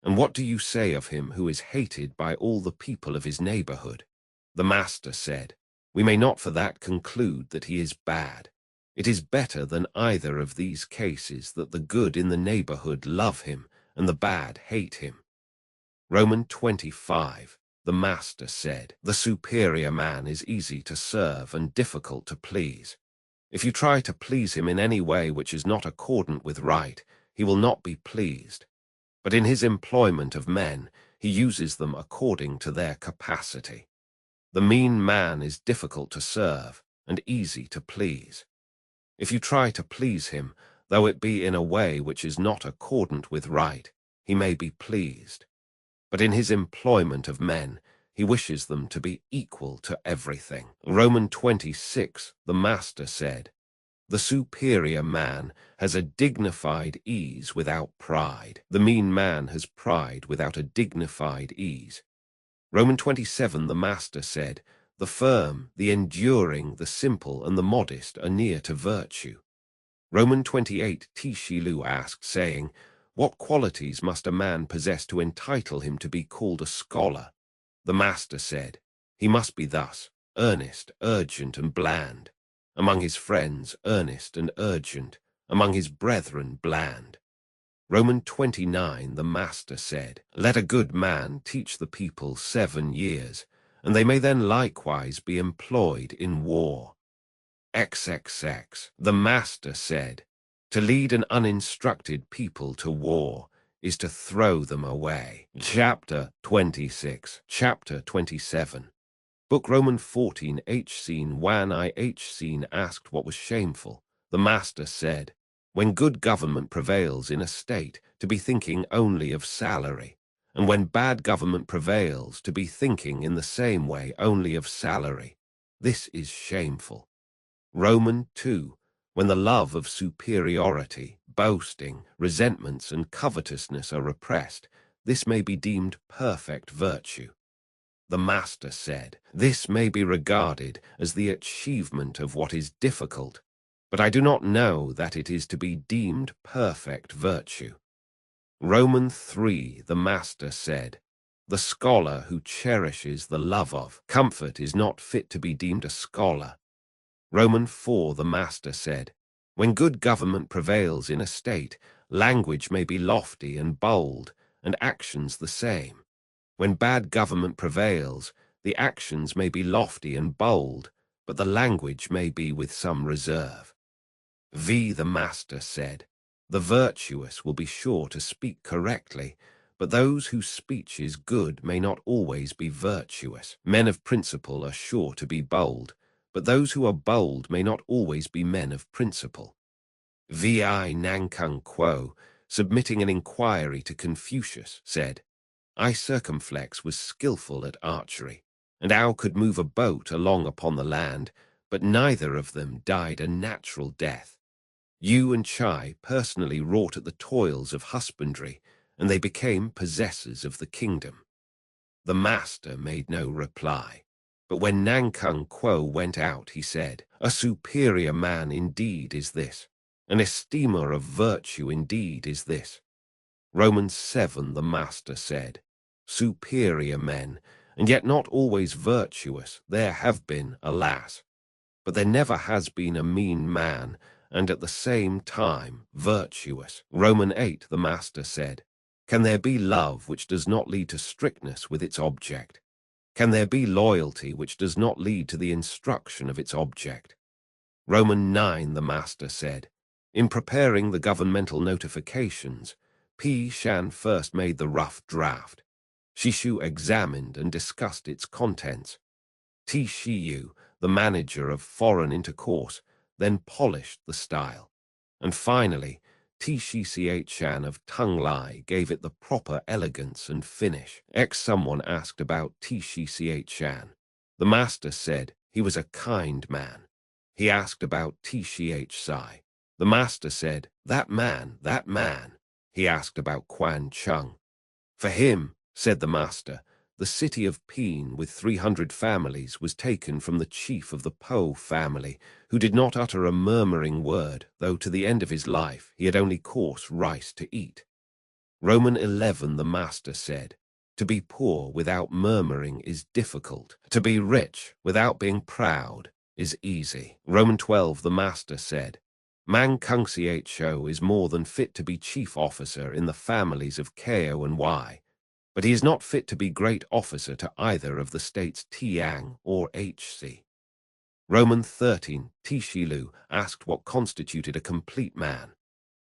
A: "And what do you say of him who is hated by all the people of his neighborhood?" The master said, "We may not for that conclude that he is bad. It is better than either of these cases that the good in the neighborhood love him and the bad hate him." Roman 25, the master said, "The superior man is easy to serve and difficult to please. If you try to please him in any way which is not accordant with right, he will not be pleased. but in his employment of men, he uses them according to their capacity. The mean man is difficult to serve and easy to please. If you try to please him, though it be in a way which is not accordant with right, he may be pleased. But in his employment of men, he wishes them to be equal to everything. Romans 26, the Master said, "The superior man has a dignified ease without pride. The mean man has pride without a dignified ease." Romans 27, the Master said, "The firm, the enduring, the simple, and the modest are near to virtue." Romans 28, Tishilu asked, saying, "What qualities must a man possess to entitle him to be called a scholar?" The Master said, "He must be thus, earnest, urgent, and bland. Among his friends, earnest and urgent. Among his brethren, bland." Romans 29, the Master said, "Let a good man teach the people 7 years, and they may then likewise be employed in war." XXX, the Master said, "To lead an uninstructed people to war is to throw them away." Chapter 26, Chapter 27. Book Roman 14 H scene 1 I H scene asked what was shameful. The Master said, "When good government prevails in a state, to be thinking only of salary, and when bad government prevails, to be thinking in the same way only of salary. This is shameful." Roman 2, when the love of superiority, boasting, resentments, and covetousness are repressed, this may be deemed perfect virtue. The Master said, "This may be regarded as the achievement of what is difficult, but I do not know that it is to be deemed perfect virtue." Romans 3, the Master said, "The scholar who cherishes the love of comfort is not fit to be deemed a scholar." Romans 4, the Master said, "When good government prevails in a state, language may be lofty and bold, and actions the same. When bad government prevails, the actions may be lofty and bold, but the language may be with some reserve." The Master said, "The virtuous will be sure to speak correctly, but those whose speech is good may not always be virtuous. Men of principle are sure to be bold, but those who are bold may not always be men of principle." Vi Nankung Quo, submitting an inquiry to Confucius, said, "I Circumflex was skillful at archery, and Ao could move a boat along upon the land, but neither of them died a natural death. Yu and Chai personally wrought at the toils of husbandry, and they became possessors of the kingdom." The Master made no reply, but when Nankung Quo went out, he said, "A superior man indeed is this, an esteemer of virtue indeed is this." Romans 7, the Master said, "Superior men, and yet not always virtuous, there have been, alas. But there never has been a mean man, and at the same time virtuous." Romans 8, the Master said, "Can there be love which does not lead to strictness with its object? Can there be loyalty which does not lead to the instruction of its object?" Romans 9, the Master said, "In preparing the governmental notifications, P. Shan first made the rough draft. Shishu examined and discussed its contents. T. Shiyu, the manager of foreign intercourse, then polished the style. And finally, T. Shan of Tung Lai gave it the proper elegance and finish." Someone asked about T. Shan. The Master said he was a kind man. He asked about T. Sai. The Master said, that man, that man." He asked about Quan Chung. "For him," said the Master, "the city of Peen with 300 families was taken from the chief of the Po family, who did not utter a murmuring word, though to the end of his life he had only coarse rice to eat." Romans 11, the Master said, "To be poor without murmuring is difficult. To be rich without being proud is easy." Romans 12, the Master said, "Man Kung Cho is more than fit to be chief officer in the families of Ko and Y, but he is not fit to be great officer to either of the states Tiang or Hc." Romans 13, Tishilu asked what constituted a complete man.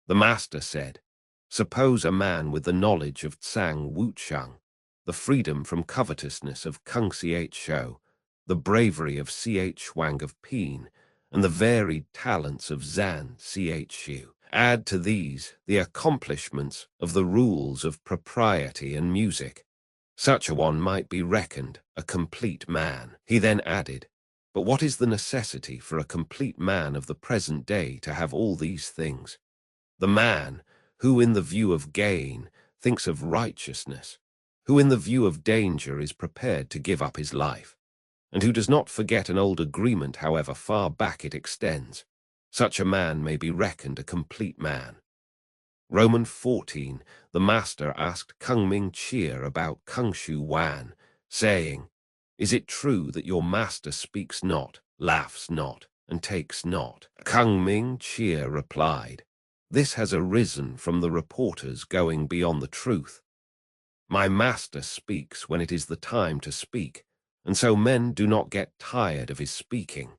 A: The Master said, Suppose a man with the knowledge of Tsang Wuchang, the freedom from covetousness of Kung Ch, the bravery of Ch Wang of Peen, and the varied talents of Zan Chu. Add to these the accomplishments of the rules of propriety and music. Such a one might be reckoned a complete man. He then added, but what is the necessity for a complete man of the present day to have all these things? The man who in the view of gain thinks of righteousness, who in the view of danger is prepared to give up his life, and who does not forget an old agreement however far back it extends, such a man may be reckoned a complete man. Roman 14, the master asked Kung Ming Chia about Kung Shu Wan, saying, is it true that your master speaks not, laughs not, and takes not? Kung Ming Chia replied, this has arisen from the reporters going beyond the truth. My master speaks when it is the time to speak, and so men do not get tired of his speaking.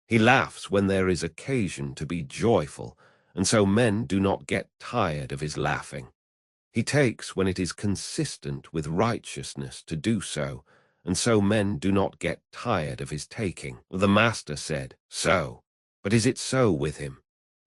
A: He laughs when there is occasion to be joyful, and so men do not get tired of his laughing. He takes when it is consistent with righteousness to do so, and so men do not get tired of his taking. The master said, so. But is it so with him?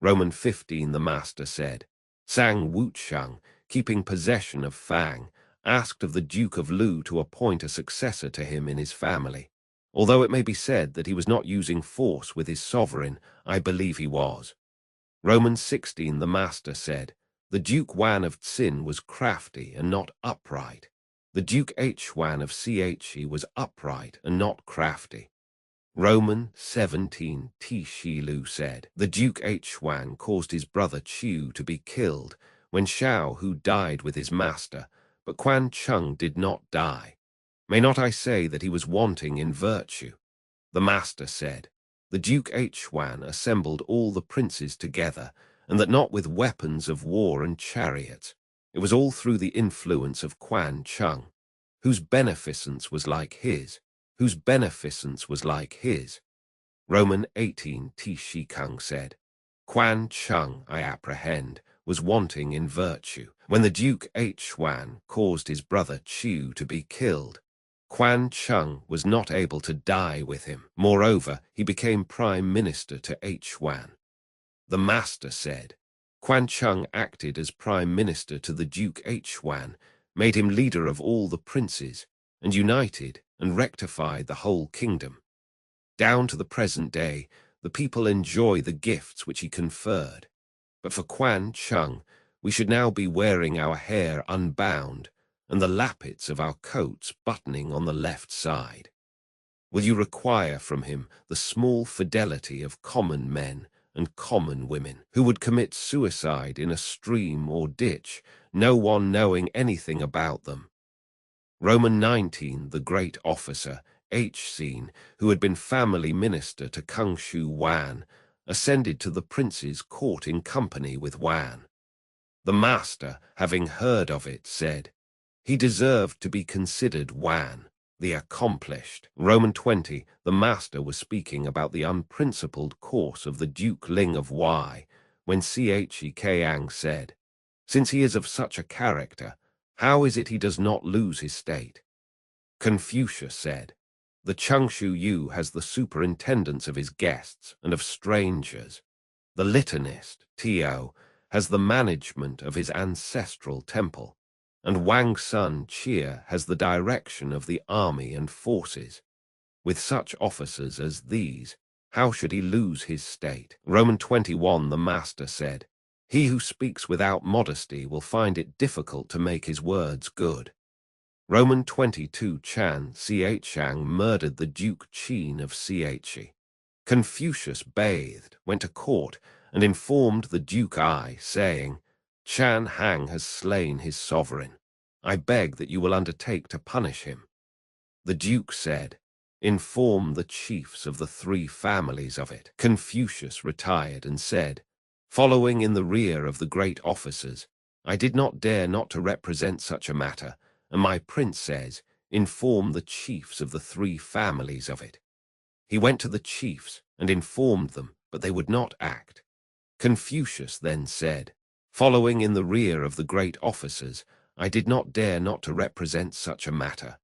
A: Roman 15, the master said, Sang Wuchang, keeping possession of Fang, asked of the Duke of Lu to appoint a successor to him in his family. Although it may be said that he was not using force with his sovereign, I believe he was. Roman 16, the master said, the Duke Wan of Tsin was crafty and not upright. The Duke Wan of Che was upright and not crafty. Roman 17, Shi Lu said, the Duke Wan caused his brother Chu to be killed when Shao Hu died with his master, but Quan Chung did not die. May not I say that he was wanting in virtue? The master said, the Duke Wan assembled all the princes together, and that not with weapons of war and chariots. It was all through the influence of Quan Chung, whose beneficence was like his, whose beneficence was like his. Roman 18, Shi Kung said, Quan Chung, I apprehend, was wanting in virtue. When the Duke Wan caused his brother Chu to be killed, Quan Chung was not able to die with him. Moreover, he became prime minister to Wan. The master said, Quan Chung acted as prime minister to the Duke Wan, made him leader of all the princes, and united and rectified the whole kingdom. Down to the present day, the people enjoy the gifts which he conferred. But for Quan Chung, we should now be wearing our hair unbound, and the lappets of our coats buttoning on the left side. Will you require from him the small fidelity of common men and common women, who would commit suicide in a stream or ditch, no one knowing anything about them? Roman 19, the great officer, Scene, who had been family minister to Kung Shu Wan, ascended to the prince's court in company with Wan. The master, having heard of it, said, he deserved to be considered Wan, the accomplished. Roman 20, the master was speaking about the unprincipled course of the Duke Ling of Wei, when Chiang said, since he is of such a character, how is it he does not lose his state? Confucius said, the Changshu Yu has the superintendence of his guests and of strangers. The litanist, Tio, has the management of his ancestral temple, and Wang's son Chia has the direction of the army and forces. With such officers as these, how should he lose his state? Roman 21, the master said, he who speaks without modesty will find it difficult to make his words good. Roman 22, Chan Chiang murdered the Duke Qin of Che. Confucius bathed, went to court, and informed the Duke Ai, saying, Chan Hang has slain his sovereign. I beg that you will undertake to punish him. The Duke said, inform the chiefs of the 3 families of it. Confucius retired and said, following in the rear of the great officers, I did not dare not to represent such a matter, and my prince says, inform the chiefs of the 3 families of it. He went to the chiefs and informed them, but they would not act. Confucius then said, Following in the rear of the great officers, I did not dare not to represent such a matter.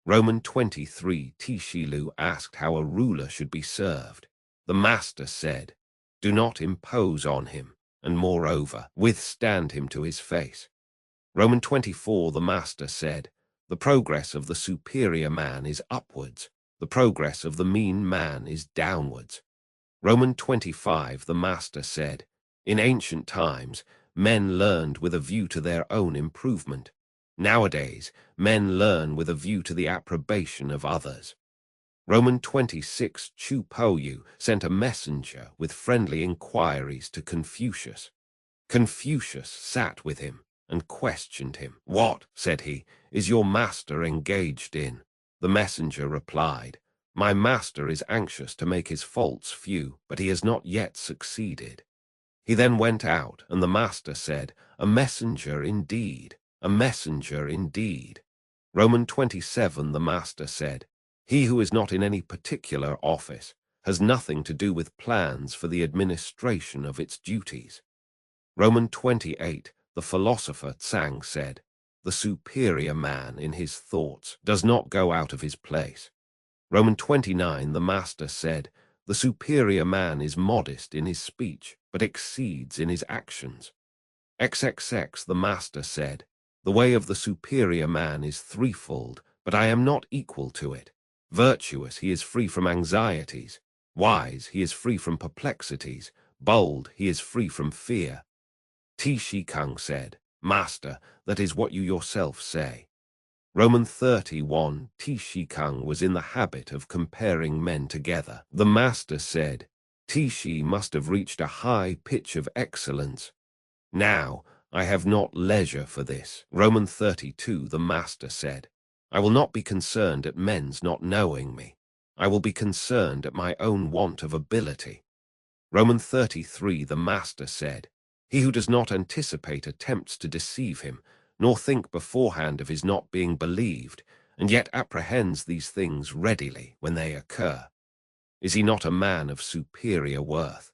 A: Roman 23 Tishilu asked how a ruler should be served. The master said, "Do not impose on him, and moreover, withstand him to his face." Roman 24 The master said, "The progress of the superior man is upwards, the progress of the mean man is downwards." Roman 25 The master said, "In ancient times, men learned with a view to their own improvement. Nowadays, men learn with a view to the approbation of others." Roman 26 Chu Po-yu sent a messenger with friendly inquiries to Confucius. Confucius sat with him and questioned him. "What," said he, "is your master engaged in?" The messenger replied, "My master is anxious to make his faults few, but he has not yet succeeded." He then went out, and the master said, "A messenger indeed, a messenger indeed." Roman 27 The master said, "He who is not in any particular office has nothing to do with plans for the administration of its duties." Roman 28 The philosopher Tsang said, "The superior man in his thoughts does not go out of his place." Roman 29 The master said, "The superior man is modest in his speech, but exceeds in his actions." XXX The master said, "The way of the superior man is threefold, but I am not equal to it. Virtuous, he is free from anxieties. Wise, he is free from perplexities. Bold, he is free from fear." Ti Kung said, "Master, that is what you yourself say." Roman 31 Ti Kung was in the habit of comparing men together. The master said, "Ti must have reached a high pitch of excellence. Now, I have not leisure for this." Roman 32 The master said, "I will not be concerned at men's not knowing me. I will be concerned at my own want of ability." Roman 33 The master said, "He who does not anticipate attempts to deceive him, nor think beforehand of his not being believed, and yet apprehends these things readily when they occur, is he not a man of superior worth?"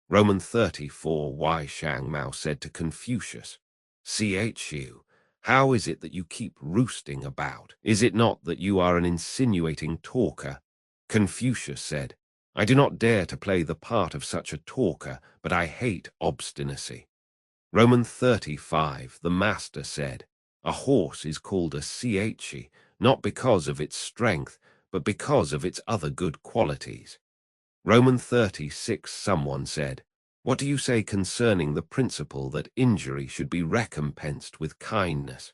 A: Roman 34 Wai Shang Mao said to Confucius, "Chu, how is it that you keep roosting about? Is it not that you are an insinuating talker?" Confucius said, "I do not dare to play the part of such a talker, but I hate obstinacy." Roman 35 The master said, "A horse is called a chi, not because of its strength, but because of its other good qualities." Roman 36 Someone said, "What do you say concerning the principle that injury should be recompensed with kindness?"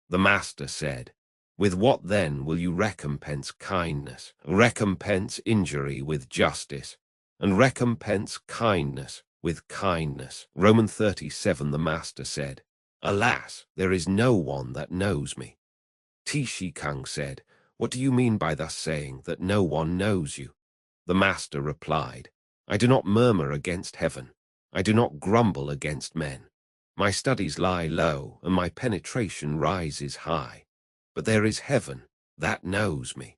A: The master said, "With what then will you recompense kindness? Recompense injury with justice, and recompense kindness with kindness." Roman 37 The master said, "Alas, there is no one that knows me." Ti Kung said, "What do you mean by thus saying that no one knows you?" The master replied, "I do not murmur against heaven. I do not grumble against men. My studies lie low, and my penetration rises high. But there is heaven, that knows me."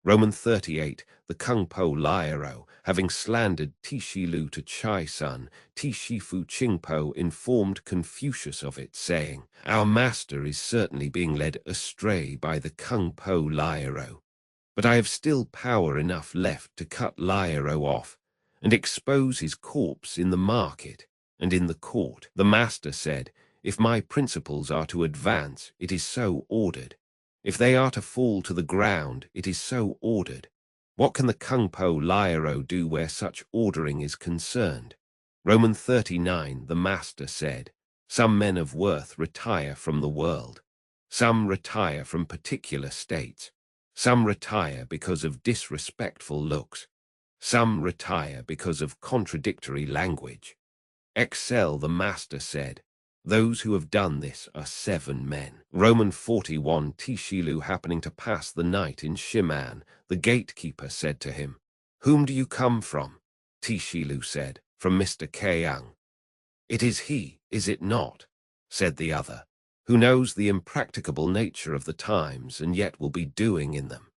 A: Roman 38 The Kung Po Liaro, having slandered Tishilu to Chai Sun, Tishifu Qingpo informed Confucius of it, saying, "Our master is certainly being led astray by the Kung Po Liaro. But I have still power enough left to cut Liaro off and expose his corpse in the market and in the court." The master said, "If my principles are to advance, it is so ordered. If they are to fall to the ground, it is so ordered. What can the Kung Po Liaro do where such ordering is concerned?" Roman 39 The master said, "Some men of worth retire from the world. Some retire from particular states. Some retire because of disrespectful looks. Some retire because of contradictory language." Excel The master said, "Those who have done this are 7 men. Roman 41 Tishilu happening to pass the night in Shiman, the gatekeeper said to him, "Whom do you come from?" Tishilu said, "From Mr. Keang." "It is he, is it not?" said the other, "who knows the impracticable nature of the times and yet will be doing in them."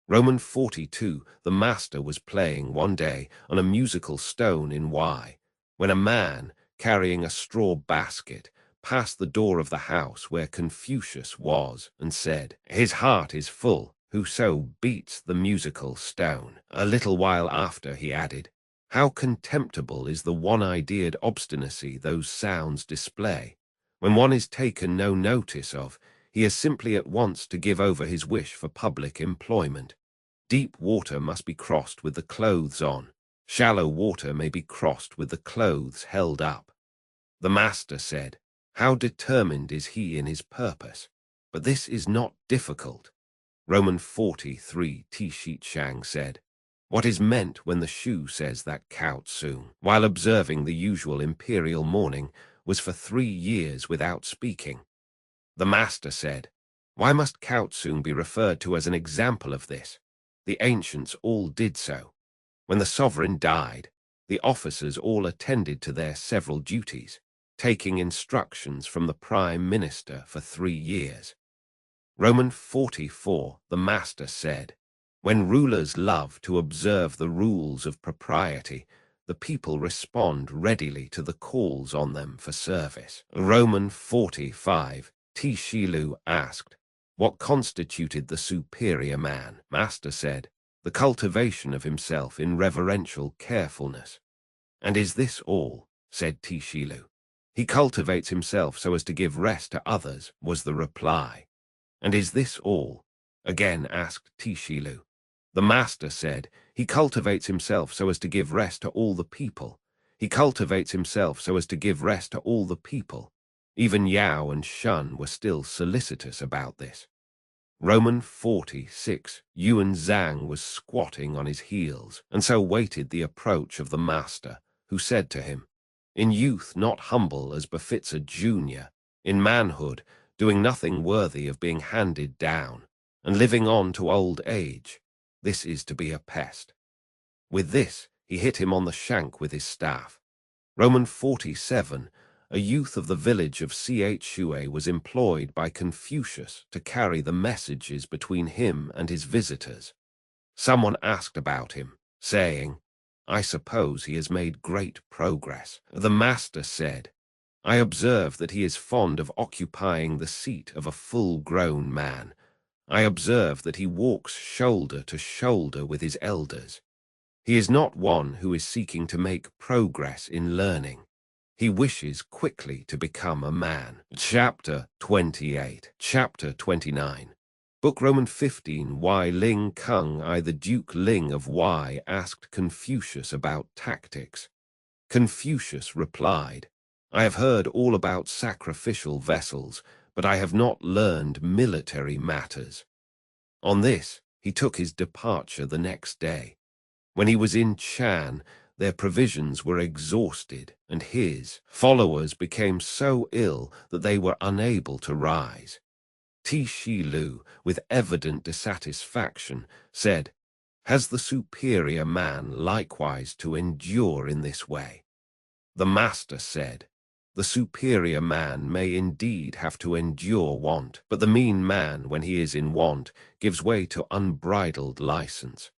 A: Roman 42 The master was playing one day on a musical stone in Y, when a man, carrying a straw basket, passed the door of the house where Confucius was, and said, "His heart is full, whoso beats the musical stone." A little while after he added, "How contemptible is the one-ideaed obstinacy those sounds display! When one is taken no notice of, he is simply at once to give over his wish for public employment. Deep water must be crossed with the clothes on. Shallow water may be crossed with the clothes held up." The master said, "How determined is he in his purpose? But this is not difficult." Roman 43 T. Shang said, "What is meant when the shoe says that Cao Tzu, while observing the usual imperial mourning, was for 3 years without speaking?" The master said, "Why must Cao Tzu be referred to as an example of this? The ancients all did so. When the sovereign died, the officers all attended to their several duties, taking instructions from the prime minister for 3 years. Roman 44, the master said, "When rulers love to observe the rules of propriety, the people respond readily to the calls on them for service." Roman 45, T. Shilu asked, "What constituted the superior man?" Master said, "The cultivation of himself in reverential carefulness." "And is this all?" said T. Shilu. "He cultivates himself so as to give rest to others," was the reply. "And is this all?" again asked T. Shilu. The master said, "He cultivates himself so as to give rest to all the people. He cultivates himself so as to give rest to all the people." Even Yao and Shun were still solicitous about this. Roman 46, Yuan Zhang was squatting on his heels, and so waited the approach of the master, who said to him, "In youth not humble as befits a junior, in manhood doing nothing worthy of being handed down, and living on to old age, this is to be a pest." With this, he hit him on the shank with his staff. Roman 47, a youth of the village of Chue was employed by Confucius to carry the messages between him and his visitors. Someone asked about him, saying, "I suppose he has made great progress." The master said, "I observe that he is fond of occupying the seat of a full-grown man. I observe that he walks shoulder to shoulder with his elders. He is not one who is seeking to make progress in learning. He wishes quickly to become a man." Chapter 28. Chapter 29. Book Roman 15. Why Ling Kung I the Duke Ling of Wei asked Confucius about tactics. Confucius replied, "I have heard all about sacrificial vessels, but I have not learned military matters." On this, he took his departure the next day. When he was in Chan, their provisions were exhausted, and his followers became so ill that they were unable to rise. T. Shilu, with evident dissatisfaction, said, "Has the superior man likewise to endure in this way?" The master said, "The superior man may indeed have to endure want, but the mean man, when he is in want, gives way to unbridled license."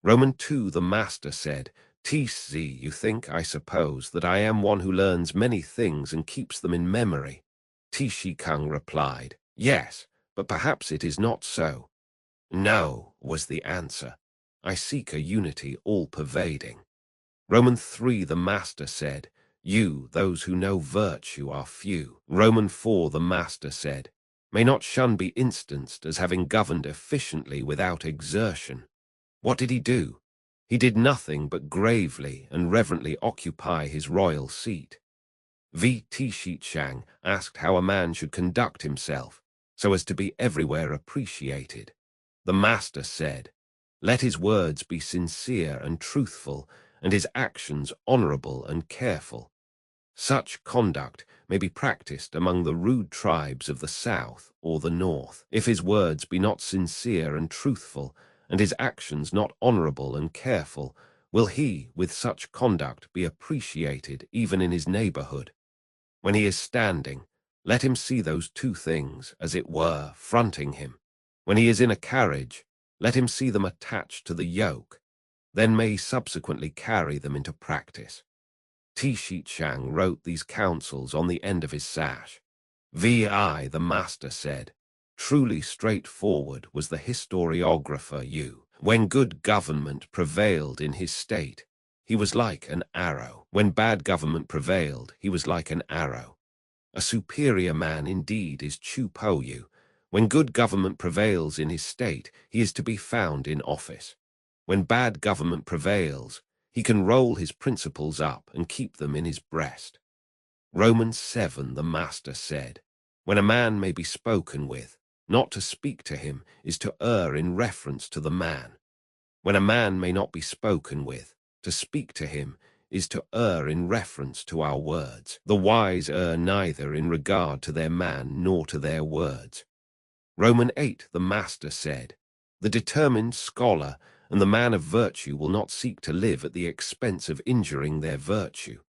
A: Roman 2, the master said, "T.C. you think, I suppose, that I am one who learns many things and keeps them in memory?" T. Kung replied, "Yes, but perhaps it is not so." "No," was the answer. "I seek a unity all-pervading." Roman 3, the master said, "You, those who know virtue, are few." Roman 4, the master said, "May not Shun be instanced as having governed efficiently without exertion? What did he do? He did nothing but gravely and reverently occupy his royal seat." V.T. Shang asked how a man should conduct himself so as to be everywhere appreciated. The master said, "Let his words be sincere and truthful, and his actions honorable and careful. Such conduct may be practiced among the rude tribes of the south or the north. If his words be not sincere and truthful, and his actions not honorable and careful, will he, with such conduct, be appreciated even in his neighborhood? When he is standing, let him see those two things, as it were, fronting him. When he is in a carriage, let him see them attached to the yoke. Then may he subsequently carry them into practice." Shang wrote these counsels on the end of his sash. Vi, the master said, truly straightforward was the historiographer Yu. When good government prevailed in his state, he was like an arrow. When bad government prevailed, he was like an arrow. A superior man indeed is Chu Po Yu. When good government prevails in his state, he is to be found in office. When bad government prevails, he can roll his principles up and keep them in his breast. Romans 7, the master said, when a man may be spoken with, not to speak to him is to err in reference to the man. When a man may not be spoken with, to speak to him is to err in reference to our words. The wise err neither in regard to their man nor to their words. Romans 8, the master said, the determined scholar and the man of virtue will not seek to live at the expense of injuring their virtue.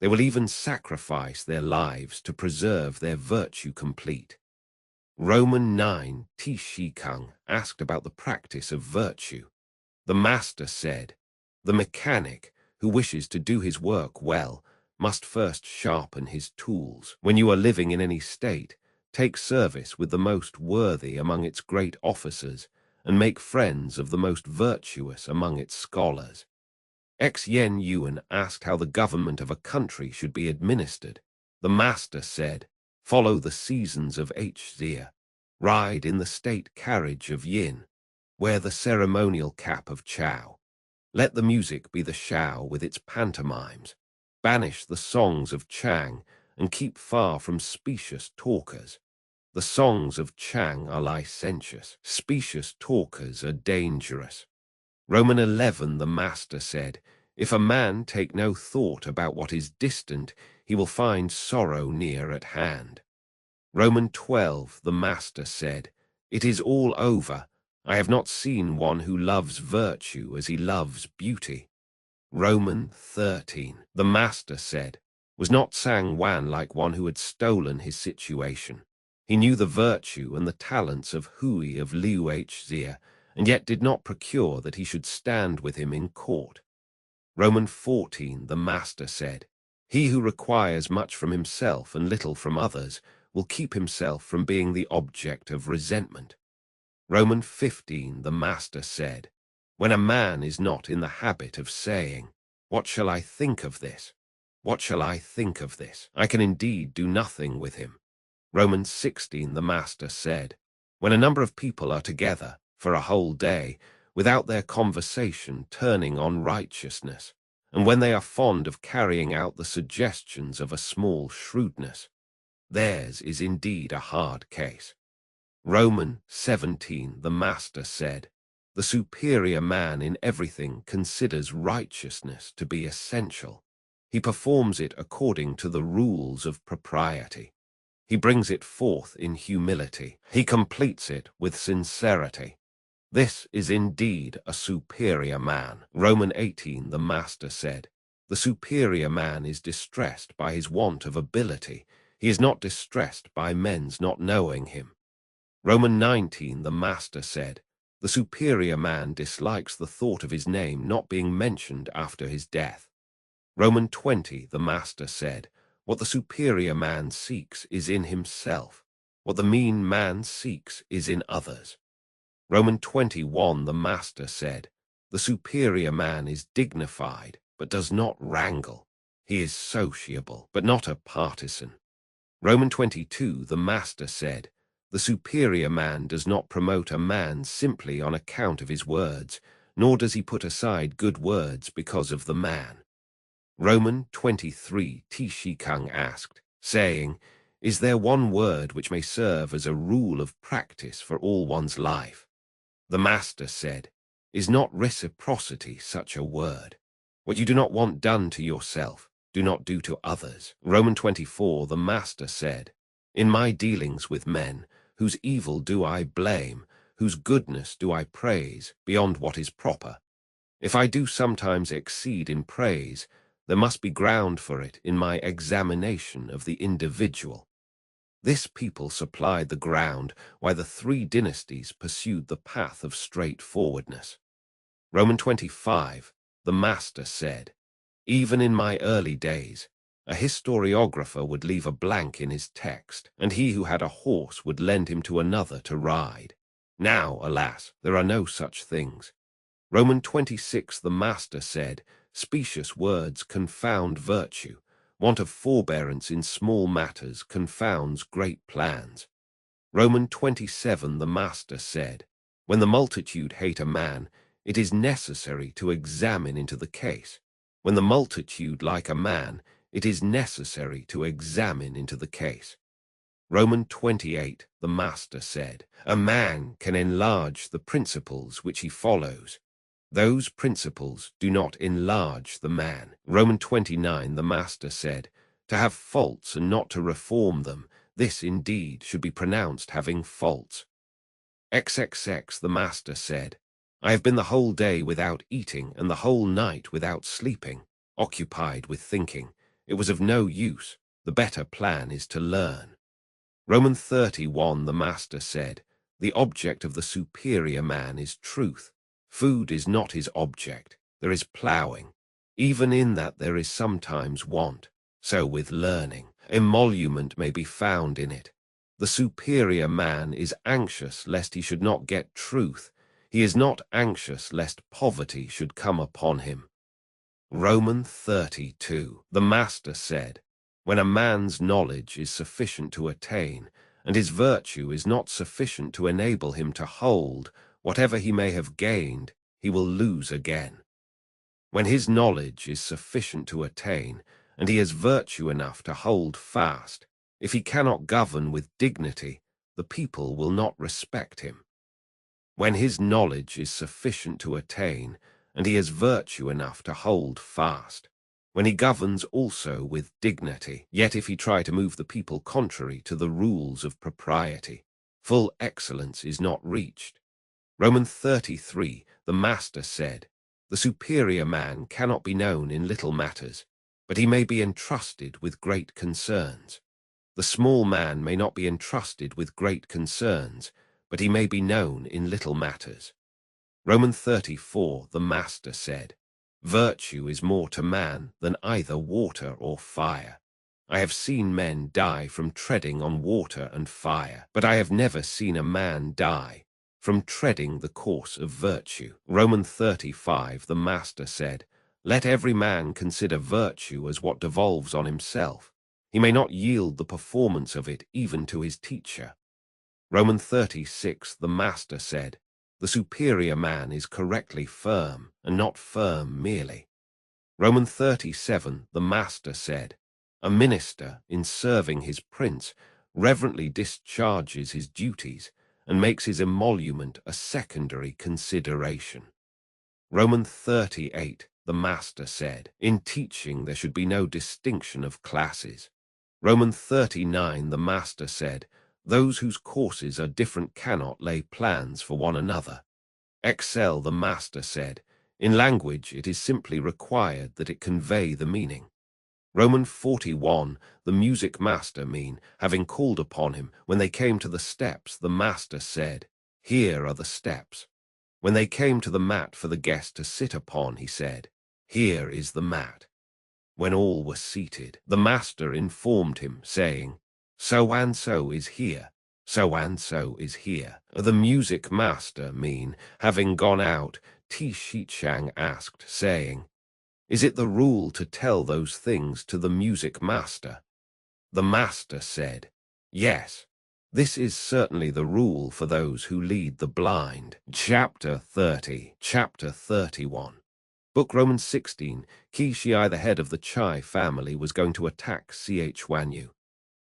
A: They will even sacrifice their lives to preserve their virtue complete. Romans 9, Shi Kung asked about the practice of virtue. The master said, the mechanic who wishes to do his work well must first sharpen his tools. When you are living in any state, take service with the most worthy among its great officers and make friends of the most virtuous among its scholars. Yen Yuan asked how the government of a country should be administered. The master said, follow the seasons of Xia, ride in the state carriage of Yin, wear the ceremonial cap of Chao. Let the music be the Shao with its pantomimes. Banish the songs of Chang and keep far from specious talkers. The songs of Chang are licentious. Specious talkers are dangerous. Romans 11, the master said, if a man take no thought about what is distant, he will find sorrow near at hand. Romans 12, the master said, it is all over. I have not seen one who loves virtue as he loves beauty. Romans 13, the master said, was not Sang Wan like one who had stolen his situation? He knew the virtue and the talents of Hui of Liu Xia, and yet did not procure that he should stand with him in court. Romans 14, the master said, he who requires much from himself and little from others will keep himself from being the object of resentment. Romans 15, the master said, when a man is not in the habit of saying, what shall I think of this? What shall I think of this? I can indeed do nothing with him. Romans 16, the master said, when a number of people are together for a whole day, without their conversation turning on righteousness, and when they are fond of carrying out the suggestions of a small shrewdness, theirs is indeed a hard case. Romans 17, the master said, the superior man in everything considers righteousness to be essential. He performs it according to the rules of propriety. He brings it forth in humility. He completes it with sincerity. This is indeed a superior man. Romans 18, the master said, the superior man is distressed by his want of ability. He is not distressed by men's not knowing him. Romans 19, the master said, the superior man dislikes the thought of his name not being mentioned after his death. Romans 20, the master said, what the superior man seeks is in himself. What the mean man seeks is in others. Romans 21, the master said, the superior man is dignified, but does not wrangle. He is sociable, but not a partisan. Romans 22, the master said, the superior man does not promote a man simply on account of his words, nor does he put aside good words because of the man. Romans 23, Shi Kung asked, saying, is there one word which may serve as a rule of practice for all one's life? The master said, is not reciprocity such a word? What you do not want done to yourself, do not do to others. Romans 24, the master said, in my dealings with men, whose evil do I blame, whose goodness do I praise, beyond what is proper. If I do sometimes exceed in praise, there must be ground for it in my examination of the individual. This people supplied the ground why the three dynasties pursued the path of straightforwardness. Romans 25, the master said, Even in my early days, a historiographer would leave a blank in his text, and he who had a horse would lend him to another to ride. Now, alas, there are no such things. Roman 26, the Master said, specious words confound virtue. Want of forbearance in small matters confounds great plans. Roman 27, the Master said, when the multitude hate a man, it is necessary to examine into the case. When the multitude like a man, it is necessary to examine into the case. Roman 28, the Master said, a man can enlarge the principles which he follows. Those principles do not enlarge the man. Roman 29, the Master said, to have faults and not to reform them, this indeed should be pronounced having faults. XXX, the Master said, I have been the whole day without eating and the whole night without sleeping, occupied with thinking. It was of no use. The better plan is to learn. Roman 31, the Master said, the object of the superior man is truth. Food is not his object. There is ploughing. Even in that there is sometimes want. So with learning, emolument may be found in it. The superior man is anxious lest he should not get truth. He is not anxious lest poverty should come upon him. Roman 32, the Master said, when a man's knowledge is sufficient to attain, and his virtue is not sufficient to enable him to hold, whatever he may have gained, he will lose again. When his knowledge is sufficient to attain, and he has virtue enough to hold fast, if he cannot govern with dignity, the people will not respect him. When his knowledge is sufficient to attain, and he has virtue enough to hold fast, when he governs also with dignity, yet if he try to move the people contrary to the rules of propriety, full excellence is not reached. Roman 33, the Master said, the superior man cannot be known in little matters, but he may be entrusted with great concerns. The small man may not be entrusted with great concerns, but he may be known in little matters. Roman 34, the Master said, virtue is more to man than either water or fire. I have seen men die from treading on water and fire, but I have never seen a man die from treading the course of virtue. Roman 35, the Master said, let every man consider virtue as what devolves on himself. He may not yield the performance of it even to his teacher. Roman 36, the Master said, the superior man is correctly firm, and not firm merely. Roman 37, the Master said, a minister, in serving his prince, reverently discharges his duties, and makes his emolument a secondary consideration. Roman 38, the Master said, in teaching there should be no distinction of classes. Roman 39, the Master said, those whose courses are different cannot lay plans for one another. Excel, the Master said, in language it is simply required that it convey the meaning. Roman 41, the music master mean, having called upon him, when they came to the steps, the Master said, here are the steps. When they came to the mat for the guest to sit upon, he said, here is the mat. When all were seated, the Master informed him, saying, so and so is here, so and so is here. The music master mean, having gone out, Ti Shichang asked, saying, is it the rule to tell those things to the music master? The Master said, yes, this is certainly the rule for those who lead the blind. Chapter 30, Chapter 31. Book Romans 16, Qi Shi, the head of the Chai family, was going to attack Ch Wanyu.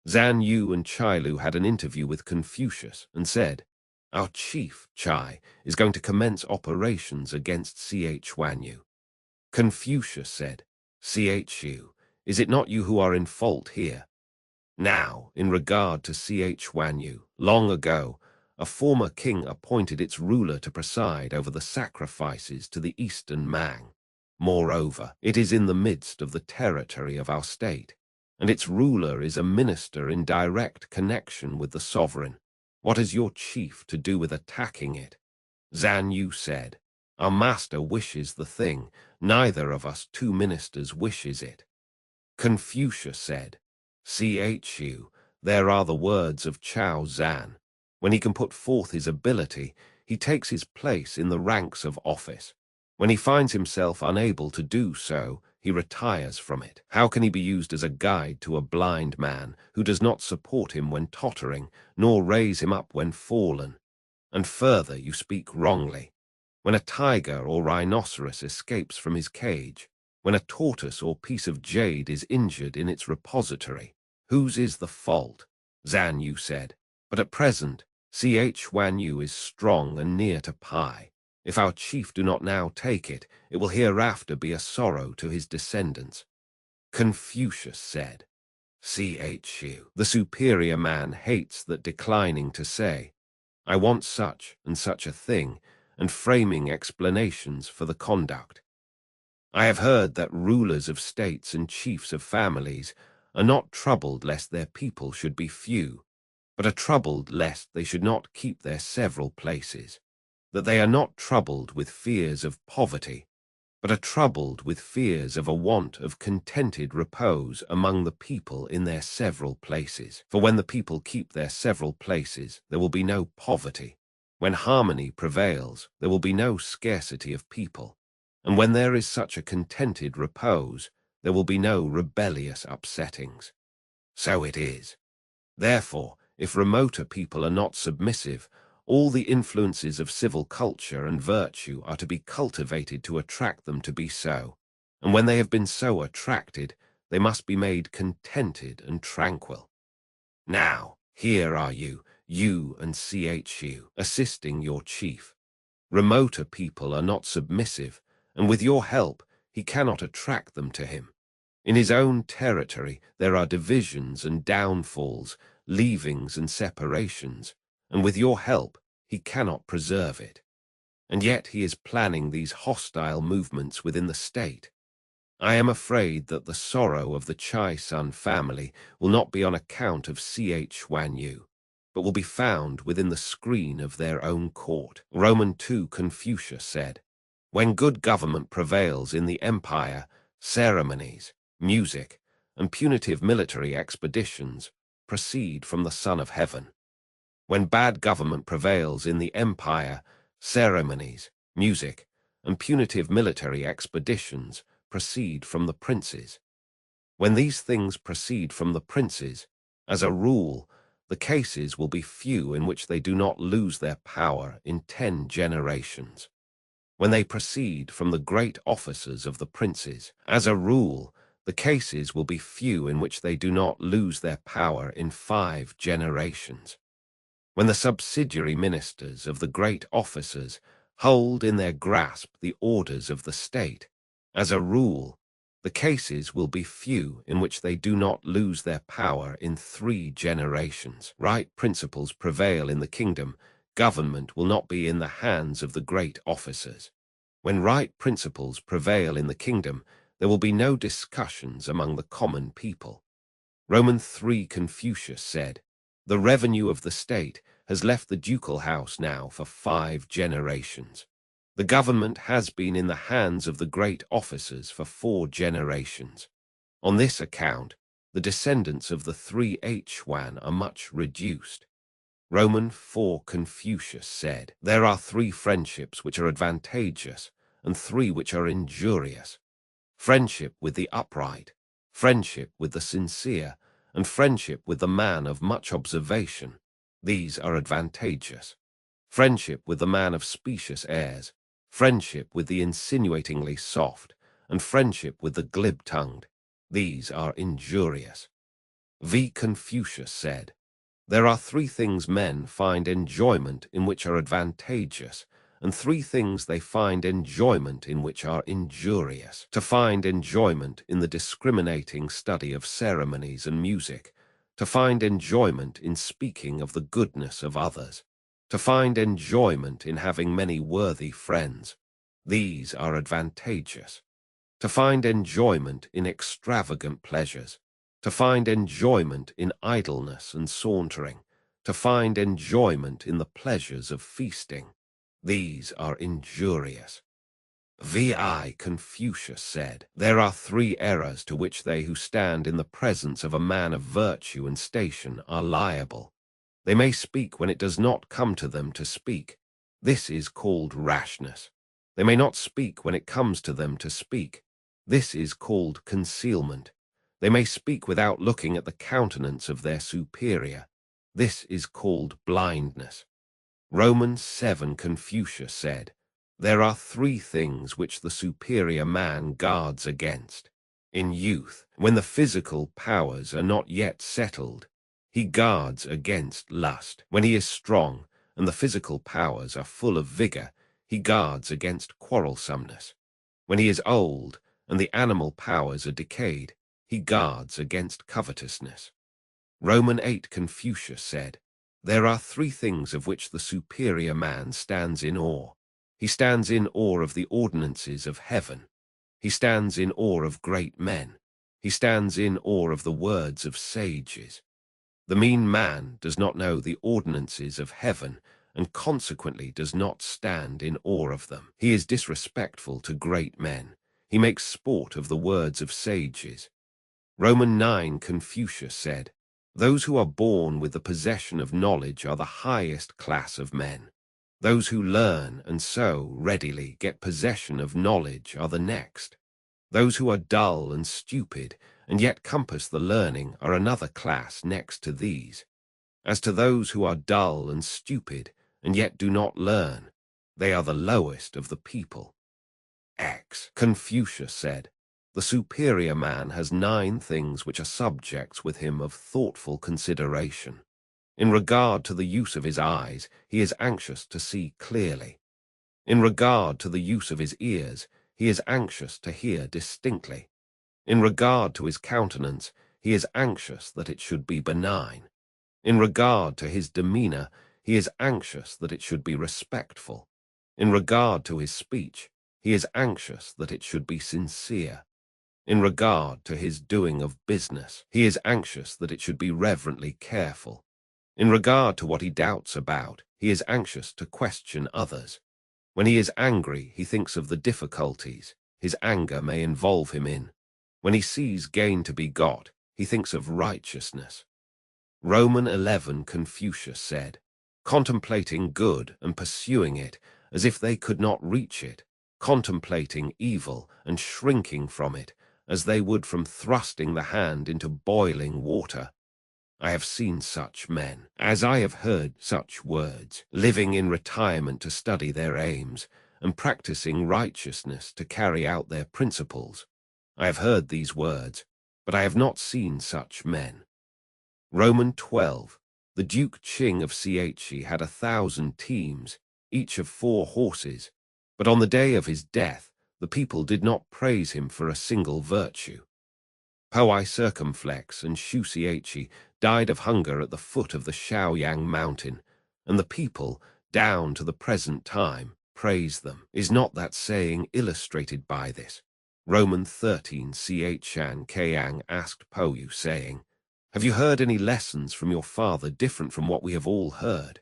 A: Zan Yu and Chai Lu had an interview with Confucius and said, our chief, Chai, is going to commence operations against Ch Wanyu. Confucius said, Chu, is it not you who are in fault here? Now, in regard to Ch Wanyu, long ago, a former king appointed its ruler to preside over the sacrifices to the Eastern Mang. Moreover, it is in the midst of the territory of our state, and its ruler is a minister in direct connection with the sovereign. What has your chief to do with attacking it? Zan Yu said, Our master wishes the thing, neither of us two ministers wishes it. Confucius said, Chu, there are the words of Chao Zan. When he can put forth his ability, he takes his place in the ranks of office. When he finds himself unable to do so, he retires from it. How can he be used as a guide to a blind man who does not support him when tottering, nor raise him up when fallen? And further, you speak wrongly. When a tiger or rhinoceros escapes from his cage, when a tortoise or piece of jade is injured in its repository, whose is the fault? Zan Yu said, but at present, Wan Yu is strong and near to Pi. If our chief do not now take it, it will hereafter be a sorrow to his descendants. Confucius said, Chu, the superior man hates that declining to say, I want such and such a thing, and framing explanations for the conduct. I have heard that rulers of states and chiefs of families are not troubled lest their people should be few, but are troubled lest they should not keep their several places, that they are not troubled with fears of poverty, but are troubled with fears of a want of contented repose among the people in their several places. For when the people keep their several places, there will be no poverty. When harmony prevails, there will be no scarcity of people. And when there is such a contented repose, there will be no rebellious upsettings. So it is. Therefore, if remoter people are not submissive, all the influences of civil culture and virtue are to be cultivated to attract them to be so. And when they have been so attracted, they must be made contented and tranquil. Now, here are you and Chu, assisting your chief. Remoter people are not submissive, and with your help, he cannot attract them to him. In his own territory, there are divisions and downfalls, leavings and separations, and with your help, he cannot preserve it. And yet he is planning these hostile movements within the state. I am afraid that the sorrow of the Chai Sun family will not be on account of Wan Yu, but will be found within the screen of their own court. Roman II Confucius said, when good government prevails in the empire, ceremonies, music, and punitive military expeditions proceed from the Son of Heaven. When bad government prevails in the empire, ceremonies, music, and punitive military expeditions proceed from the princes. When these things proceed from the princes, as a rule, the cases will be few in which they do not lose their power in 10 generations. When they proceed from the great officers of the princes, as a rule, the cases will be few in which they do not lose their power in 5 generations. When the subsidiary ministers of the great officers hold in their grasp the orders of the state, as a rule, the cases will be few in which they do not lose their power in 3 generations. Right principles prevail in the kingdom, government will not be in the hands of the great officers. When right principles prevail in the kingdom, there will be no discussions among the common people. Roman III Confucius said, the revenue of the state has left the ducal house now for 5 generations. The government has been in the hands of the great officers for 4 generations. On this account, the descendants of the 3 Huan are much reduced. Roman IV Confucius said, there are 3 friendships which are advantageous, and 3 which are injurious. Friendship with the upright, friendship with the sincere, and friendship with the man of much observation. These are advantageous. Friendship with the man of specious airs, friendship with the insinuatingly soft, and friendship with the glib-tongued. These are injurious. V. Confucius said, there are 3 things men find enjoyment in which are advantageous, and 3 things they find enjoyment in which are injurious. To find enjoyment in the discriminating study of ceremonies and music, to find enjoyment in speaking of the goodness of others, to find enjoyment in having many worthy friends. These are advantageous. To find enjoyment in extravagant pleasures, to find enjoyment in idleness and sauntering, to find enjoyment in the pleasures of feasting. These are injurious. Confucius said, "There are three errors to which they who stand in the presence of a man of virtue and station are liable. They may speak when it does not come to them to speak. This is called rashness. They may not speak when it comes to them to speak. This is called concealment. They may speak without looking at the countenance of their superior. This is called blindness." Romans 7 Confucius said, "There are three things which the superior man guards against. In youth, when the physical powers are not yet settled, he guards against lust. When he is strong and the physical powers are full of vigor, he guards against quarrelsomeness. When he is old and the animal powers are decayed, he guards against covetousness." Roman 8 Confucius said, "There are three things of which the superior man stands in awe. He stands in awe of the ordinances of heaven. He stands in awe of great men. He stands in awe of the words of sages. The mean man does not know the ordinances of heaven, and consequently does not stand in awe of them. He is disrespectful to great men. He makes sport of the words of sages." Roman 9 Confucius said, "Those who are born with the possession of knowledge are the highest class of men. Those who learn and so readily get possession of knowledge are the next. Those who are dull and stupid and yet compass the learning are another class next to these. As to those who are dull and stupid and yet do not learn, they are the lowest of the people." Confucius said, "The superior man has 9 things which are subjects with him of thoughtful consideration. In regard to the use of his eyes, he is anxious to see clearly. In regard to the use of his ears, he is anxious to hear distinctly. In regard to his countenance, he is anxious that it should be benign. In regard to his demeanor, he is anxious that it should be respectful. In regard to his speech, he is anxious that it should be sincere. In regard to his doing of business, he is anxious that it should be reverently careful. In regard to what he doubts about, he is anxious to question others. When he is angry, he thinks of the difficulties his anger may involve him in. When he sees gain to be got, he thinks of righteousness." Roman 11 Confucius said, "Contemplating good and pursuing it as if they could not reach it, contemplating evil and shrinking from it as they would from thrusting the hand into boiling water. I have seen such men, as I have heard such words, living in retirement to study their aims, and practicing righteousness to carry out their principles. I have heard these words, but I have not seen such men." Roman 12. The Duke Qing of Che had 1,000 teams, each of 4 horses, but on the day of his death, the people did not praise him for a single virtue. Powai Circumflex and Shu Cie died of hunger at the foot of the Shaoyang mountain, and the people, down to the present time, praise them. Is not that saying illustrated by this? Roman 13 Ch Kang asked Po Yu, saying, "Have you heard any lessons from your father different from what we have all heard?"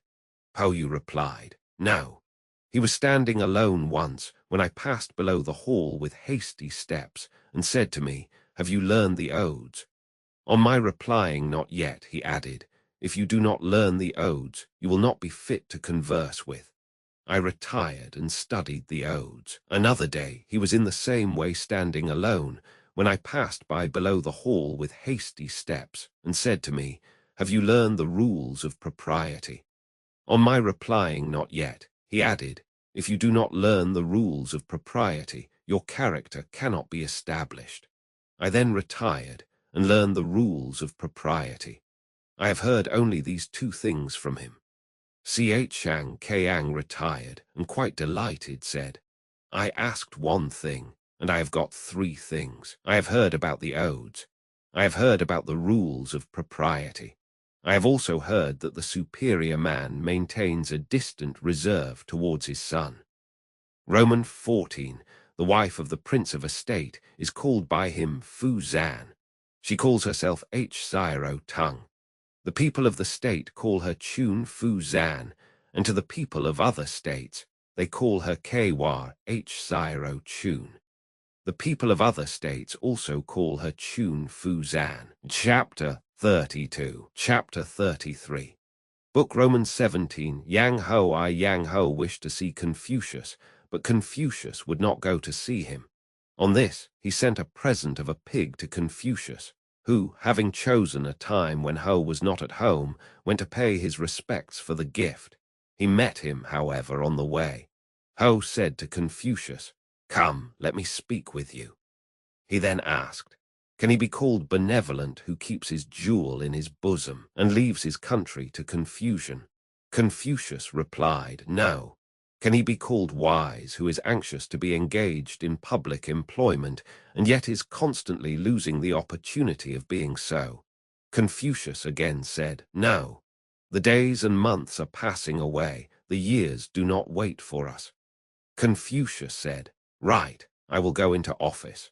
A: Po Yu replied, "No. He was standing alone once when I passed below the hall with hasty steps, and said to me, 'Have you learned the odes?' On my replying, 'Not yet,' he added, 'If you do not learn the odes, you will not be fit to converse with.' I retired and studied the odes. Another day he was in the same way standing alone, when I passed by below the hall with hasty steps, and said to me, 'Have you learned the rules of propriety?' On my replying, 'Not yet,' he added, 'If you do not learn the rules of propriety, your character cannot be established.' I then retired and learned the rules of propriety. I have heard only these 2 things from him." Chiang Kang retired, and quite delighted said, "I asked 1 thing, and I have got 3 things. I have heard about the odes. I have heard about the rules of propriety. I have also heard that the superior man maintains a distant reserve towards his son." Roman 14. The wife of the prince of a state is called by him Fu Zan. She calls herself H. Siro Tung. The people of the state call her Chun Fu Zan, and to the people of other states, They call her Kwar H. Siro Chun. The people of other states also call her Chun Fu Zan. Chapter 32. Chapter 33. Book Romans 17. Yang Ho wished to see Confucius, but Confucius would not go to see him. On this, he sent a present of a pig to Confucius, who, having chosen a time when Ho was not at home, went to pay his respects for the gift. He met him, however, on the way. Ho said to Confucius, "Come, let me speak with you." He then asked, "Can he be called benevolent who keeps his jewel in his bosom and leaves his country to confusion?" Confucius replied, "No." "Can he be called wise who is anxious to be engaged in public employment and yet is constantly losing the opportunity of being so?" Confucius again said, "No. The days and months are passing away. The years do not wait for us." Confucius said, "Right, I will go into office."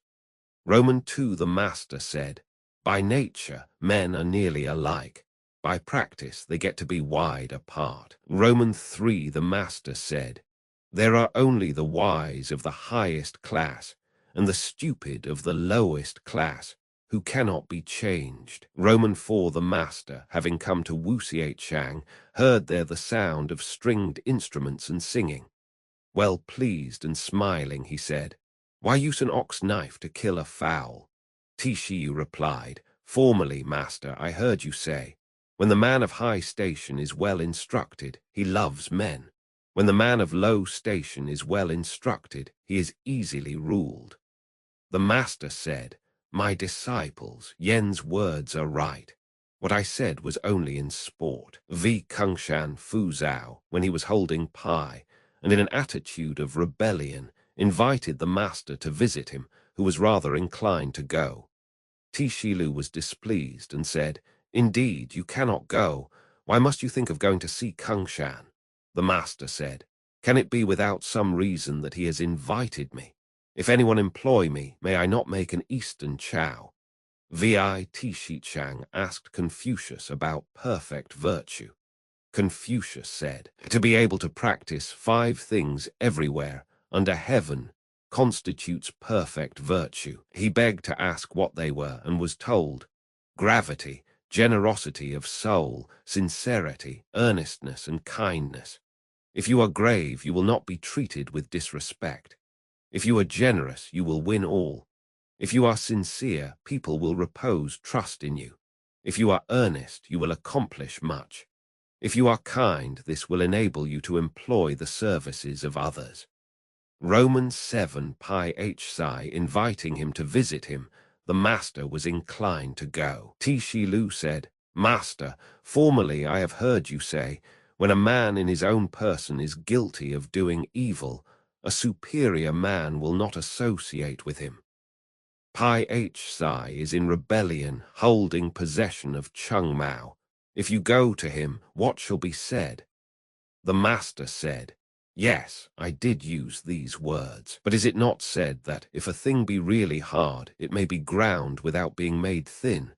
A: Roman 2 the master said, "By nature, men are nearly alike. By practice, they get to be wide apart." Roman 3 the master said, "There are only the wise of the highest class and the stupid of the lowest class who cannot be changed." Roman 4 the master, having come to Wuxiechang, heard there the sound of stringed instruments and singing. Well pleased and smiling, he said, "Why use an ox knife to kill a fowl?" Tishiyu replied, "Formerly, master, I heard you say, when the man of high station is well instructed, he loves men. When the man of low station is well instructed, he is easily ruled." The master said, "My disciples, Yen's words are right. What I said was only in sport." V. Kungshan Fu Zhao, when he was holding pie, and in an attitude of rebellion, invited the master to visit him, who was rather inclined to go. Tishilu was displeased and said, "Indeed, you cannot go. Why must you think of going to see Kungshan?" The master said, "Can it be without some reason that he has invited me? If anyone employ me, may I not make an Eastern chow?" Vi Tishichang asked Confucius about perfect virtue. Confucius said, "To be able to practice 5 things everywhere under heaven constitutes perfect virtue." He begged to ask what they were and was told, "Gravity, generosity of soul, sincerity, earnestness, and kindness. If you are grave, you will not be treated with disrespect. If you are generous, you will win all. If you are sincere, people will repose trust in you. If you are earnest, you will accomplish much. If you are kind, this will enable you to employ the services of others." Romans 7 Pi H Psi inviting him to visit him, the master was inclined to go. Tishi Lu said, "Master, formerly I have heard you say, when a man in his own person is guilty of doing evil, a superior man will not associate with him. Pi H Psi is in rebellion, holding possession of Chung Mao. If you go to him, what shall be said?" The master said, "Yes, I did use these words. But is it not said that if a thing be really hard, it may be ground without being made thin?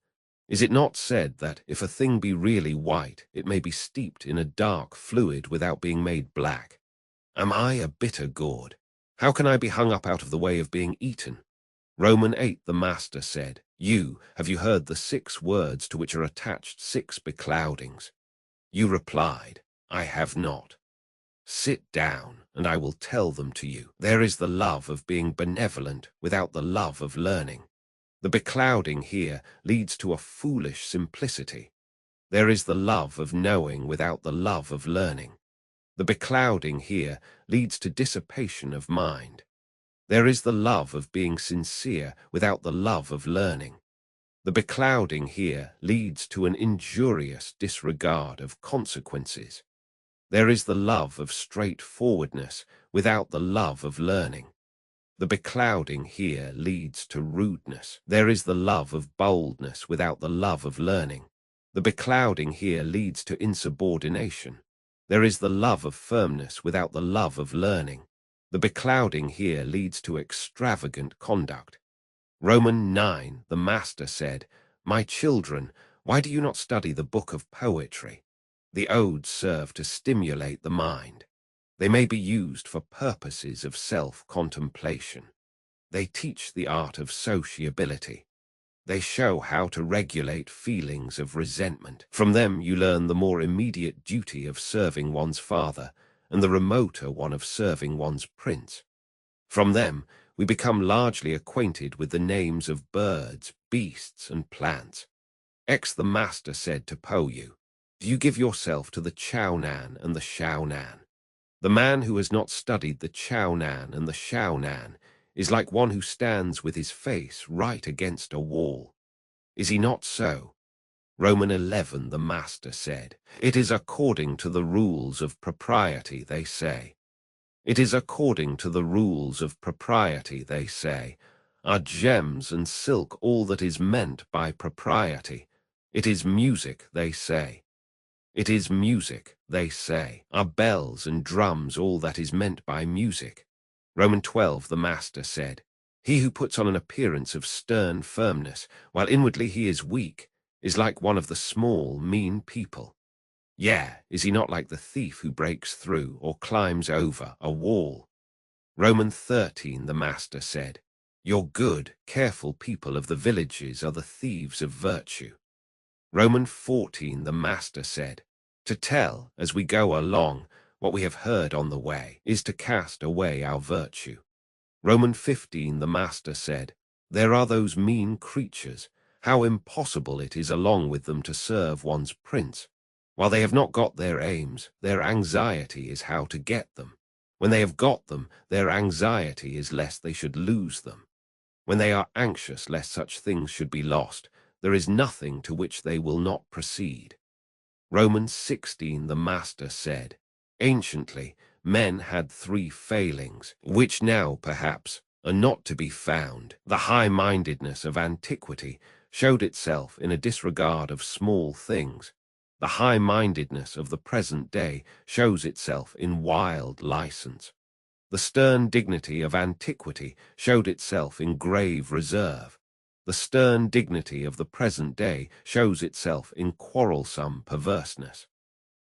A: Is it not said that if a thing be really white, it may be steeped in a dark fluid without being made black? Am I a bitter gourd? How can I be hung up out of the way of being eaten?" Roman 8 the master said, Have you heard the 6 words to which are attached 6 becloudings?" You replied, "I have not." "Sit down, and I will tell them to you. There is the love of being benevolent without the love of learning. The beclouding here leads to a foolish simplicity. There is the love of knowing without the love of learning. The beclouding here leads to dissipation of mind. There is the love of being sincere without the love of learning. The beclouding here leads to an injurious disregard of consequences. There is the love of straightforwardness without the love of learning. The beclouding here leads to rudeness. There is the love of boldness without the love of learning. The beclouding here leads to insubordination. There is the love of firmness without the love of learning. The beclouding here leads to extravagant conduct. Roman 9, the master said, "My children, why do you not study the book of poetry? The odes serve to stimulate the mind." They may be used for purposes of self-contemplation. They teach the art of sociability. They show how to regulate feelings of resentment. From them you learn the more immediate duty of serving one's father and the remoter one of serving one's prince. From them we become largely acquainted with the names of birds, beasts, and plants. The master said to Po Yu, "Do you give yourself to the Chao Nan and the Shao Nan?" The man who has not studied the Chao Nan and the Shao Nan is like one who stands with his face right against a wall. Is he not so? Roman 11, the master said, "It is according to the rules of propriety, they say. It is according to the rules of propriety, they say. Are gems and silk all that is meant by propriety? It is music, they say. It is music, they say. Are bells and drums all that is meant by music?" Roman 12, the master said, "He who puts on an appearance of stern firmness, while inwardly he is weak, is like one of the small, mean people. Yeah, is he not like the thief who breaks through or climbs over a wall?" Roman 13, the master said, "Your good, careful people of the villages are the thieves of virtue." Roman 14, the master said, "To tell, as we go along, what we have heard on the way, is to cast away our virtue." Roman 15, the master said, "There are those mean creatures, how impossible it is along with them to serve one's prince. While they have not got their aims, their anxiety is how to get them. When they have got them, their anxiety is lest they should lose them. When they are anxious lest such things should be lost, there is nothing to which they will not proceed." Romans 16, the master said, "Anciently, men had three failings, which now, perhaps, are not to be found. The high-mindedness of antiquity showed itself in a disregard of small things. The high-mindedness of the present day shows itself in wild license. The stern dignity of antiquity showed itself in grave reserve. The stern dignity of the present day shows itself in quarrelsome perverseness.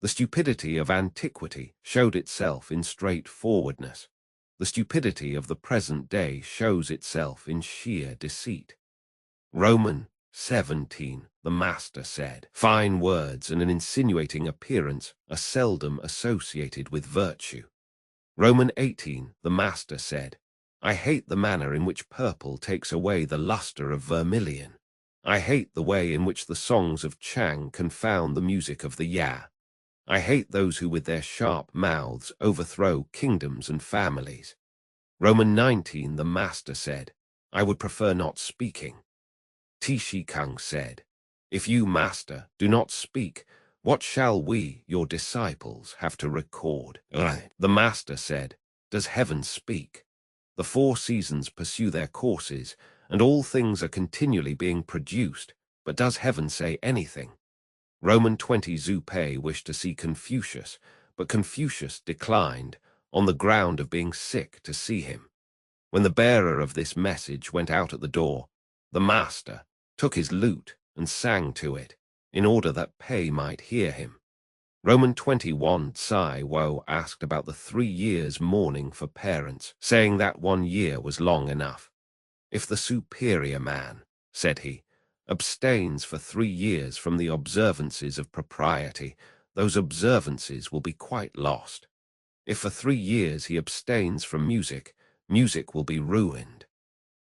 A: The stupidity of antiquity showed itself in straightforwardness. The stupidity of the present day shows itself in sheer deceit." Roman 17, the master said, "Fine words and an insinuating appearance are seldom associated with virtue." Roman 18, the master said, "I hate the manner in which purple takes away the luster of vermilion. I hate the way in which the songs of Chang confound the music of the Ya. I hate those who with their sharp mouths overthrow kingdoms and families." Roman 19, the master said, "I would prefer not speaking." Tishi Kung said, "If you, master, do not speak, what shall we, your disciples, have to record?" The master said, "Does heaven speak? The four seasons pursue their courses, and all things are continually being produced, but does heaven say anything?" Roman 20, Zhu Pei wished to see Confucius, but Confucius declined, on the ground of being sick to see him. When the bearer of this message went out at the door, the master took his lute and sang to it, in order that Pei might hear him. Roman 21, Tsai Wo asked about the 3 years mourning for parents, saying that 1 year was long enough. "If the superior man," said he, "abstains for 3 years from the observances of propriety, those observances will be quite lost. If for 3 years he abstains from music, music will be ruined.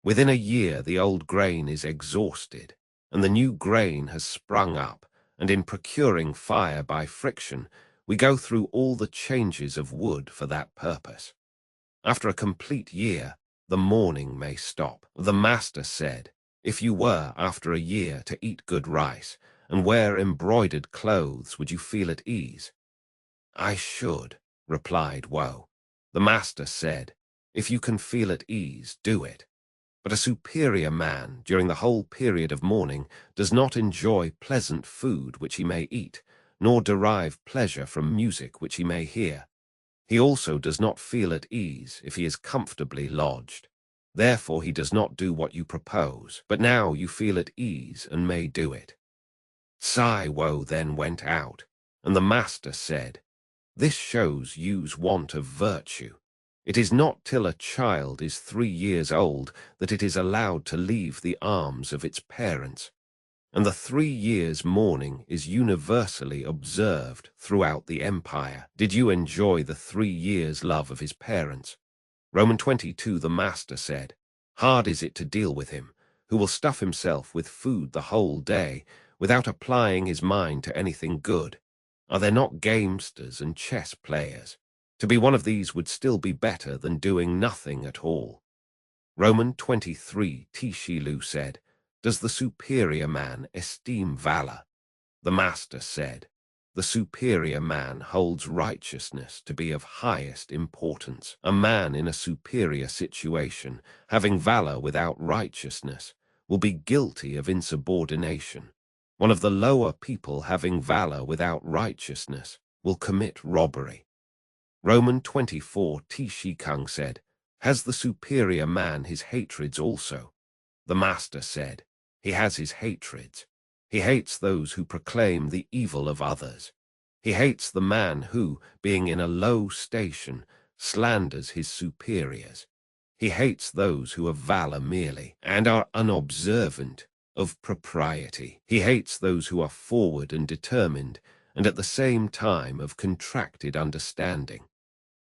A: Within a year the old grain is exhausted, and the new grain has sprung up, and in procuring fire by friction, we go through all the changes of wood for that purpose. After a complete year, the mourning may stop." The master said, "If you were, after a year, to eat good rice, and wear embroidered clothes, would you feel at ease?" "I should," replied Wo. The master said, "If you can feel at ease, do it. But a superior man, during the whole period of mourning, does not enjoy pleasant food which he may eat, nor derive pleasure from music which he may hear. He also does not feel at ease if he is comfortably lodged. Therefore he does not do what you propose, but now you feel at ease and may do it." Tsai Wo then went out, and the master said, This shows you's want of virtue. It is not till a child is 3 years old that it is allowed to leave the arms of its parents, and the 3 years mourning is universally observed throughout the empire. Did you enjoy the 3 years love of his parents? Roman 22, the master said, hard is it to deal with him, who will stuff himself with food the whole day, without applying his mind to anything good. Are there not gamesters and chess players? To be one of these would still be better than doing nothing at all. Roman 23, Tishilu said, does the superior man esteem valor? The master said, the superior man holds righteousness to be of highest importance. A man in a superior situation, having valor without righteousness, will be guilty of insubordination. One of the lower people having valor without righteousness will commit robbery. Roman 24, Tishikung said, has the superior man his hatreds also? The master said, he has his hatreds. He hates those who proclaim the evil of others. He hates the man who, being in a low station, slanders his superiors. He hates those who have valor merely, and are unobservant of propriety. He hates those who are forward and determined, and at the same time of contracted understanding.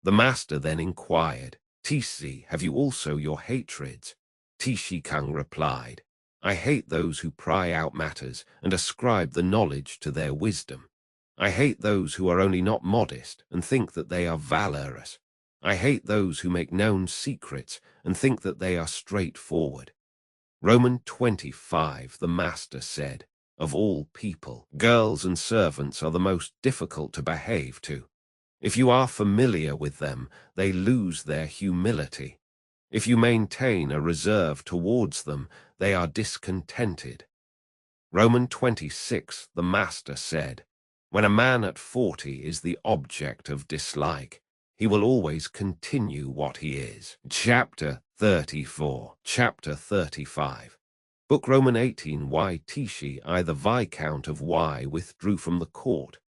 A: The master then inquired, Tisi, have you also your hatreds? Tishikung replied, I hate those who pry out matters and ascribe the knowledge to their wisdom. I hate those who are only not modest and think that they are valorous. I hate those who make known secrets and think that they are straightforward. Roman 25, the master said, of all people, girls and servants are the most difficult to behave to. If you are familiar with them, they lose their humility. If you maintain a reserve towards them, they are discontented. Roman 26, the master said, when a man at 40 is the object of dislike, he will always continue what he is. Chapter 34. Chapter 35. Book Roman 18, why Tishi I, the Viscount of Y, withdrew from the court.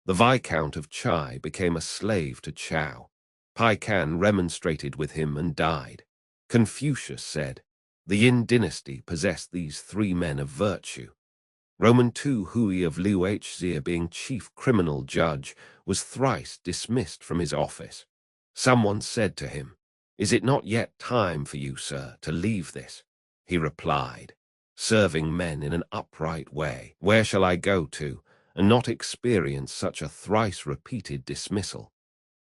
A: The Viscount of Chai became a slave to Chow. Pai Kan remonstrated with him and died. Confucius said, the Yin dynasty possessed these 3 men of virtue. Roman 2, Hui of Liu Hzia, being chief criminal judge, was thrice dismissed from his office. Someone said to him, is it not yet time for you, sir, to leave this? He replied, serving men in an upright way, where shall I go to, and not experience such a thrice-repeated dismissal?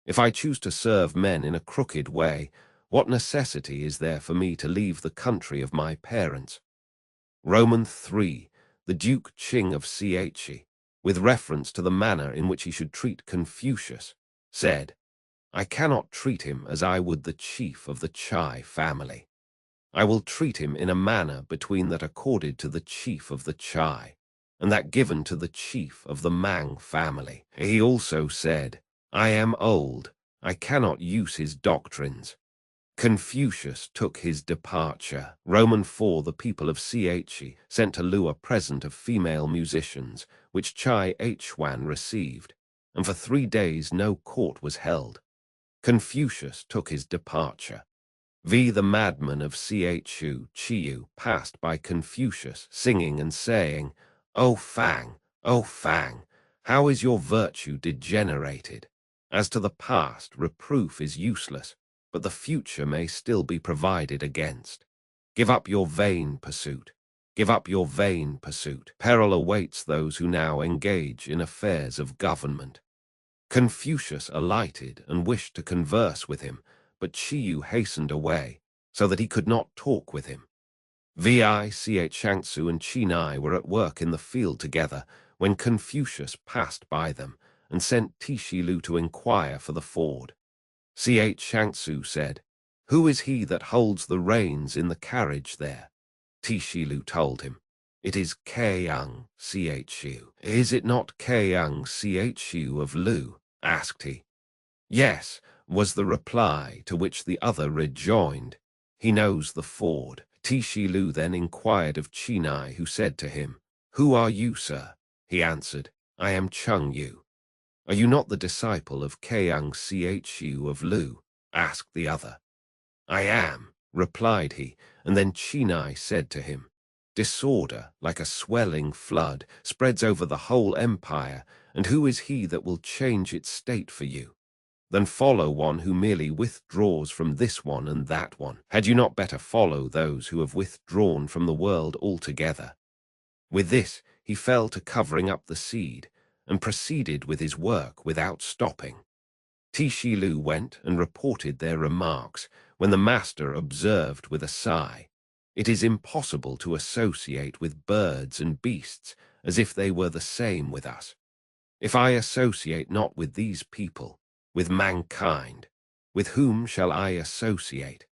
A: If I choose to serve men in a crooked way, what necessity is there for me to leave the country of my parents? Roman 3, the Duke Qing of Chi, with reference to the manner in which he should treat Confucius, said, I cannot treat him as I would the chief of the Chai family. I will treat him in a manner between that accorded to the chief of the Chai, and that given to the chief of the Mang family. He also said, I am old, I cannot use his doctrines. Confucius took his departure. Roman 4, the people of Chi sent to Lu a present of female musicians, which Chai Huan received, and for 3 days no court was held. Confucius took his departure. The madman of Chiu passed by Confucius, singing and saying, O Fang, how is your virtue degenerated? As to the past, reproof is useless, but the future may still be provided against. Give up your vain pursuit. Give up your vain pursuit. Peril awaits those who now engage in affairs of government. Confucius alighted and wished to converse with him, but Chiu hastened away, so that he could not talk with him. Shangsu and Chinai were at work in the field together when Confucius passed by them and sent Tishilu to inquire for the ford. Shangsu said, who is he that holds the reins in the carriage there? Tishilu told him, it is Keung Chu. Is it not Keung Chu of Lu? Asked he. Yes, was the reply, to which the other rejoined, he knows the ford. Tishilu then inquired of Chinai, who said to him, who are you, sir? He answered, I am Chung Yu. "Are you not the disciple of Keang Chu of Lu?" asked the other. "I am," replied he, and then Chinai said to him, "Disorder, like a swelling flood, spreads over the whole empire, and who is he that will change its state for you? Then follow one who merely withdraws from this one and that one. Had you not better follow those who have withdrawn from the world altogether?" With this, he fell to covering up the seed, and proceeded with his work without stopping. Tishilu went and reported their remarks, when the master observed with a sigh, "It is impossible to associate with birds and beasts as if they were the same with us. If I associate not with these people, with mankind, with whom shall I associate?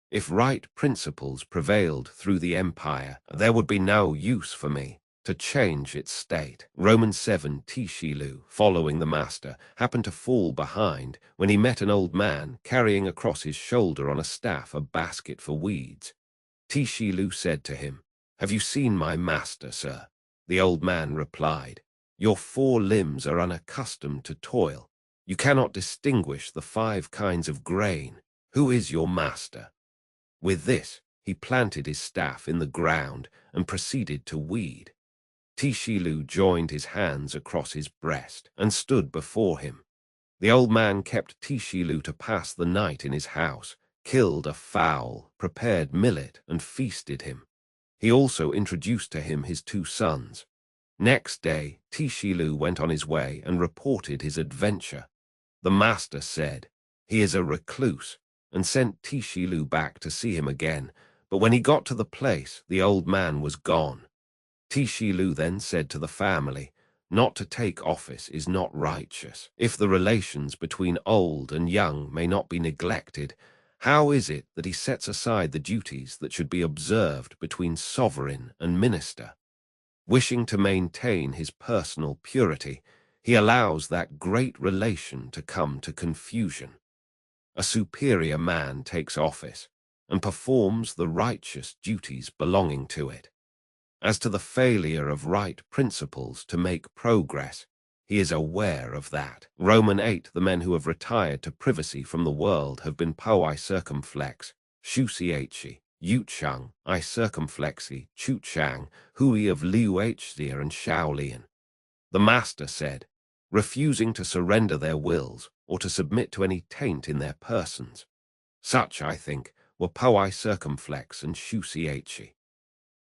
A: If right principles prevailed through the empire, there would be no use for me to change its state." Romans 7. Tishilu, following the master, happened to fall behind when he met an old man carrying across his shoulder on a staff a basket for weeds. Tishilu said to him, "Have you seen my master, sir?" The old man replied, "Your 4 limbs are unaccustomed to toil. You cannot distinguish the 5 kinds of grain. Who is your master?" With this, he planted his staff in the ground and proceeded to weed. Tishilu joined his hands across his breast and stood before him. The old man kept Tishilu to pass the night in his house, killed a fowl, prepared millet, and feasted him. He also introduced to him his 2 sons. Next day, Tishilu went on his way and reported his adventure. The master said, "He is a recluse," and sent Tishilu back to see him again, but when he got to the place, the old man was gone. Tishilu then said to the family, "Not to take office is not righteous. If the relations between old and young may not be neglected, how is it that he sets aside the duties that should be observed between sovereign and minister? Wishing to maintain his personal purity, he allows that great relation to come to confusion. A superior man takes office and performs the righteous duties belonging to it. As to the failure of right principles to make progress, he is aware of that." Roman 8. The men who have retired to privacy from the world have been Poai circumflex, Shusiachi, Yuchang, I circumflexi, Chuchang, Hui of Liu Hzia and Shaolian. The master said, refusing to surrender their wills or to submit to any taint in their persons. Such, I think, were Poai circumflex and Shusiachi.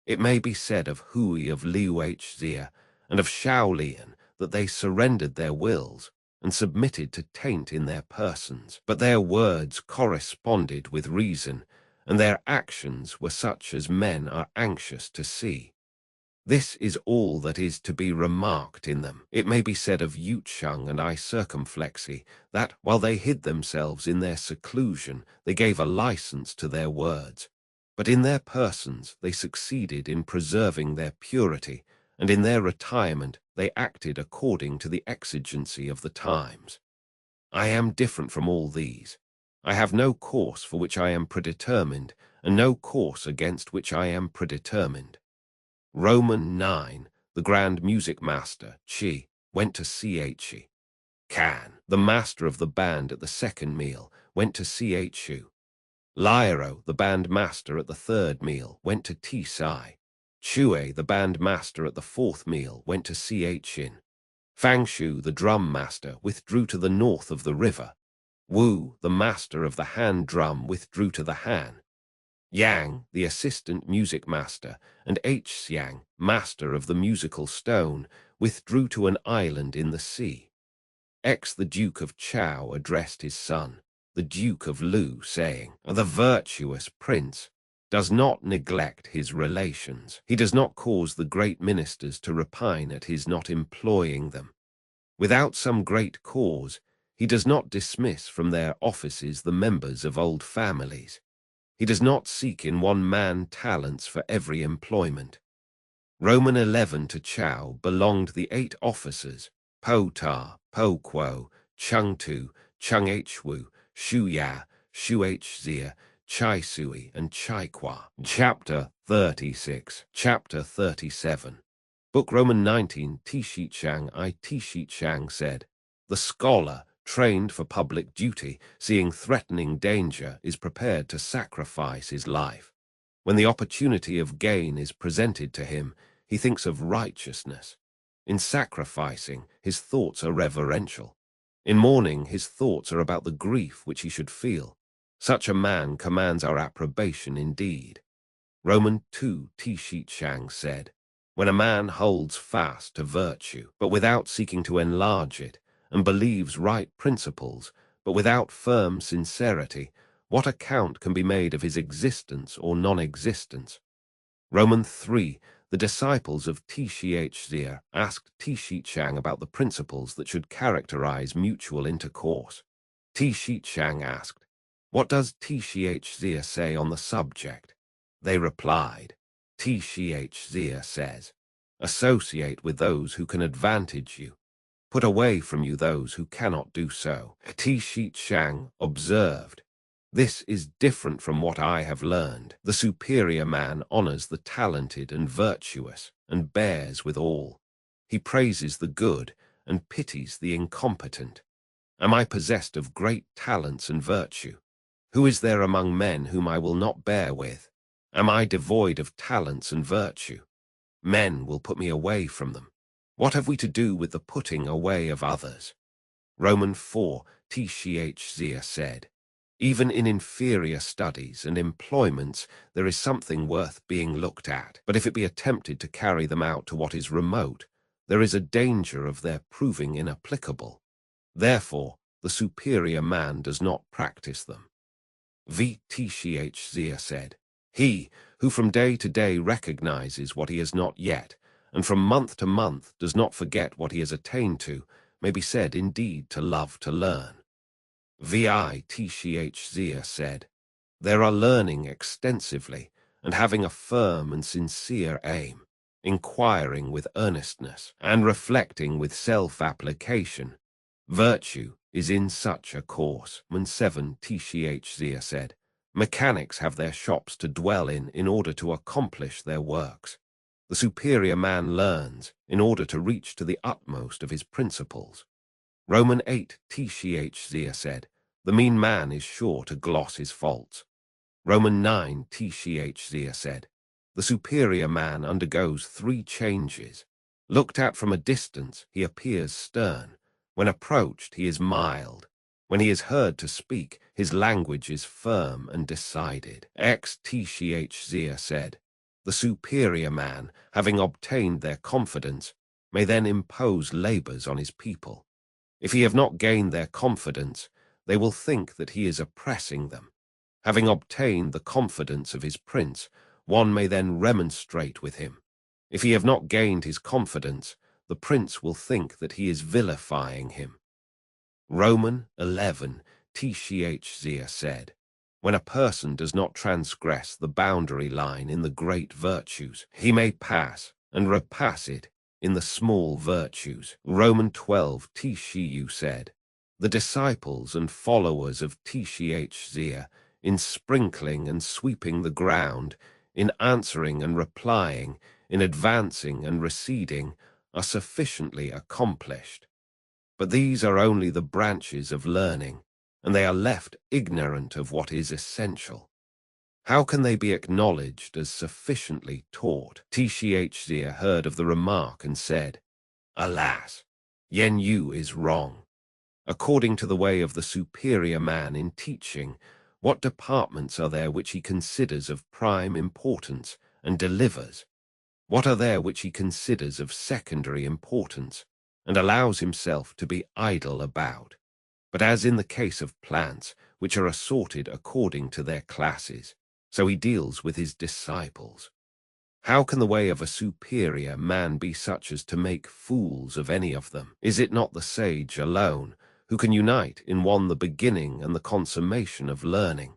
A: It may be said of Hui of Liu Hzia and of Shaolian that they surrendered their wills and submitted to taint in their persons, but their words corresponded with reason, and their actions were such as men are anxious to see. This is all that is to be remarked in them. It may be said of Yuchang and I circumflexi that, while they hid themselves in their seclusion, they gave a license to their words. But in their persons they succeeded in preserving their purity, and in their retirement they acted according to the exigency of the times. I am different from all these. I have no course for which I am predetermined, and no course against which I am predetermined. Roman 9. The grand music master, Chi, went to Chu. Kan, the master of the band at the second meal, went to Chu. Lyro, the band master at the third meal, went to Tsai. Chue, the band master at the fourth meal, went to Chin. Fangshu, the drum master, withdrew to the north of the river. Wu, the master of the hand drum, withdrew to the Han. Yang, the assistant music master, and Xiang, master of the musical stone, withdrew to an island in the sea. The Duke of Chao addressed his son, the Duke of Lu, saying, "The virtuous prince does not neglect his relations. He does not cause the great ministers to repine at his not employing them. Without some great cause, he does not dismiss from their offices the members of old families. He does not seek in one man talents for every employment." Roman 11. To Chao belonged the 8 officers, Po Ta, Po Quo, Chung Tu, Chung Hwu, Shu Ya, Shu Hzia, Chai Sui, and Chai Kwa. Chapter 36. Chapter 37. Book Roman 19. Tishichang I Tishichang said, The scholar, trained for public duty, seeing threatening danger, is prepared to sacrifice his life. When the opportunity of gain is presented to him, he thinks of righteousness. In sacrificing, his thoughts are reverential. In mourning, his thoughts are about the grief which he should feel. Such a man commands our approbation indeed. Roman 2 Shang said, "When a man holds fast to virtue, but without seeking to enlarge it, and believes right principles, but without firm sincerity, what account can be made of his existence or non-existence?" Roman 3, the disciples of Zia asked Chang about the principles that should characterize mutual intercourse. Chang asked, "What does Zia say on the subject?" They replied, Zia says, "Associate with those who can advantage you. Put away from you those who cannot do so." Shang observed, "This is different from what I have learned. The superior man honors the talented and virtuous, and bears with all. He praises the good, and pities the incompetent. Am I possessed of great talents and virtue? Who is there among men whom I will not bear with? Am I devoid of talents and virtue? Men will put me away from them. What have we to do with the putting away of others?" Roman 4 Zia said, "Even in inferior studies and employments there is something worth being looked at, but if it be attempted to carry them out to what is remote, there is a danger of their proving inapplicable. Therefore, the superior man does not practice them." Zia said, "He who from day to day recognizes what he has not yet, and from month to month does not forget what he has attained to, may be said indeed to love to learn." Zia said, "There are learning extensively, and having a firm and sincere aim, inquiring with earnestness, and reflecting with self-application. Virtue is in such a course." Man 7 Zia said, "Mechanics have their shops to dwell in order to accomplish their works. The superior man learns in order to reach to the utmost of his principles." Roman 8 Zia said, "The mean man is sure to gloss his faults." Roman 9 Zia said, "The superior man undergoes 3 changes. Looked at from a distance, he appears stern. When approached, he is mild. When he is heard to speak, his language is firm and decided." Zia said, "The superior man, having obtained their confidence, may then impose labors on his people. If he have not gained their confidence, they will think that he is oppressing them. Having obtained the confidence of his prince, one may then remonstrate with him. If he have not gained his confidence, the prince will think that he is vilifying him." Roman 11 Zia said, "When a person does not transgress the boundary line in the great virtues, he may pass and repass it in the small virtues." Roman 12 said, "The disciples and followers of Zia, in sprinkling and sweeping the ground, in answering and replying, in advancing and receding, are sufficiently accomplished. But these are only the branches of learning, and they are left ignorant of what is essential. How can they be acknowledged as sufficiently taught?" Zia heard of the remark and said, "Alas, Yen Yu is wrong. According to the way of the superior man in teaching, what departments are there which he considers of prime importance and delivers? What are there which he considers of secondary importance and allows himself to be idle about? But as in the case of plants, which are assorted according to their classes, so he deals with his disciples. How can the way of a superior man be such as to make fools of any of them? Is it not the sage alone who can unite in one the beginning and the consummation of learning?"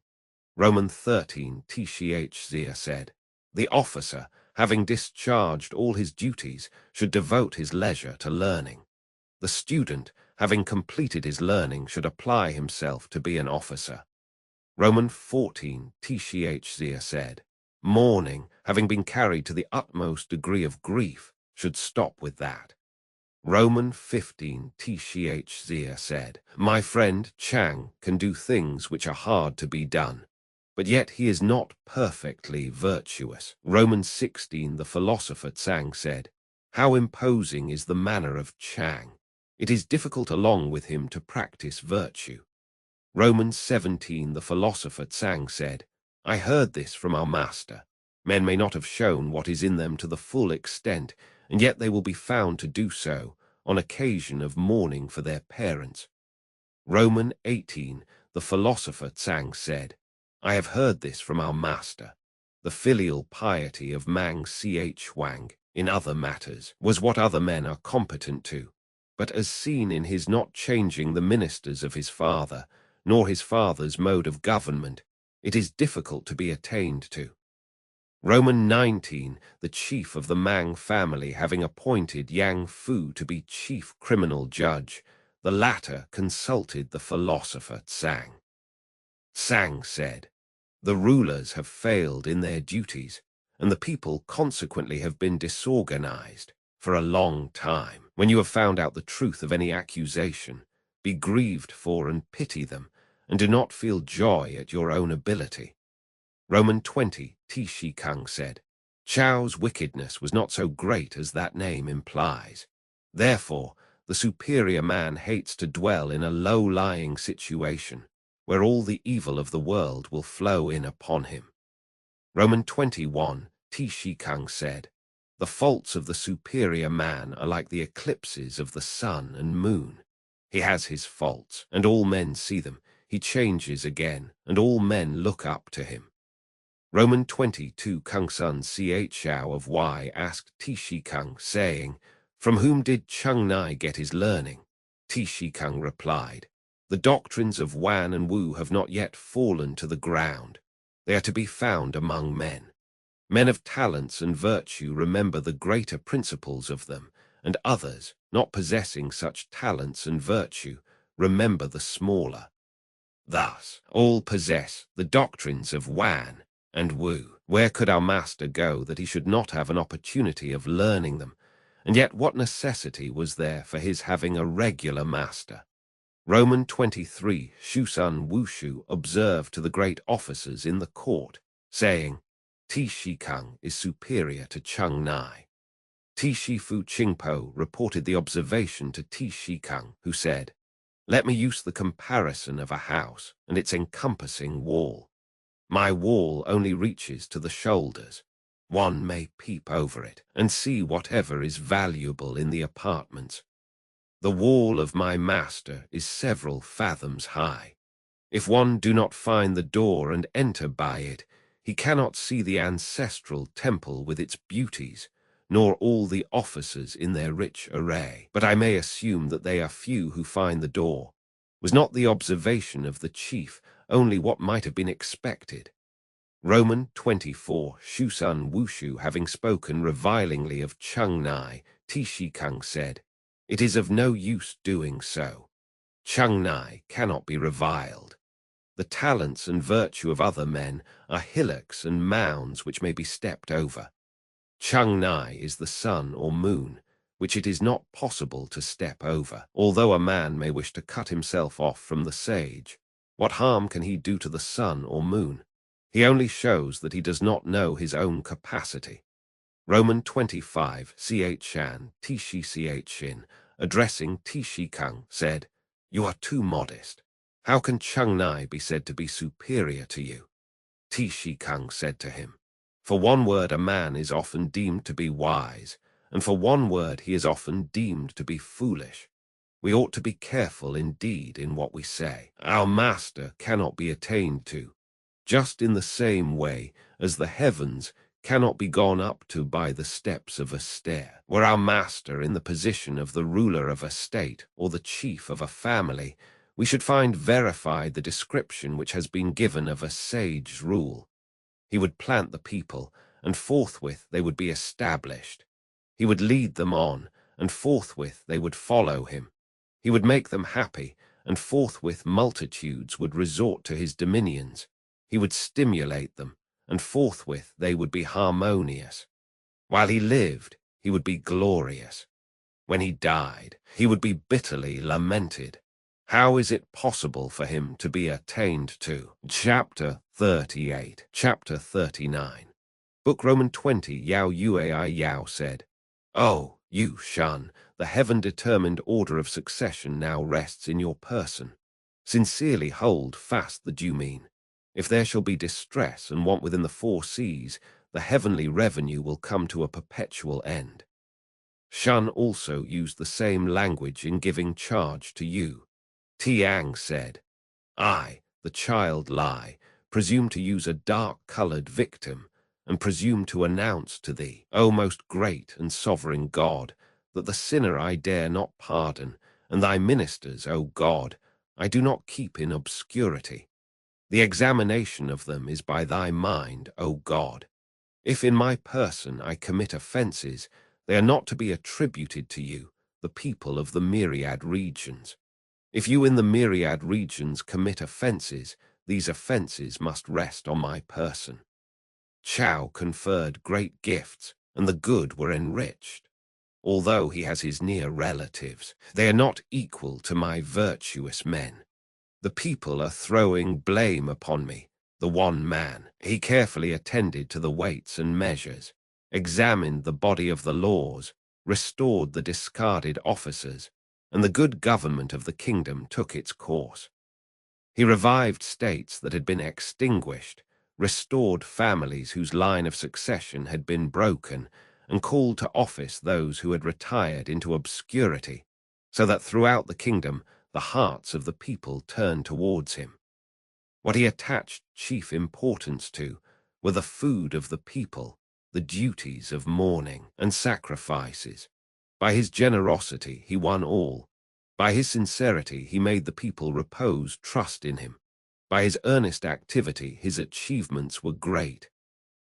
A: Roman 13 Zia said, "The officer, having discharged all his duties, should devote his leisure to learning. The student, having completed his learning, should apply himself to be an officer." Roman 14 Zia said, "Mourning, having been carried to the utmost degree of grief, should stop with that." Roman 15 Tchzia said, "My friend Chang can do things which are hard to be done, but yet he is not perfectly virtuous." Romans 16 The philosopher Tsang said, "How imposing is the manner of Chang! It is difficult along with him to practice virtue." Romans 17 The philosopher Tsang said, "I heard this from our master. Men may not have shown what is in them to the full extent, and yet they will be found to do so on occasion of mourning for their parents." Roman 18 The philosopher Tsang said, "I have heard this from our master. The filial piety of Mang Ch Wang, in other matters, was what other men are competent to, but as seen in his not changing the ministers of his father, nor his father's mode of government, it is difficult to be attained to." Roman 19 The chief of the Mang family having appointed Yang Fu to be chief criminal judge, the latter consulted the philosopher Tsang. Tsang said, "The rulers have failed in their duties, and the people consequently have been disorganized for a long time. When you have found out the truth of any accusation, be grieved for and pity them, and do not feel joy at your own ability." Roman 20 Tishi Kung said, "Chao's wickedness was not so great as that name implies. Therefore, the superior man hates to dwell in a low-lying situation, where all the evil of the world will flow in upon him." Roman 21 Tishi Kung said, "The faults of the superior man are like the eclipses of the sun and moon. He has his faults, and all men see them. He changes again, and all men look up to him." Roman 22 Kung Sun Chao of Y asked Tishi Kung, saying, "From whom did Chung Nai get his learning?" Tishi Kung replied, "The doctrines of Wan and Wu have not yet fallen to the ground. They are to be found among men. Men of talents and virtue remember the greater principles of them, and others, not possessing such talents and virtue, remember the smaller. Thus, all possess the doctrines of Wan and Wu. Where could our master go that he should not have an opportunity of learning them? And yet what necessity was there for his having a regular master?" Roman 23 Shusun Wushu observed to the great officers in the court, saying, "Tishi Kung is superior to Chung Nai." Tishi Fu Qingpo reported the observation to Tishi Kung, who said, "Let me use the comparison of a house and its encompassing wall. My wall only reaches to the shoulders. One may peep over it and see whatever is valuable in the apartments. The wall of my master is several fathoms high. If one do not find the door and enter by it, he cannot see the ancestral temple with its beauties, nor all the officers in their rich array. But I may assume that they are few who find the door. Was not the observation of the chief only what might have been expected?" Roman 24 Shusun Wushu having spoken revilingly of Chung Nai, Tishi Kung said, "It is of no use doing so. Chung Nai cannot be reviled. The talents and virtue of other men are hillocks and mounds which may be stepped over. Chung Nai is the sun or moon, which it is not possible to step over. Although a man may wish to cut himself off from the sage, what harm can he do to the sun or moon? He only shows that he does not know his own capacity." Roman 25 Chan Tishi Chin, addressing Tishi Kung, said, "You are too modest. How can Chung Nai be said to be superior to you?" Tishi Kung said to him, "For one word a man is often deemed to be wise, and for one word he is often deemed to be foolish. We ought to be careful indeed in what we say. Our master cannot be attained to, just in the same way as the heavens cannot be gone up to by the steps of a stair. Were our master in the position of the ruler of a state or the chief of a family, we should find verified the description which has been given of a sage's rule. He would plant the people, and forthwith they would be established. He would lead them on, and forthwith they would follow him. He would make them happy, and forthwith multitudes would resort to his dominions. He would stimulate them, and forthwith they would be harmonious. While he lived, he would be glorious. When he died, he would be bitterly lamented. How is it possible for him to be attained to? Chapter 38. Chapter 39. Book Roman 20 Yao Yuai Yao said, "Oh, you Shun, the heaven-determined order of succession now rests in your person. Sincerely hold fast the due mean. If there shall be distress and want within the 4 seas, the heavenly revenue will come to a perpetual end." Shun also used the same language in giving charge to you. Tiang said, "I, the child Lai, presume to use a dark-colored victim, and presume to announce to thee, O most great and sovereign God, that the sinner I dare not pardon, and thy ministers, O God, I do not keep in obscurity. The examination of them is by thy mind, O God. If in my person I commit offenses, they are not to be attributed to you, the people of the myriad regions. If you in the myriad regions commit offenses, these offenses must rest on my person." Chao conferred great gifts, and the good were enriched. Although he has his near relatives, they are not equal to my virtuous men. The people are throwing blame upon me, the one man. He carefully attended to the weights and measures, examined the body of the laws, restored the discarded officers, and the good government of the kingdom took its course. He revived states that had been extinguished, restored families whose line of succession had been broken, and called to office those who had retired into obscurity, so that throughout the kingdom the hearts of the people turned towards him. What he attached chief importance to were the food of the people, the duties of mourning and sacrifices. By his generosity he won all. By his sincerity he made the people repose trust in him. By his earnest activity his achievements were great.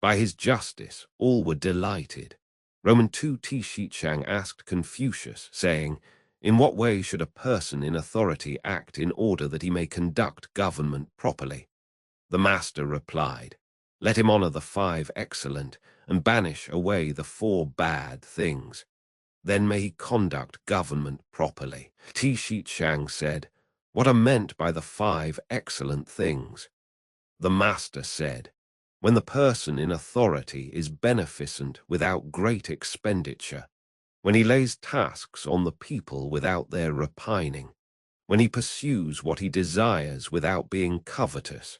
A: By his justice all were delighted. Roman 2 T. Shichang asked Confucius, saying, "In what way should a person in authority act in order that he may conduct government properly?" The master replied, "Let him honor the 5 excellent and banish away the 4 bad things. Then may he conduct government properly." T. Shichang said, "What are meant by the 5 excellent things?" The master said, "When the person in authority is beneficent without great expenditure, when he lays tasks on the people without their repining, when he pursues what he desires without being covetous,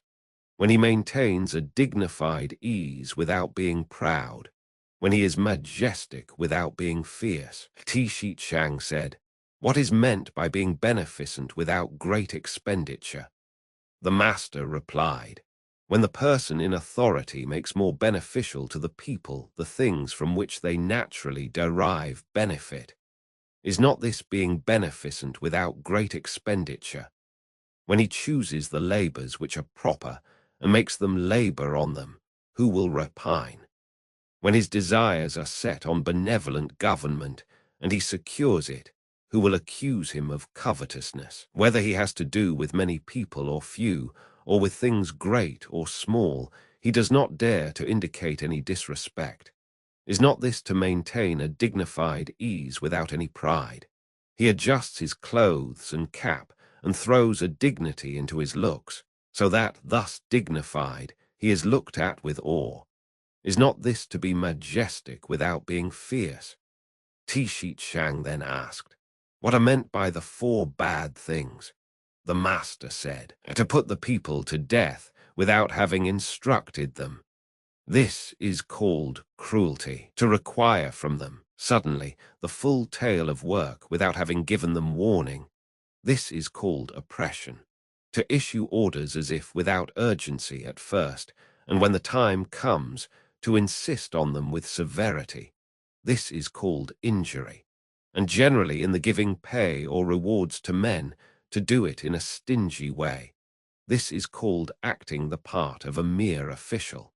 A: when he maintains a dignified ease without being proud, when he is majestic without being fierce." T. Shichang said, "What is meant by being beneficent without great expenditure?" The master replied, "When the person in authority makes more beneficial to the people the things from which they naturally derive benefit. Is not this being beneficent without great expenditure? When he chooses the labors which are proper and makes them labor on them, who will repine? When his desires are set on benevolent government and he secures it, who will accuse him of covetousness? Whether he has to do with many people or few, or with things great or small, he does not dare to indicate any disrespect. Is not this to maintain a dignified ease without any pride? He adjusts his clothes and cap and throws a dignity into his looks, so that, thus dignified, he is looked at with awe. Is not this to be majestic without being fierce?" T. Shichang then asked, "What are meant by the 4 bad things?" The master said, "To put the people to death without having instructed them. This is called cruelty. To require from them, suddenly, the full tale of work without having given them warning. This is called oppression. To issue orders as if without urgency at first, and when the time comes, to insist on them with severity. This is called injury. And generally in the giving pay or rewards to men, to do it in a stingy way. This is called acting the part of a mere official."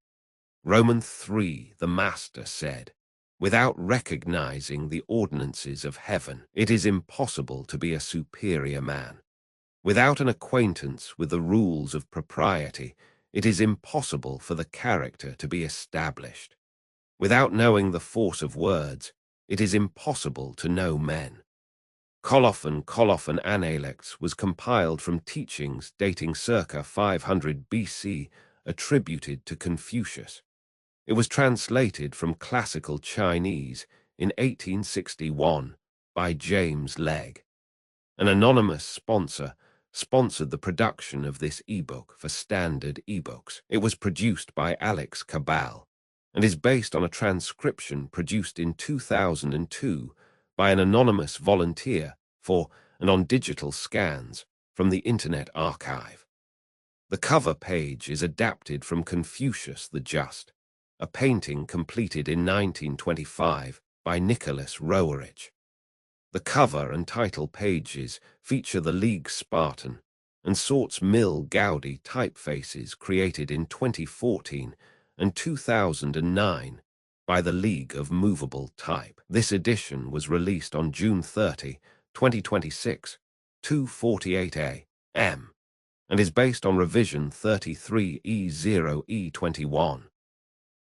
A: Roman 3, the master said, "Without recognizing the ordinances of heaven, it is impossible to be a superior man. Without an acquaintance with the rules of propriety, it is impossible for the character to be established. Without knowing the force of words, it is impossible to know men. Colophon Analects was compiled from teachings dating circa 500 BC attributed to Confucius. It was translated from classical Chinese in 1861 by James Legge. An anonymous sponsor sponsored the production of this ebook for Standard eBooks. It was produced by Alex Cabal and is based on a transcription produced in 2002 by an anonymous volunteer for and on digital scans from the Internet Archive. The cover page is adapted from Confucius the Just, a painting completed in 1925 by Nicholas Roerich. The cover and title pages feature the League Spartan and Sorts Mill Gaudi typefaces created in 2014 and 2009 by the League of Movable Type. This edition was released on June 30, 2026, 2:48 a.m. and is based on revision 33E0E21.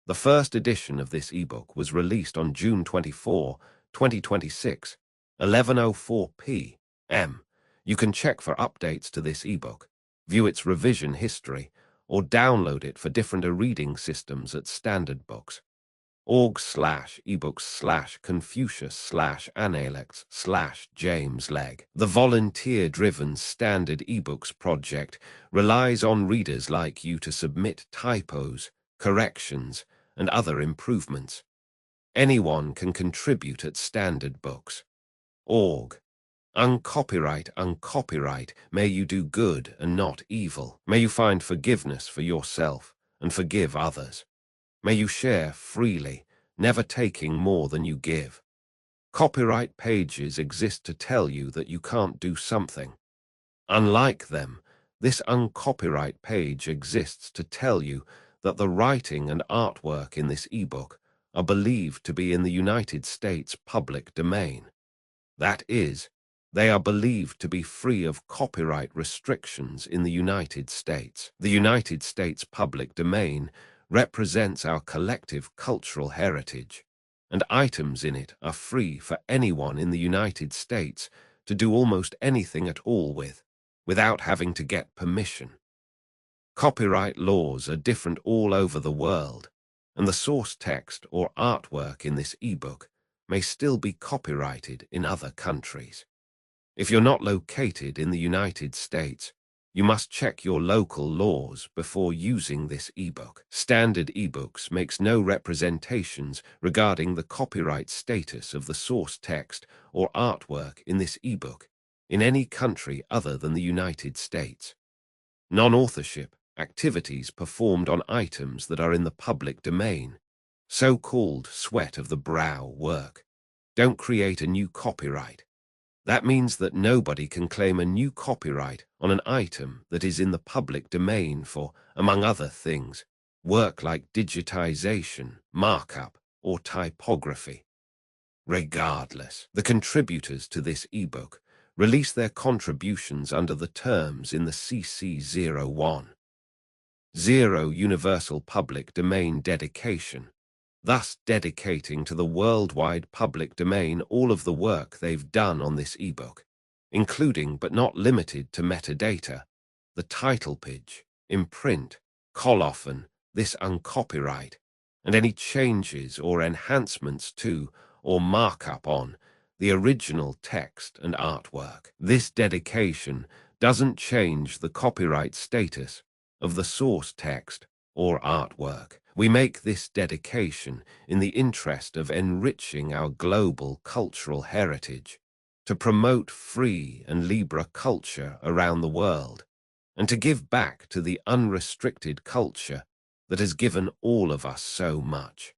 A: The first edition of this ebook was released on June 24, 2026, 11:04 p.m. You can check for updates to this ebook, view its revision history, or download it for different reading systems at Standard Books. org/ebooks/Confucius/Analects/James Legge. The volunteer-driven Standard eBooks project relies on readers like you to submit typos, corrections, and other improvements. Anyone can contribute at Standard Books. Org. Uncopyright, may you do good and not evil. May you find forgiveness for yourself and forgive others. May you share freely, never taking more than you give. Copyright pages exist to tell you that you can't do something. Unlike them, this uncopyright page exists to tell you that the writing and artwork in this ebook are believed to be in the United States public domain. That is, they are believed to be free of copyright restrictions in the United States. The United States public domain represents our collective cultural heritage, and items in it are free for anyone in the United States to do almost anything at all with, without having to get permission. Copyright laws are different all over the world, and the source text or artwork in this ebook may still be copyrighted in other countries. If you're not located in the United States, you must check your local laws before using this ebook. Standard eBooks makes no representations regarding the copyright status of the source text or artwork in this ebook in any country other than the United States. Non-authorship activities performed on items that are in the public domain, so-called sweat of the brow work, don't create a new copyright. That means that nobody can claim a new copyright on an item that is in the public domain for, among other things, work like digitization, markup, or typography. Regardless, the contributors to this ebook release their contributions under the terms in the CC01. 0 Universal Public Domain Dedication, thus dedicating to the worldwide public domain all of the work they've done on this ebook, including but not limited to metadata, the title page, imprint, colophon, this uncopyright, and any changes or enhancements to or markup on the original text and artwork. This dedication doesn't change the copyright status of the source text or artwork. We make this dedication in the interest of enriching our global cultural heritage, to promote free and Libra culture around the world, and to give back to the unrestricted culture that has given all of us so much.